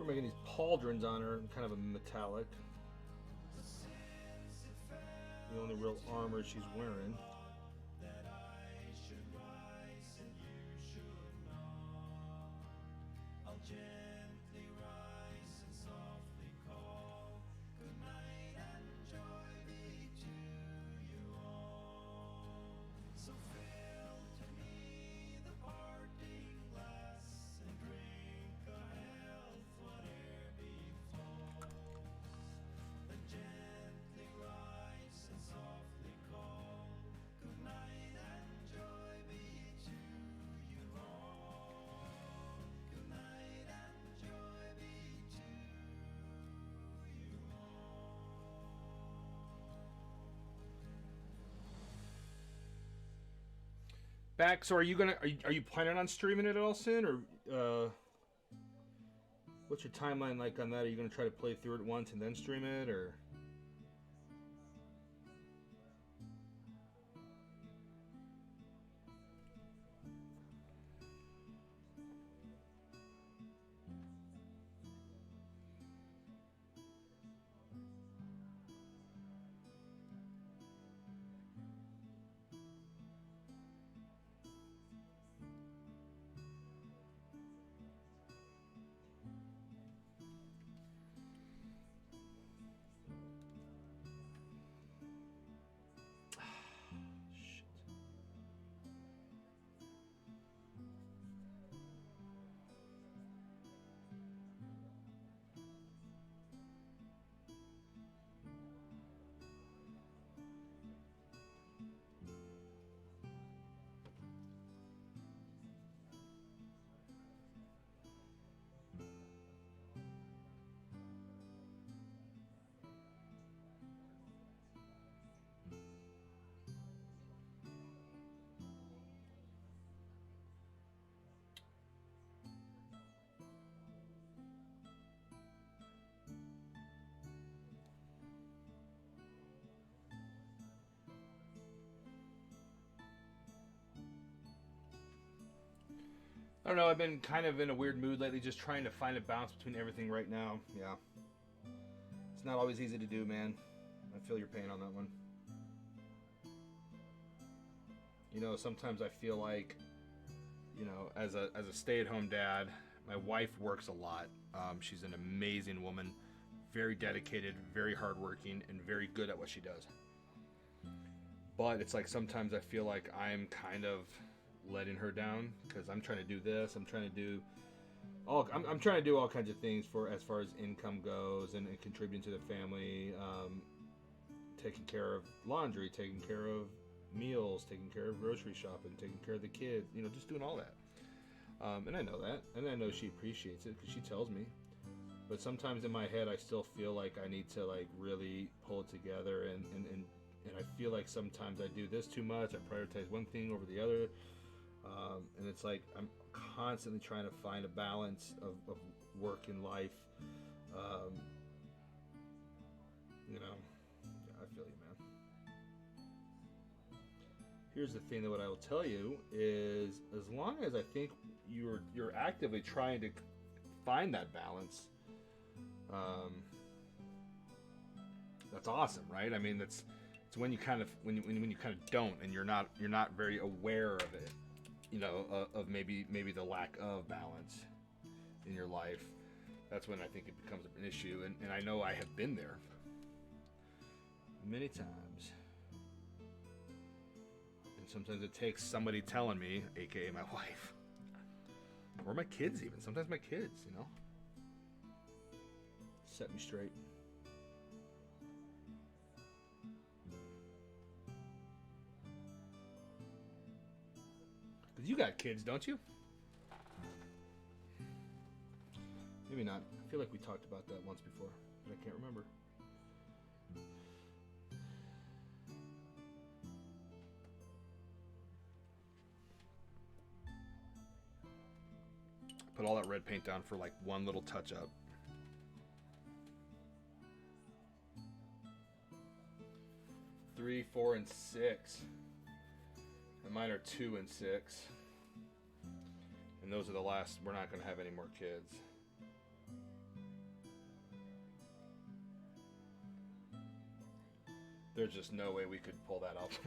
So we're making these pauldrons on her, kind of a metallic. The only real armor she's wearing. Back. So, are you planning on streaming it all soon, or what's your timeline like on that? Are you gonna try to play through it once and then stream it, or? I don't know. I've been kind of in a weird mood lately, just trying to find a balance between everything right now. Yeah. It's not always easy to do, man. I feel your pain on that one. You know, sometimes I feel like, you know, as a stay-at-home dad, my wife works a lot. She's an amazing woman, very dedicated, very hardworking, and very good at what she does. But it's like sometimes I feel like I'm kind of letting her down because I'm trying to do this. I'm trying to do all kinds of things for as far as income goes and contributing to the family, taking care of laundry, taking care of meals, taking care of grocery shopping, taking care of the kids, you know, just doing all that. And I know that, and I know she appreciates it because she tells me. But sometimes in my head, I still feel like I need to like really pull it together, and I feel like sometimes I do this too much. I prioritize one thing over the other, and it's like I'm constantly trying to find a balance of work and life. You know, yeah, I feel you, man. Here's the thing that what I will tell you is, as long as I think you're actively trying to find that balance, that's awesome, right? I mean, it's when you kind of when you kind of don't, and you're not very aware of it, you know, of maybe the lack of balance in your life. That's when I think it becomes an issue, and I know I have been there many times. And sometimes it takes somebody telling me, aka my wife, or my kids even. Sometimes my kids, you know, set me straight. Because you got kids, don't you? Maybe not. I feel like we talked about that once before, but I can't remember. Put all that red paint down for like one little touch up. Three, 4, and 6. And mine are 2 and 6. And those are the last. We're not going to have any more kids. There's just no way we could pull that off.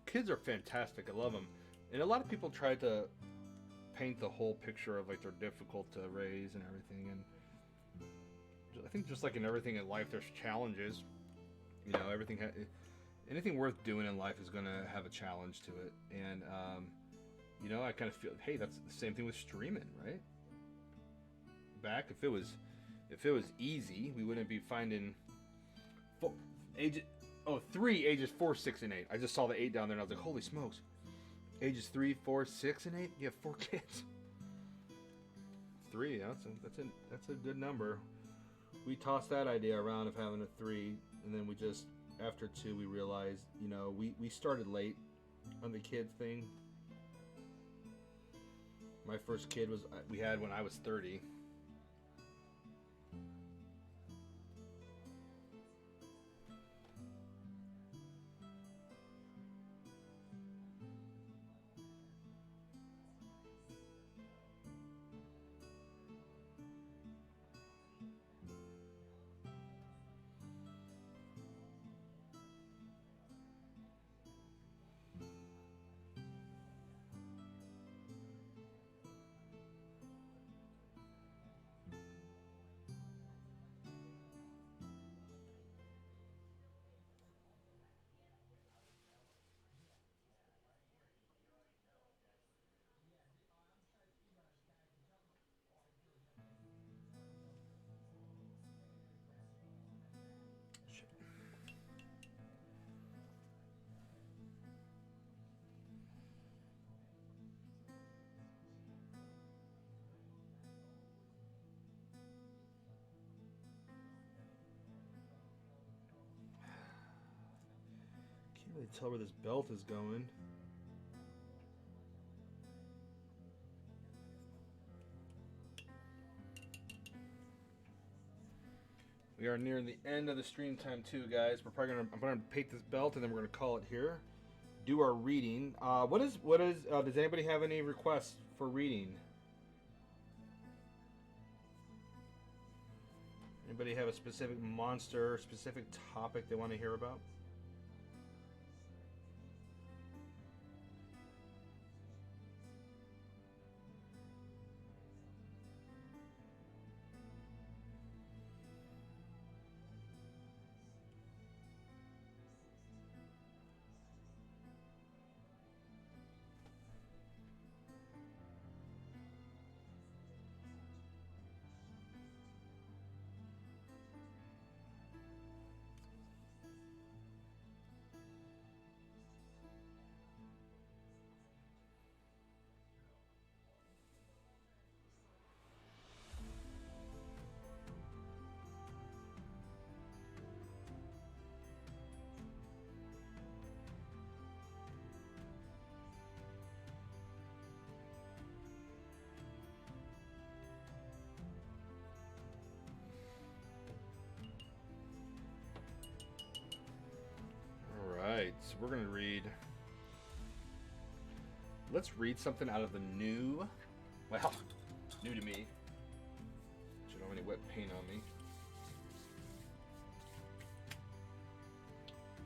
Kids are fantastic. I love them, and a lot of people try to paint the whole picture of like they're difficult to raise and everything. And I think just like in everything in life, there's challenges. You know, anything worth doing in life is going to have a challenge to it. And you know, I kind of feel, hey, that's the same thing with streaming, right? Back if it was easy, we wouldn't be finding ages 4, 6, and 8. I just saw the 8 down there and I was like, holy smokes. Ages 3, 4, 6, and 8? You have 4 kids. 3, that's a good number. We tossed that idea around of having a 3, and then we just, after 2, we realized, you know, we started late on the kids thing. My first kid we had when I was 30. Can't really tell where this belt is going. We are near the end of the stream time too, guys. I'm gonna paint this belt and then we're gonna call it here. Do our reading. Does anybody have any requests for reading? Anybody have a specific monster, specific topic they want to hear about? Alright, so we're going to read... Let's read something out of the new... Well, new to me. I don't have any wet paint on me.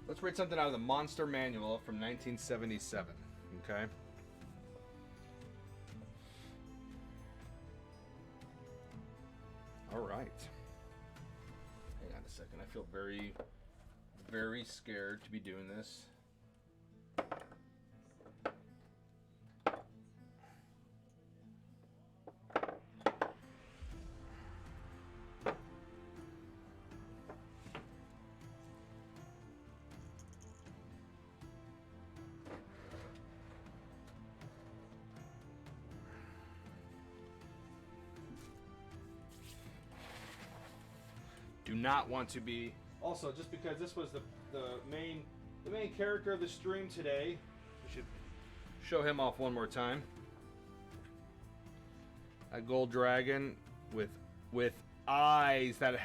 Let's read something out of the Monster Manual from 1977, okay? Alright. Hang on a second, I feel very... very scared to be doing this. do not want to be. Also, just because this was the main character of the stream today, we should show him off one more time. A gold dragon with eyes that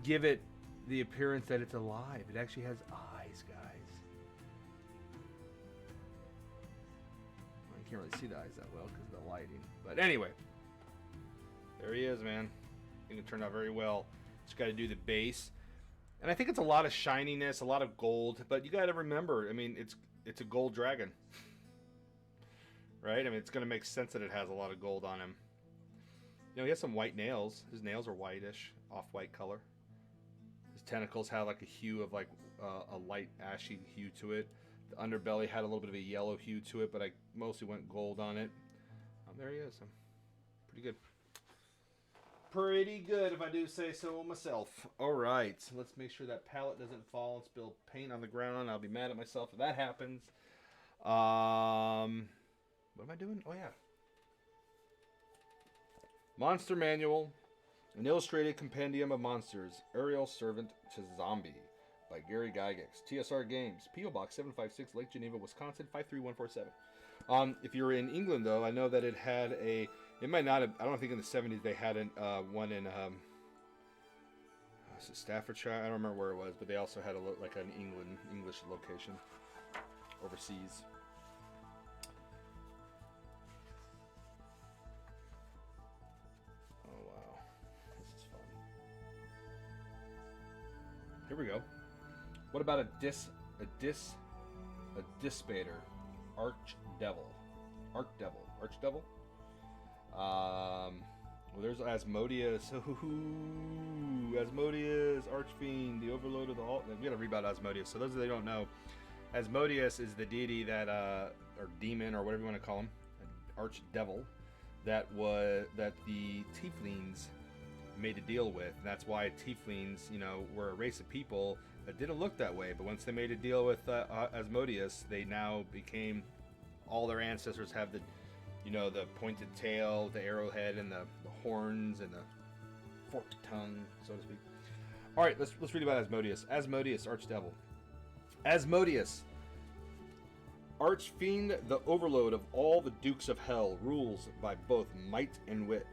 give it the appearance that it's alive. It actually has eyes, guys. Well, you can't really see the eyes that well because of the lighting. But anyway, there he is, man. I think it turned out very well. Just got to do the base, and I think it's a lot of shininess, a lot of gold. But you got to remember, I mean, it's a gold dragon, right? I mean, it's going to make sense that it has a lot of gold on him. You know, he has some white nails. His nails are whitish, off-white color. His tentacles have like a hue of like a light ashy hue to it. The underbelly had a little bit of a yellow hue to it, but I mostly went gold on it. There he is. Pretty good. Pretty good, if I do say so myself. All right, let's make sure that pallet doesn't fall and spill paint on the ground. I'll be mad at myself if that happens. What am I doing? Oh, yeah. Monster Manual, an illustrated compendium of monsters, Aerial Servant to Zombie by Gary Gygax, TSR Games, P.O. Box 756, Lake Geneva, Wisconsin, 53147. If you're in England, though, I know that it had a, it might not have, I don't think in the 70s they had one in Staffordshire, I don't remember where it was, but they also had like an English location overseas. Here we go. What about a Dispater, Archdevil. Well, there's Asmodeus. Ooh, Asmodeus, Archfiend, the Overlord of the All. We gotta read about Asmodeus. So those that don't know, Asmodeus is the deity that, or demon, or whatever you want to call him, Archdevil, that the Tieflings made a deal with. And that's why Tieflings, you know, were a race of people that didn't look that way. But once they made a deal with Asmodeus, they now became, all their ancestors have the, you know, the pointed tail, the arrowhead, and the horns, and the forked tongue, so to speak. All right, let's read about Asmodeus. Asmodeus, Archdevil. Asmodeus, Archfiend, the overlord of all the Dukes of Hell, rules by both might and wit.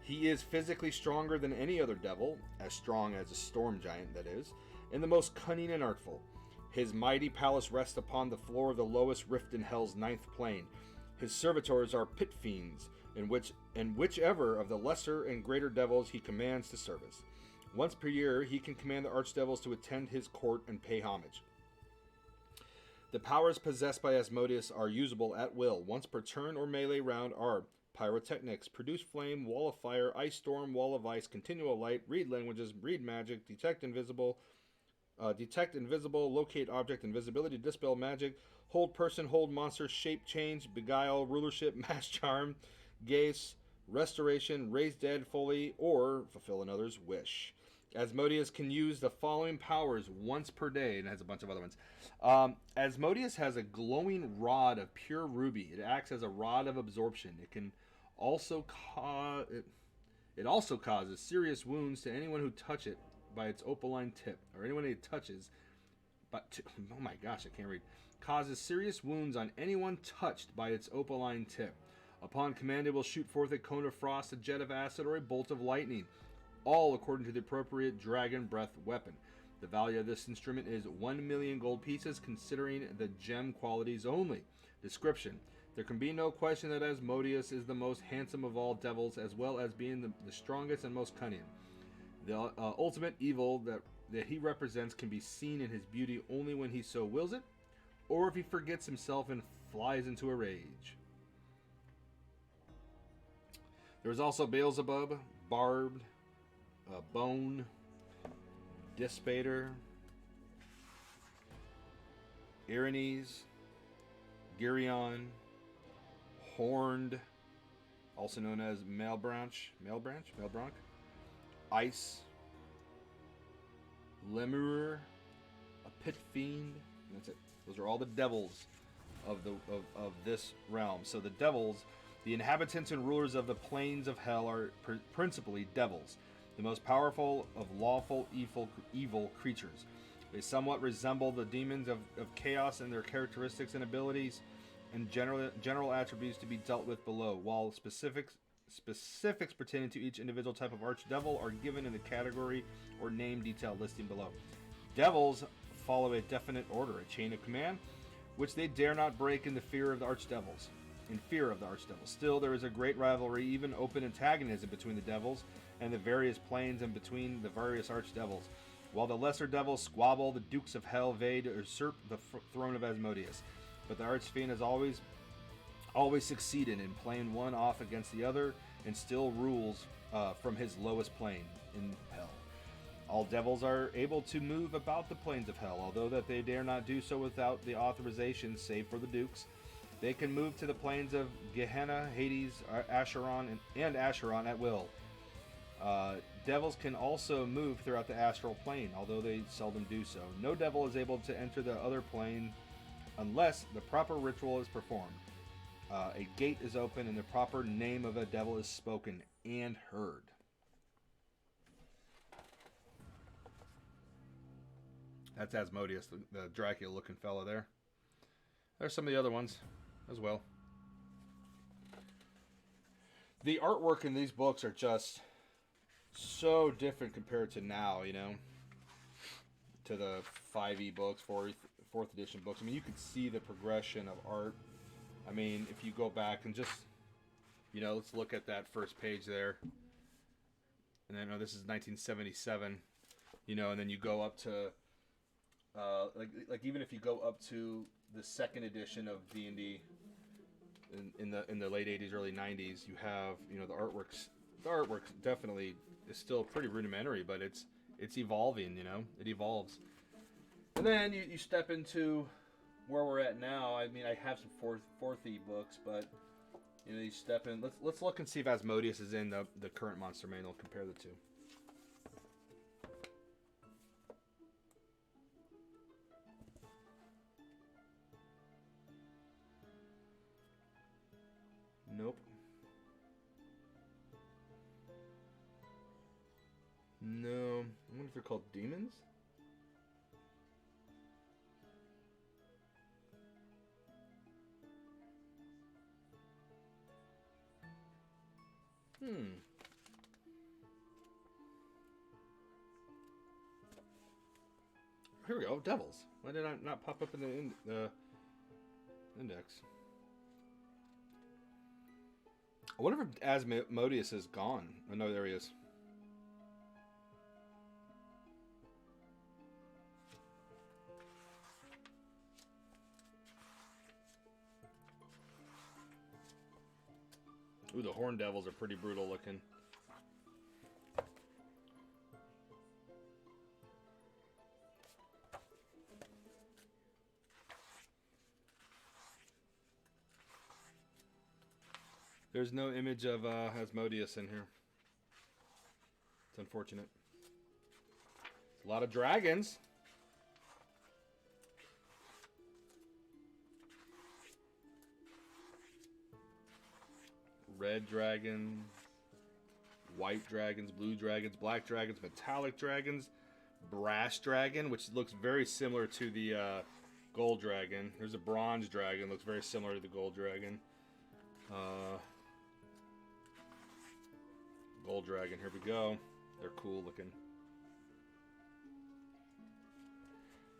He is physically stronger than any other devil, as strong as a storm giant, that is, and the most cunning and artful. His mighty palace rests upon the floor of the lowest rift in Hell's ninth plane. His servitors are pit fiends, in whichever of the lesser and greater devils he commands to service. Once per year, he can command the archdevils to attend his court and pay homage. The powers possessed by Asmodeus are usable at will. Once per turn or melee round are pyrotechnics, produce flame, wall of fire, ice storm, wall of ice, continual light, read languages, read magic, detect invisible, locate object, invisibility, dispel magic, hold person, hold monster, shape change, beguile, rulership, mass charm, gaze, restoration, raise dead fully, or fulfill another's wish. Asmodeus can use the following powers once per day, and it has a bunch of other ones. Asmodeus has a glowing rod of pure ruby. It acts as a rod of absorption. It can also it also causes serious wounds to anyone who touch it by its opaline tip, or anyone it touches. Oh my gosh, I can't read. Causes serious wounds on anyone touched by its opaline tip. Upon command, it will shoot forth a cone of frost, a jet of acid, or a bolt of lightning, all according to the appropriate dragon breath weapon. The value of this instrument is 1,000,000 gold pieces, considering the gem qualities only. Description: there can be no question that Asmodeus is the most handsome of all devils, as well as being the strongest and most cunning. The ultimate evil that he represents can be seen in his beauty only when he so wills it, or if he forgets himself and flies into a rage. There's also Beelzebub, Barbed, Bone, Dispater, Erinys, Girion, Horned, also known as Malebranche, Ice, Lemur, a Pit Fiend, and that's it. Those are all the devils of this realm. So the devils, the inhabitants and rulers of the plains of hell, are principally devils. the most powerful of lawful evil creatures. They somewhat resemble the demons of chaos in their characteristics and abilities and general attributes to be dealt with below, while specifics pertaining to each individual type of archdevil are given in the category or name detail listing below. Devils follow a definite order, a chain of command, which they dare not break in fear of the archdevils. Still, there is a great rivalry, even open antagonism between the devils and the various planes and between the various archdevils. While the lesser devils squabble, the dukes of hell vie to usurp the throne of Asmodeus. But the archfiend has always succeeded in playing one off against the other and still rules from his lowest plane in hell. All devils are able to move about the planes of hell, although that they dare not do so without the authorization, save for the dukes. They can move to the planes of Gehenna, Hades, Acheron, and Acheron at will. Devils can also move throughout the astral plane, although they seldom do so. No devil is able to enter the other plane unless the proper ritual is performed. A gate is open and the proper name of a devil is spoken and heard. That's Asmodeus, the Dracula-looking fellow there. There's some of the other ones as well. The artwork in these books are just so different compared to now, you know, to the 5e books, 4th edition books. I mean, you could see the progression of art. I mean, if you go back and just, you know, let's look at that first page there. And then, this is 1977, you know, and then you go up to, like even if you go up to the 2nd edition of D&D in the late 80s, early 90s, you have, you know, the artwork definitely is still pretty rudimentary, but it's evolving, you know, it evolves. And then you step into where we're at now. I mean, I have some 4th books, but, you know, you step in. Let's look and see if Asmodeus is in the current monster manual. Compare the two. Nope. No. I wonder if they're called demons? Here we go. Devils. Why did I not pop up in the index? I wonder if Asmodeus is gone. Oh, no, there he is. Ooh, the horn devils are pretty brutal looking. There's no image of Asmodeus in here. It's unfortunate. It's a lot of dragons. Red dragons, white dragons, blue dragons, black dragons, metallic dragons, brass dragon, which looks very similar to the gold dragon. There's a bronze dragon, looks very similar to the gold dragon. Gold dragon, here we go. They're cool looking.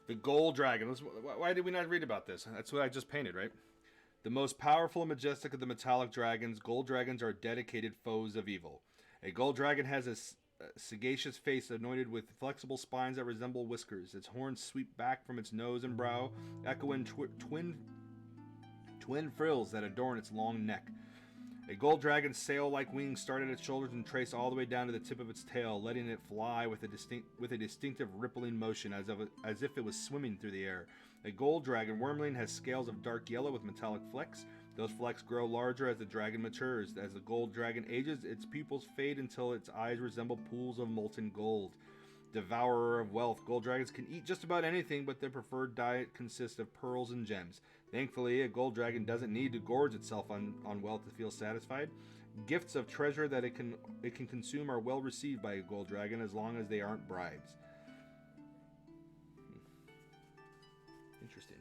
The gold dragon. Why did we not read about this? That's what I just painted, right? The most powerful and majestic of the metallic dragons, gold dragons are dedicated foes of evil. A gold dragon has a sagacious face anointed with flexible spines that resemble whiskers. Its horns sweep back from its nose and brow, echoing twin frills that adorn its long neck. A gold dragon's sail-like wings start at its shoulders and trace all the way down to the tip of its tail, letting it fly with a distinctive rippling motion as if it was swimming through the air. A gold dragon wormling has scales of dark yellow with metallic flecks. Those flecks grow larger as the dragon matures. As the gold dragon ages, its pupils fade until its eyes resemble pools of molten gold. Devourer of wealth, gold dragons can eat just about anything, but their preferred diet consists of pearls and gems. Thankfully, a gold dragon doesn't need to gorge itself on wealth to feel satisfied. Gifts of treasure that it can consume are well received by a gold dragon as long as they aren't bribes. Interesting.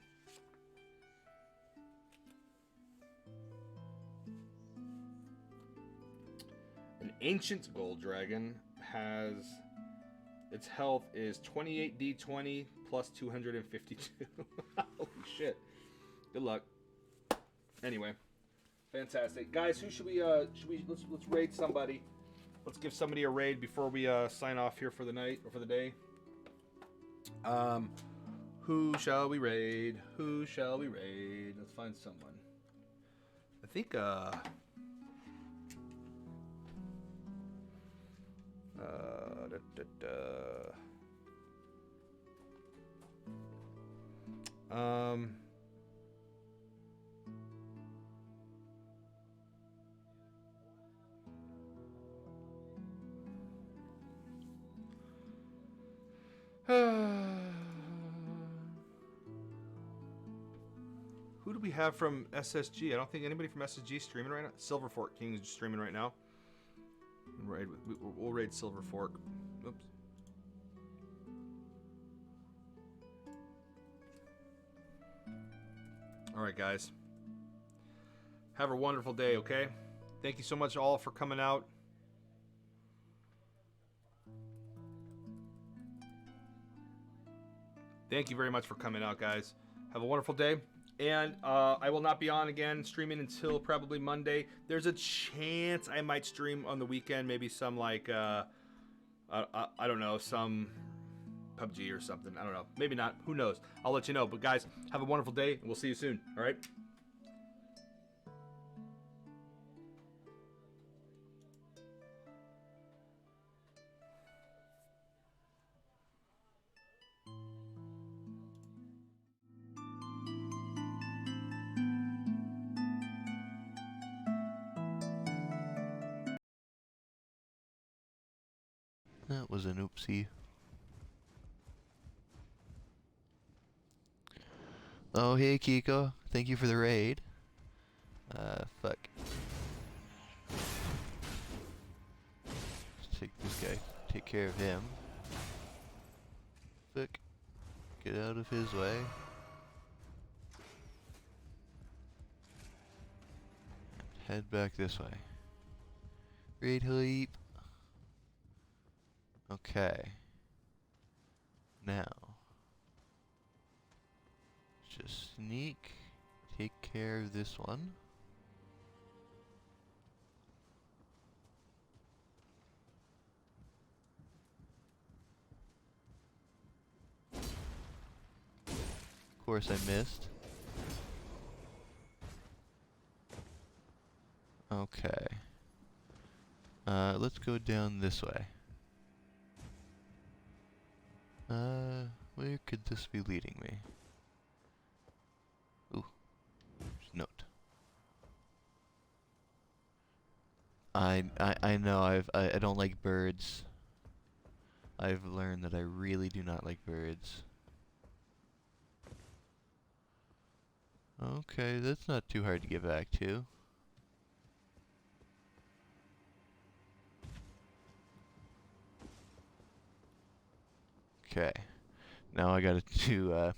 An ancient gold dragon has its health is 28d20 plus 252. Holy shit. Good luck. Anyway, fantastic. Guys, who should we let's raid somebody. Let's give somebody a raid before we sign off here for the night or for the day. Who shall we raid? Who shall we raid? Let's find someone. I think who do we have from SSG? I don't think anybody from SSG is streaming right now. Silver Fork King is streaming right now. We'll raid Silver Fork. Oops. All right, guys. Have a wonderful day, okay? Thank you so much all for coming out. Thank you very much for coming out, guys. Have a wonderful day. And I will not be on again streaming until probably Monday. There's a chance I might stream on the weekend. Maybe some like, I don't know, some PUBG or something. I don't know. Maybe not. Who knows? I'll let you know. But guys, have a wonderful day, and we'll see you soon. All right? That was an oopsie. Oh, hey Kiko. Thank you for the raid. Fuck. Let's take this guy. Take care of him. Fuck. Get out of his way. Head back this way. Raid leap. Okay. Now. Just sneak. Take care of this one. Of course I missed. Okay. Let's go down this way. Where could this be leading me? Ooh, there's a note. I know I don't like birds. I've learned that I really do not like birds. Okay, that's not too hard to get back to. Okay. Now I gotta deal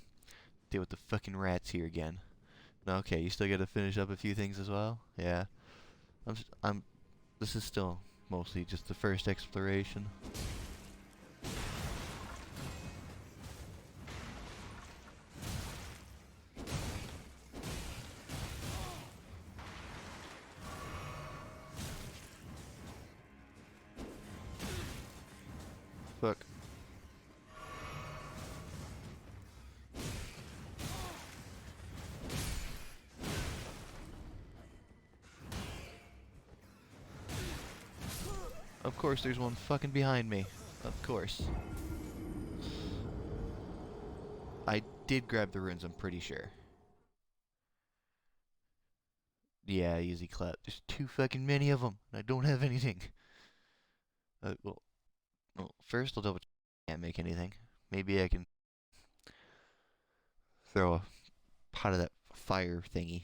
with the fucking rats here again. No, okay, you still gotta finish up a few things as well? Yeah. This is still mostly just the first exploration. Fuck. Of course there's one fucking behind me. Of course. I did grab the runes, I'm pretty sure. Yeah, easy clap. There's too fucking many of them. I don't have anything. Well, first I'll double check. Can't make anything. Maybe I can throw a pot of that fire thingy.